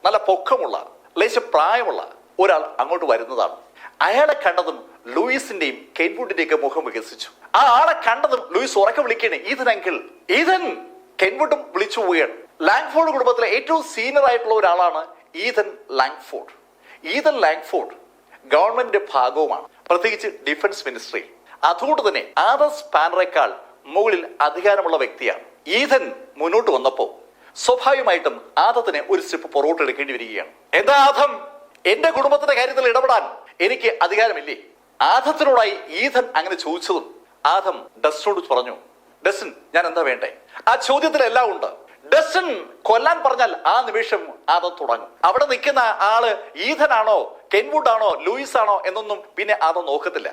നല്ല പൊക്കമുള്ള, ലേശ പ്രായമുള്ള ഒരാൾ അങ്ങോട്ട് വരുന്നതാണ്. അയാളെ കണ്ടതും ലൂയിസിന്റെയും കെൻവുഡിന്റെയൊക്കെ മുഖം വികസിച്ചു. ആ ആളെ കണ്ടതും ലൂയിസ് ഉറക്കെ വിളിക്കുകയാണ്, ഈതൻ അങ്കിൾ. ഈതൻ കെൻവുഡും വിളിച്ചു പോവുകയാണ്. ലാങ്ഫോർഡ് കുടുംബത്തിലെ ഏറ്റവും സീനിയർ ആയിട്ടുള്ള ഒരാളാണ് ഈതൻ ലാങ്ഫോർഡ്. ഈതൻ ലാങ്ഫോർഡ് ഗവൺമെന്റിന്റെ ഭാഗവുമാണ്, പ്രത്യേകിച്ച് ഡിഫൻസ് മിനിസ്ട്രി. അതുകൊണ്ട് തന്നെ ആദം സ്പാനറേക്കാൾ മുകളിൽ അധികാരമുള്ള വ്യക്തിയാണ്. ഈതൻ മുന്നോട്ട് വന്നപ്പോ സ്വാഭാവികമായിട്ടും ആദത്തിന് ഒരു സ്റ്റെപ്പ് പുറകോട്ട് എടുക്കേണ്ടി വരികയാണ്. എന്താ ആദം, എന്റെ കുടുംബത്തിന്റെ കാര്യത്തിൽ ഇടപെടാൻ എനിക്ക് അധികാരമില്ലേ? ആദത്തിനോടായി ഈതൻ അങ്ങനെ ചോദിച്ചതും ആദം ഡസ്റ്റിനോട് പറഞ്ഞു, ഡസ്റ്റിൻ ഞാൻ എന്താ വേണ്ടേ? ആ ചോദ്യത്തിലെല്ലാം ഉണ്ട്. ഡസ്റ്റിൻ കൊല്ലാൻ പറഞ്ഞാൽ ആ നിമിഷം ആദം തുടങ്ങും. അവിടെ നിൽക്കുന്ന ആള് ഈതനാണോ, കെൻവുഡ് ആണോ, ലൂയിസ് ആണോ എന്നൊന്നും പിന്നെ ആദം നോക്കത്തില്ല.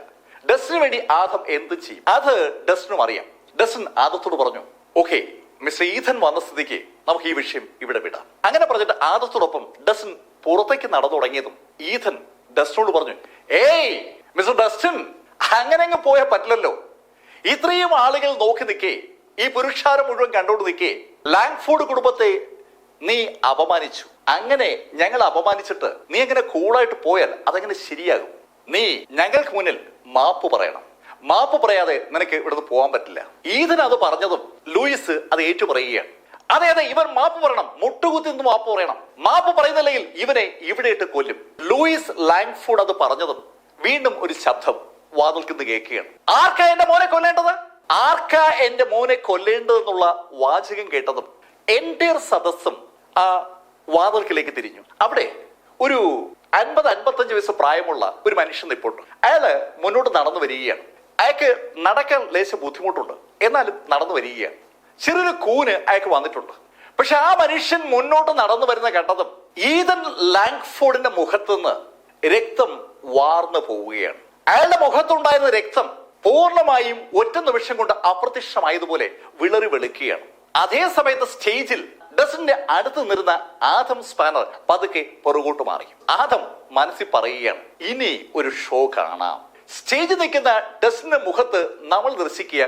ഡസ്റ്റിന് വേണ്ടി ആദം എന്ത് ചെയ്യും അത് ഡസ്റ്റിനും അറിയാം. ഡസ്റ്റിൻ ആദത്തോട് പറഞ്ഞു, ഓക്കെ മിസ്റ്റർ ഈതൻ വന്ന സ്ഥിതിക്ക് നമുക്ക് ഈ വിഷയം ഇവിടെ വിടാം. അങ്ങനെ പറഞ്ഞിട്ട് ആദത്തോടൊപ്പം ഡസ്റ്റിൻ പുറത്തേക്ക് നടന്നു തുടങ്ങിയതും ഈതൻ ഡസ്റ്റിനോട് പറഞ്ഞു, ഏയ് മിസ്റ്റർ ഡസ്റ്റിൻ, അങ്ങനെ അങ്ങ് പോയാൽ പറ്റില്ലല്ലോ. ഇത്രയും ആളുകൾ നോക്കി നിൽക്കേ, ഈ പുരുഷാരം മുഴുവൻ കണ്ടോണ്ട് നിൽക്കേ, ലാങ്ഫോർഡ് കുടുംബത്തെ നീ അപമാനിച്ചു. അങ്ങനെ ഞങ്ങൾ അപമാനിച്ചിട്ട് നീ അങ്ങനെ കൂളായിട്ട് പോയാൽ അതെങ്ങനെ ശരിയാകും? നീ ഞങ്ങൾക്ക് മുന്നിൽ മാപ്പ് പറയണം. മാപ്പ് പറയാതെ നിനക്ക് ഇവിടുന്ന് പോകാൻ പറ്റില്ല. ഈതൻ അത് പറഞ്ഞതും ലൂയിസ് അത് ഏറ്റുപറയുകയാണ്. അതെ അതെ, ഇവൻ മാപ്പ് പറയണം, മുട്ടുകുത്തി നിന്ന് മാപ്പ് പറയണം. മാപ്പ് പറയുന്നില്ലെങ്കിൽ ഇവനെ ഇവിടെ ഇട്ട് കൊല്ലും. ലൂയിസ് ലാങ്ഫോർഡ് അത് പറഞ്ഞതും വീണ്ടും ഒരു ശബ്ദം വാതിൽക്ക് നിന്ന് കേൾക്കുകയാണ്. ആർക്കാ എന്റെ മോനെ കൊല്ലേണ്ടത്? ആർക്കാ എന്റെ മോനെ കൊല്ലേണ്ടതെന്നുള്ള വാചകം കേട്ടതും എന്റെ സദസ്സും ആ വാതിൽക്കിലേക്ക് തിരിഞ്ഞു. അവിടെ ഒരു 50-55 വയസ്സ് പ്രായമുള്ള ഒരു മനുഷ്യൻ നിൽപ്പുണ്ട്. അയാള് മുന്നോട്ട് നടന്നു വരികയാണ്. അയാൾക്ക് നടക്കാൻ ലേശ ബുദ്ധിമുട്ടുണ്ട്, എന്നാലും നടന്നു വരികയാണ്. ചെറിയൊരു കൂന് അയാൾക്ക് വന്നിട്ടുണ്ട്. പക്ഷെ ആ മനുഷ്യൻ മുന്നോട്ട് നടന്നു വരുന്ന കണ്ടതും ഈതൻ ലാങ്ഫോർഡിന്റെ മുഖത്ത് നിന്ന് രക്തം വാർന്നു പോവുകയാണ്. അയാളുടെ മുഖത്തുണ്ടായിരുന്ന രക്തം പൂർണ്ണമായും ഒറ്റ നിമിഷം കൊണ്ട് അപ്രത്യക്ഷമായതുപോലെ വിളറി വെളുക്കുകയാണ്. അതേ സമയത്ത് സ്റ്റേജിൽ ഡസ്റ്റിന്റെ അടുത്ത് നിന്നിരുന്ന ആദം സ്പാനർ പതുക്കെ പുറകോട്ട് മാറി. ആദം മനസ്സിൽ പറയുകയാണ്, ഇനി ഒരു ഷോ കാണാം. സ്റ്റേജിൽ നിൽക്കുന്ന ഡസ്റ്റിന്റെ മുഖത്ത് നമ്മൾ ദർശിക്കുക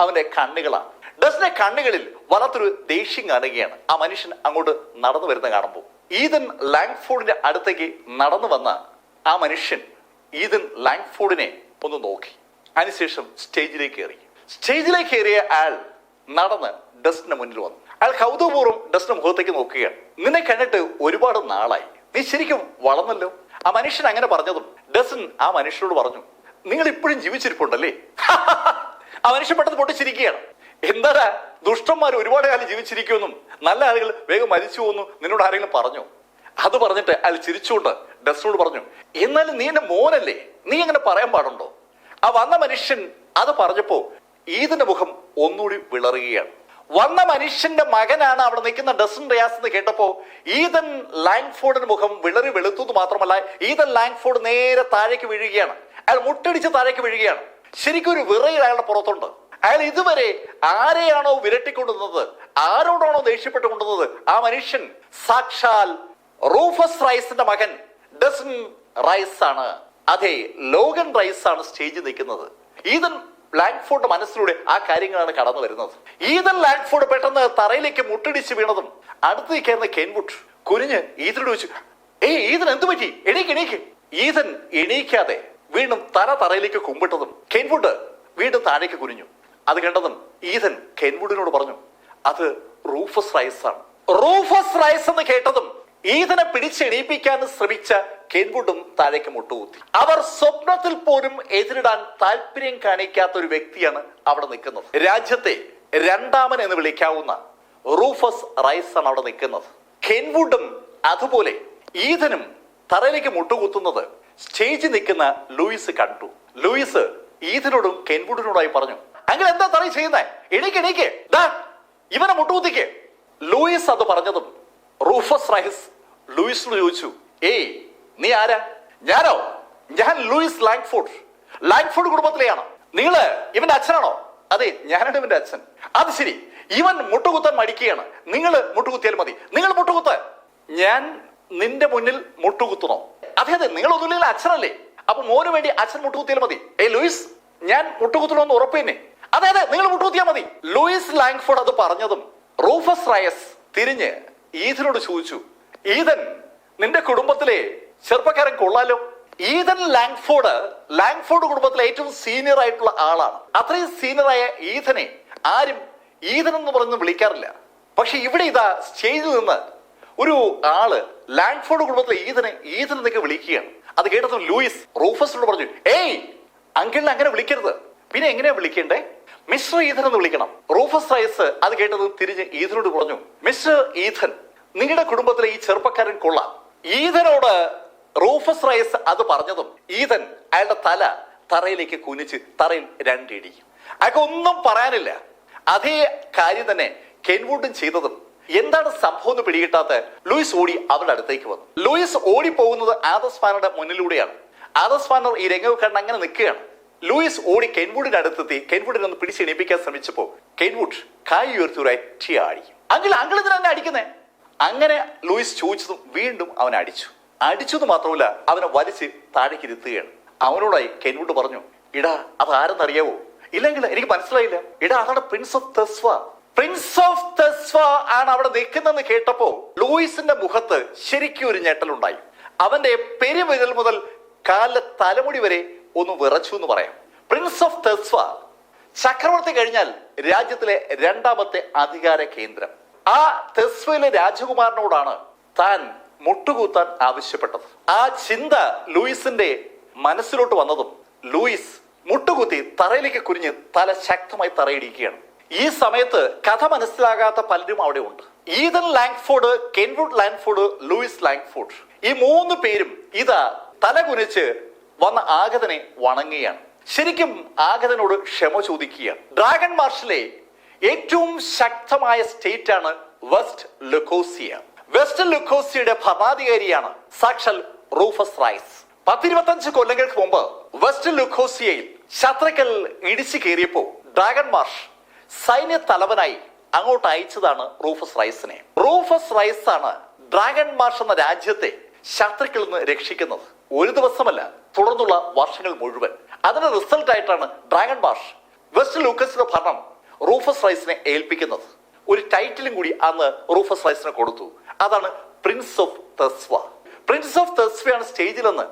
അവന്റെ കണ്ണുകളാണ്. ഡസ്റ്റിന്റെ കണ്ണുകളിൽ വല്ലാത്തൊരു ദേഷ്യം കാണുകയാണ്. ആ മനുഷ്യൻ അങ്ങോട്ട് നടന്നു വരുന്ന കാണുമ്പോൾ ഈതൻ ലാങ്ഫോർഡിന്റെ അടുത്തേക്ക് നടന്നു വന്ന ആ മനുഷ്യൻ ഈതൻ ലാങ്ഫോർഡിനെ ഒന്ന് നോക്കി. അതിനുശേഷം സ്റ്റേജിലേക്ക് കയറി. സ്റ്റേജിലേക്ക് കയറിയ അയാൾ നടന്ന് ഡസ്റ്റിന്റെ മുന്നിൽ വന്നു. അയാൾ കൗതുകപൂർവ്വം ഡസ്റ്റിന്റെ മുഖത്തേക്ക് നോക്കുകയാണ്. നിന്നെ കണ്ടിട്ട് ഒരുപാട് നാളായി, നീ ശരിക്കും വളർന്നല്ലോ. ആ മനുഷ്യൻ അങ്ങനെ പറഞ്ഞതും ഡസ്റ്റിൻ ആ മനുഷ്യനോട് പറഞ്ഞു, നിങ്ങൾ ഇപ്പോഴും ജീവിച്ചിരിപ്പുണ്ടല്ലേ? ആ മനുഷ്യൻ പെട്ടെന്ന് പൊട്ടിച്ചിരിക്കുകയാണ്. എന്താ ദുഷ്ടന്മാർ ഒരുപാട് കാലം ജീവിച്ചിരിക്കുമെന്നും നല്ല ആളുകൾ വേഗം മരിച്ചു പോകുന്നു നിന്നോട് ആരെങ്കിലും പറഞ്ഞു? അത് പറഞ്ഞിട്ട് അയാൾ ചിരിച്ചുകൊണ്ട് ഡസ്റ്റിനോട് പറഞ്ഞു, എന്നാലും നീ എന്റെ മോനല്ലേ, നീ അങ്ങനെ പറയാൻ പാടുണ്ടോ? ആ വന്ന മനുഷ്യൻ അത് പറഞ്ഞപ്പോ ഈതന്റെ മുഖം ഒന്നുകൂടി വിളറുകയാണ്. വന്ന മനുഷ്യന്റെ മകനാണ് അവിടെ നിൽക്കുന്ന ഡസ്റ്റിൻ റിയാസ് എന്ന് കേട്ടപ്പോ ഈതൻ ലാങ്ഫോർഡിന്റെ മുഖം വിളറി വെളുത്തത് മാത്രമല്ല, ഈതൻ ലാങ്ഫോർഡ് നേരെ താഴേക്ക് വീഴുകയാണ്. അയാൾ മുട്ടടിച്ച് താഴേക്ക് വീഴുകയാണ്. ശരിക്കും ഒരു വിറയിൽ അയാളുടെ പുറത്തുണ്ട്. അയാൾ ഇതുവരെ ആരെയാണോ വിരട്ടിക്കൊണ്ടുവന്നത്, ആരോടാണോ ദേഷ്യപ്പെട്ടുകൊണ്ടുവന്നത്, ആ മനുഷ്യൻ സാക്ഷാൽ റൂഫസ് റൈസിന്റെ മകൻ ഡസ്റ്റിൻ റൈസ് ആണ്. അതെ, ലോഗൻ റൈസ് ആണ് സ്റ്റേജിൽ നിൽക്കുന്നത്. ഈതൻ ലാങ്ഫോർഡ് മനസ്സിലൂടെ ആ കാര്യങ്ങളാണ് കടന്നു വരുന്നത്. ഈതൻ ലാങ്ഫോർഡ് പെട്ടെന്ന് തറയിലേക്ക് മുട്ടടിച്ച് വീണതും അടുത്ത് നിൽക്കായിരുന്ന കെൻവുഡ് കുനിഞ്ഞ് ഈതനോട് ചോദിച്ചു, ഏയ് ഈതൻ എന്തു പറ്റി? എണീക്ക്. ഈതൻ എണീക്കാതെ വീണ്ടും തറയിലേക്ക് കുമ്പിട്ടതും കെൻവുഡ് വീണ്ടും താഴേക്ക് കുനിഞ്ഞു. അത് കണ്ടതും ഈതൻ കെൻവുഡിനോട് പറഞ്ഞു, അത് റൂഫസ് റൈസ് ആണ്. റൂഫസ് റൈസ് എന്ന് കേട്ടതും ഈതനെ പിടിച്ചെണീപ്പിക്കാൻ ശ്രമിച്ച കെൻവുഡും താഴേക്ക് മുട്ടുകുത്തി. അവർ സ്വപ്നത്തിൽ പോലും എതിരിടാൻ താല്പര്യം കാണിക്കാത്ത ഒരു വ്യക്തിയാണ് അവിടെ നിൽക്കുന്നത്. രാജ്യത്തെ രണ്ടാമൻ എന്ന് വിളിക്കാവുന്ന റൂഫസ് റൈസ് ആണ് അവിടെ നിൽക്കുന്നത്. കെൻവുഡും അതുപോലെ ഈതനും തറയിലേക്ക് മുട്ടുകുത്തുന്നത് സ്റ്റേജിൽ നിൽക്കുന്ന ലൂയിസ് കണ്ടു. ലൂയിസ് ഈതനോടും കെൻവുഡിനോടായി പറഞ്ഞു, അങ്ങനെ എന്താ തറയിൽ ചെയ്യുന്നേ? എണീക്ക്, ഇവനെ മുട്ടുകുത്തിക്ക്. ലൂയിസ് അത് പറഞ്ഞതും റൂഫസ് റൈസ് ലൂയിസിനോട് ചോദിച്ചു, ഏയ് നീ ആരാ? ഞാൻ ലൂയിസ് ലാങ്ഫോർഡ് കുടുംബത്തിലെയാണ്. നിങ്ങള് ഇവന്റെ അച്ഛനാണോ? അതെ, ഞാനാണ് ഇവന്റെ അച്ഛൻ. അത് ശരി, ഇവൻ മുട്ടുകുത്താൻ മടിക്കുകയാണ്. നിങ്ങൾ മുട്ടുകുത്തിയാൽ മതി, നിങ്ങൾ മുട്ടുകുത്ത്. ഞാൻ നിന്റെ മുന്നിൽ മുട്ടുകുത്തണോ? അതെ, നിങ്ങളൊന്നുമില്ലെങ്കിൽ അച്ഛനല്ലേ, അപ്പൊ മോന് വേണ്ടി അച്ഛൻ മുട്ടുകുത്തിയാൽ മതി. ഏയ് ലൂയിസ്, ഞാൻ മുട്ടുകുത്തണമെന്ന് ഉറപ്പ് തന്നെ. അതെ, നിങ്ങൾ മുട്ടുകുത്തിയാൽ മതി. ലൂയിസ് ലാങ്ഫോർഡ് അത് പറഞ്ഞതും റൂഫസ് റൈസ് തിരിഞ്ഞ് ഈതനോട് ചോദിച്ചു, ഈതൻ നിന്റെ കുടുംബത്തിലെ ചെറുപ്പക്കാരൻ കൊള്ളാലോ. ഈതൻ ലാങ്ഫോർഡ് കുടുംബത്തിലെ ഏറ്റവും സീനിയർ ആയിട്ടുള്ള ആളാണ്. അത്രയും സീനിയറായ ഈതനെ ആരും ഈതൻ എന്ന് പറഞ്ഞ് വിളിക്കാറില്ല. പക്ഷെ ഇവിടെ ഇതാ സ്റ്റേജിൽ നിന്ന് ഒരു ആള് ലാങ്ഫോർഡ് കുടുംബത്തിലെ ഈതൻ എന്നൊക്കെ വിളിക്കുകയാണ്. അത് കേട്ടതും ലൂയിസ് റൂഫസിനോട് പറഞ്ഞു, ഏയ് അങ്കിളിനെ അങ്ങനെ വിളിക്കരുത്. പിന്നെ എങ്ങനെയാ വിളിക്കണ്ടേ? മിസ്റ്റർ ഈഥൻ എന്ന് വിളിക്കണം. റൂഫസ് റൈസ് അത് കേട്ടതും തിരിഞ്ഞ് ഈഥനോട് പറഞ്ഞു, മിസ്റ്റർ ഈഥൻ, നിങ്ങളുടെ കുടുംബത്തിലെ ഈ ചെറുപ്പക്കാരൻ കൊള്ളാം. ഈഥനോട് റൂഫസ് റൈസ് അത് പറഞ്ഞതും ഈഥൻ അയാളുടെ തല തറയിലേക്ക് കുനിച്ച് തറയിൽ രണ്ടിടി. അയാൾക്ക് ഒന്നും പറയാനില്ല. അതേ കാര്യം തന്നെ കെൻവുഡും ചെയ്തതും. എന്താണ് സംഭവം എന്ന് പിടികിട്ടാത്ത ലൂയിസ് ഓടി അവരുടെ അടുത്തേക്ക് വന്നു. ലൂയിസ് ഓടി പോകുന്നത് ആദസ് ഫാനറുടെ മുന്നിലൂടെയാണ്. ആദസ് ഫാനർ ഈ രംഗം കണ്ട് അങ്ങനെ നിൽക്കുകയാണ്. ലൂയിസ് ഓടി കെൻവുഡിന്റെ അടുത്തെത്തി കെൻവുഡിനെ ഒന്ന് പിടിച്ചെണീപ്പിക്കാൻ ശ്രമിച്ചപ്പോ കെൻവുഡ് കായ് ഉയർത്തി ഒരു അടി. അങ്കിൾ ഇതിനെ അടിക്കുന്നേ? അങ്ങനെ ലൂയിസ് ചോദിച്ചതും വീണ്ടും അവൻ അടിച്ചത് മാത്രമല്ല, അവനെ വലിച്ച് താഴേക്ക് ഇരുത്തുകയാണ്. അവനോടായി കെൻവുഡ് പറഞ്ഞു, ഇടാ അത് ആരെന്നറിയാവോ? ഇല്ലെങ്കിൽ എനിക്ക് മനസ്സിലായില്ല. ഇടാ അതാണ് പ്രിൻസ് ഓഫ് തെസ്വ ആണ് അവിടെ നിൽക്കുന്നെന്ന് കേട്ടപ്പോ ലൂയിസിന്റെ മുഖത്ത് ശരിക്കും ഒരു ഞെട്ടലുണ്ടായി. അവന്റെ പെരുവിരൽ മുതൽ കാലിലെ തലമുടി വരെ ഒന്ന് വിറച്ചു എന്ന് പറയാം. പ്രിൻസ് ഓഫ് തെസ്വ ചക്രവർത്തി കഴിഞ്ഞാൽ രാജ്യത്തിലെ രണ്ടാമത്തെ അധികാര കേന്ദ്രം. ആ തെസ്വയിലെ രാജകുമാരനോടാണ് താൻ മുട്ടുകൂത്താൻ ആവശ്യപ്പെട്ടത്. ആ ചിന്ത ലൂയിസിന്റെ മനസ്സിലോട്ട് വന്നതും ലൂയിസ് മുട്ടുകുത്തി തറയിലേക്ക് കുനിഞ്ഞ് തല ശക്തമായി തറയിടിക്കുകയാണ്. ഈ സമയത്ത് കഥ മനസ്സിലാകാത്ത പലരും അവിടെ ഉണ്ട്. Ethan Langford, Kenwood Langford, Louis Langford, ഈ മൂന്ന് പേരും ഇതാ തല കുനിച്ച് വന്ന ആഗതനെ വണങ്ങുകയാണ്. ശരിക്കും ആഗതനോട് ക്ഷമ ചോദിക്കുകയാണ്. ഡ്രാഗൺ മാർഷിലെ ഏറ്റവും ശക്തമായ സ്റ്റേറ്റ് ആണ് വെസ്റ്റ് ലുക്കോസിയ. വെസ്റ്റ് ലുക്കോസിയയുടെ ഭരണാധികാരിയാണ് സാക്ഷാൽ റൂഫസ് റൈസ്. 10-25 കൊല്ലങ്ങൾക്ക് മുമ്പ് വെസ്റ്റ് ലുക്കോസിയയിൽ ശത്രുക്കൾ ഇടിച്ചു കയറിയപ്പോ ഡ്രാഗൺ മാർഷ് സൈന്യ തലവനായി അങ്ങോട്ട് അയച്ചതാണ് റൂഫസ് റൈസിനെ. റൂഫസ് റൈസ് ആണ് ഡ്രാഗൺ മാർഷ് എന്ന രാജ്യത്തെ ശത്രുക്കളിൽ നിന്ന് രക്ഷിക്കുന്നത്. ഒരു ദിവസമല്ല, തുടർന്നുള്ള വർഷങ്ങൾ മുഴുവൻ. അതിന്റെ റിസൾട്ട് ആയിട്ടാണ് ഡ്രാഗൺ മാർഷ് വെസ്റ്റ് ലൂക്കസിന്റെ ഭരണം റൂഫസ് റൈസിനെ ഏൽപ്പിക്കുന്നത്. ഒരു ടൈറ്റിലും കൂടി അന്ന് റൂഫസ് റൈസിനെ കൊടുത്തു. അതാണ് പ്രിൻസ് ഓഫ് തെസ്വ. പ്രിൻസ് ഓഫ് തെസ്വയാണ് സ്റ്റേജിൽ നിന്ന്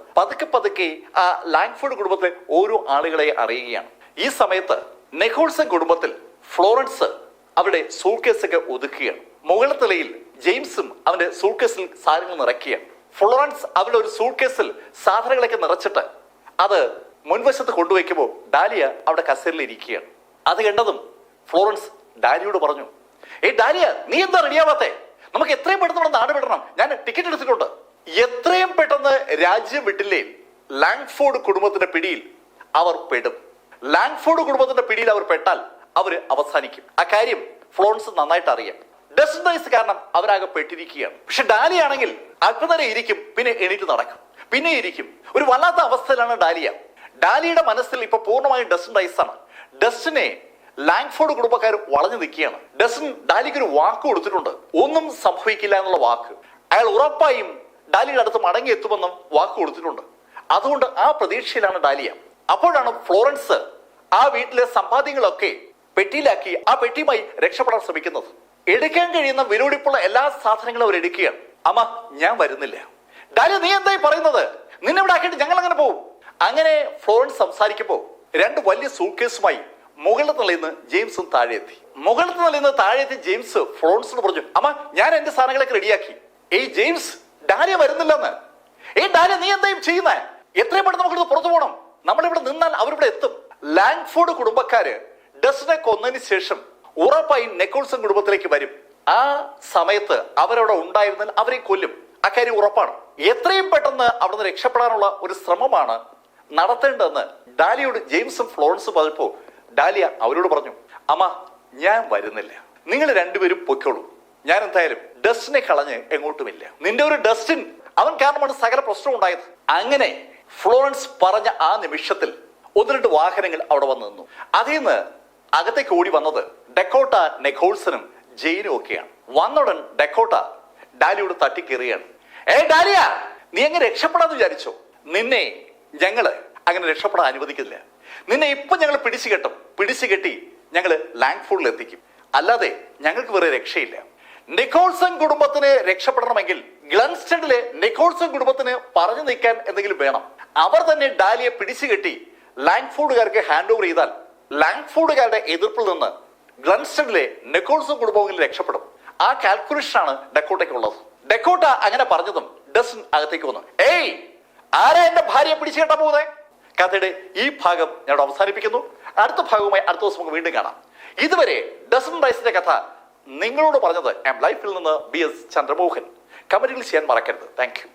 പതുക്കെ ആ ലാങ്ഫോർഡ് കുടുംബത്തിലെ ഓരോ ആളുകളെ അറിയുകയാണ്. ഈ സമയത്ത് നെഹോൾസൺ കുടുംബത്തിൽ ഫ്ലോറൻസ് അവരുടെ സൂട്ട്കേസൊക്കെ ഒതുക്കുകയാണ്. മുകളിലെ നിലയിൽ ജെയിംസും അവന്റെ സൂട്ട്കേസിൽ സാധനങ്ങൾ നിറയ്ക്കുകയാണ്. ഫ്ലോറൻസ് അവരുടെ ഒരു സൂട്ട്കേസിൽ സാധനങ്ങളൊക്കെ നിറച്ചിട്ട് അത് മുൻവശത്ത് കൊണ്ടുവയ്ക്കുമ്പോൾ ഡാലിയ അവിടെ കസേരയിൽ ഇരിക്കുകയാണ്. അത് കണ്ടതും ഫ്ലോറൻസ് ഡാലിയോട് പറഞ്ഞു, ഡാലിയ, നീ എന്താ റെഡിയാവാത്തെ? നമുക്ക് എത്രയും പെട്ടെന്ന് നാട് വിടണം. ഞാൻ ടിക്കറ്റ് എടുത്തിട്ടുണ്ട്. എത്രയും പെട്ടെന്ന് രാജ്യം വിട്ടില്ലേ ലാങ്ഫോർഡ് കുടുംബത്തിന്റെ പിടിയിൽ അവർ പെടും. ലാങ്ഫോർഡ് കുടുംബത്തിന്റെ പിടിയിൽ അവർ പെട്ടാൽ അവര് അവസാനിക്കും. ആ കാര്യം ഫ്ലോറൻസ് നന്നായിട്ട് അറിയാം. ഡസ്റ്റൺ റൈസ് കാരണം അവരാകെ പെട്ടിരിക്കുകയാണ്. പക്ഷെ ഡാലിയ ആണെങ്കിൽ അല്പനേരം ഇരിക്കും, പിന്നെ എണീറ്റ് നടക്കും, പിന്നെ ഇരിക്കും. ഒരു വല്ലാത്ത അവസ്ഥയിലാണ് ഡാലിയ. ഡാലിയുടെ മനസ്സിൽ ഇപ്പൊ പൂർണ്ണമായും ഡസ്റ്റൺ റൈസ് ആണ്. ഡസ്റ്റിനെ ലാങ്ഫോർഡ് കുടുംബക്കാർ വളഞ്ഞു നിൽക്കുകയാണ്. ഡസ്റ്റൺ ഡാലിക്ക് ഒരു വാക്ക് കൊടുത്തിട്ടുണ്ട്, ഒന്നും സംഭവിക്കില്ല എന്നുള്ള വാക്ക്. അയാൾ ഉറപ്പായും ഡാലിയുടെ അടുത്ത് മടങ്ങി എത്തുമെന്നും വാക്ക് കൊടുത്തിട്ടുണ്ട്. അതുകൊണ്ട് ആ പ്രതീക്ഷയിലാണ് ഡാലിയ. അപ്പോഴാണ് ഫ്ലോറൻസ് ആ വീട്ടിലെ സമ്പാദ്യങ്ങളൊക്കെ പെട്ടിയിലാക്കി ആ പെട്ടിയുമായി രക്ഷപ്പെടാൻ ശ്രമിക്കുന്നത്. എടുക്കാൻ കഴിയുന്ന വിലപിടിപ്പുള്ള എല്ലാ സാധനങ്ങളും അവർ എടുക്കുകയാണ്. അമ്മ, ഞാൻ വരുന്നില്ല. ഡാലിയ, നീ എന്തായി പറയുന്നത്? നിന്നെ ഇവിടെ ആക്കിയിട്ട് ഞങ്ങൾ അങ്ങനെ പോകും. അങ്ങനെ ഫ്ലോറൻസ് സംസാരിക്കുമ്പോൾ 2 വലിയ സൂട്ട്കേസുമായി മുകളിൽ നിലയിന്ന് ജെയിംസും താഴെ എത്തി. മുകളിൽ നിലയിന്ന് താഴെ എത്തി ജെയിംസ് ഫ്ലോറൻസിനോട് പറഞ്ഞു, അമ്മ, ഞാൻ എന്റെ സാധനങ്ങളൊക്കെ റെഡിയാക്കി. James, dahlia വരുന്നില്ലെന്ന്. ഡാലിയ, നീ എന്തായും ചെയ്യുന്നേ? എത്രയും പെട്ടെന്ന് നമുക്കിത് പുറത്തു പോകണം. നമ്മളിവിടെ നിന്നാൽ അവരിവിടെ എത്തും. ലാങ്ഫോർഡ് കുടുംബക്കാര് ഡസ്റ്റനെ കൊന്നതിന് ശേഷം ഉറപ്പായും നെക്കോൾസൺ കുടുംബത്തിലേക്ക് വരും. ആ സമയത്ത് അവരവിടെ ഉണ്ടായിരുന്നാൽ അവരെ കൊല്ലും. അക്കാര്യം ഉറപ്പാണ്. എത്രയും പെട്ടെന്ന് അവിടുന്ന് രക്ഷപ്പെടാനുള്ള ഒരു ശ്രമമാണ് നടത്തേണ്ടതെന്ന് ഡാലിയോട് ജെയിംസും ഫ്ലോറൻസും പറഞ്ഞപ്പോ ഡാലിയ അവരോട് പറഞ്ഞു, അമ്മ, ഞാൻ വരുന്നില്ല. നിങ്ങൾ രണ്ടുപേരും പൊയ്ക്കോളൂ. ഞാൻ എന്തായാലും ഡസ്റ്റിനെ കളഞ്ഞ് എങ്ങോട്ടുമില്ല. നിന്റെ ഒരു ഡസ്റ്റിൻ, അവൻ കാരണമാണ് സകല പ്രശ്നം ഉണ്ടായത്. അങ്ങനെ ഫ്ലോറൻസ് പറഞ്ഞ ആ നിമിഷത്തിൽ 1-2 വാഹനങ്ങൾ അവിടെ വന്നു നിന്നു. അതിൽ നിന്ന് അകത്തേക്ക് ഓടി വന്നത് ഡെക്കോട്ട, നെക്കോൾസനും ജെയിനും ഒക്കെയാണ്. വന്നുടൻ ഡെക്കോട്ട ഡാലിയോട് തട്ടിക്കേറുകയാണ്. ഡാലിയ, നീ എങ്ങനെ രക്ഷപ്പെടാന്ന് വിചാരിച്ചോ? നിന്നെ ഞങ്ങള് അങ്ങനെ രക്ഷപ്പെടാൻ അനുവദിക്കില്ല. നിന്നെ ഇപ്പൊ ഞങ്ങൾ പിടിച്ചു കെട്ടി ഞങ്ങള് ലാങ്ഫോർഡിൽ എത്തിക്കും. അല്ലാതെ ഞങ്ങൾക്ക് വേറെ രക്ഷയില്ല. നിക്കോൾസൺ കുടുംബത്തിന് രക്ഷപ്പെടണമെങ്കിൽ ഗ്ലൻസ്റ്റഡിലെ നിക്കോൾസൺ കുടുംബത്തിന് പറഞ്ഞു നിൽക്കാൻ എന്തെങ്കിലും വേണം. അവർ തന്നെ ഡാലിയെ പിടിച്ചു കെട്ടി ലാങ്ഫോർഡുകാർക്ക് ഹാൻഡ് ഓവർ ചെയ്താൽ ലാങ്ഫോർഡുകാരുടെ എതിർപ്പിൽ നിന്ന് ഗ്ലൻസ്റ്റഡിലെ നിക്കോൾസൺ കുടുംബമെങ്കിലും രക്ഷപ്പെടും. ആ കാൽക്കുലേഷനാണ് ഡക്കോട്ടയ്ക്കുള്ളത്. ഡക്കോട്ട അങ്ങനെ പറഞ്ഞതും ഡസൻ അകത്തേക്ക് വന്നു. ഏയ്, ആരാ എന്റെ ഭാര്യയെ പിടിച്ചു കെട്ടാൻ പോകുന്നേ? കഥയുടെ ഈ ഭാഗം ഞാൻ അവസാനിപ്പിക്കുന്നു. അടുത്ത ഭാഗവുമായി അടുത്ത ദിവസം നമുക്ക് വീണ്ടും കാണാം. ഇതുവരെ ഡസൻ റൈസിന്റെ കഥ നിങ്ങളോട് പറഞ്ഞത് ലൈഫിൽ നിന്ന് BS ചന്ദ്രമോഹൻ. കമന്റുകൾ ചെയ്യാൻ മറക്കരുത്. Thank you.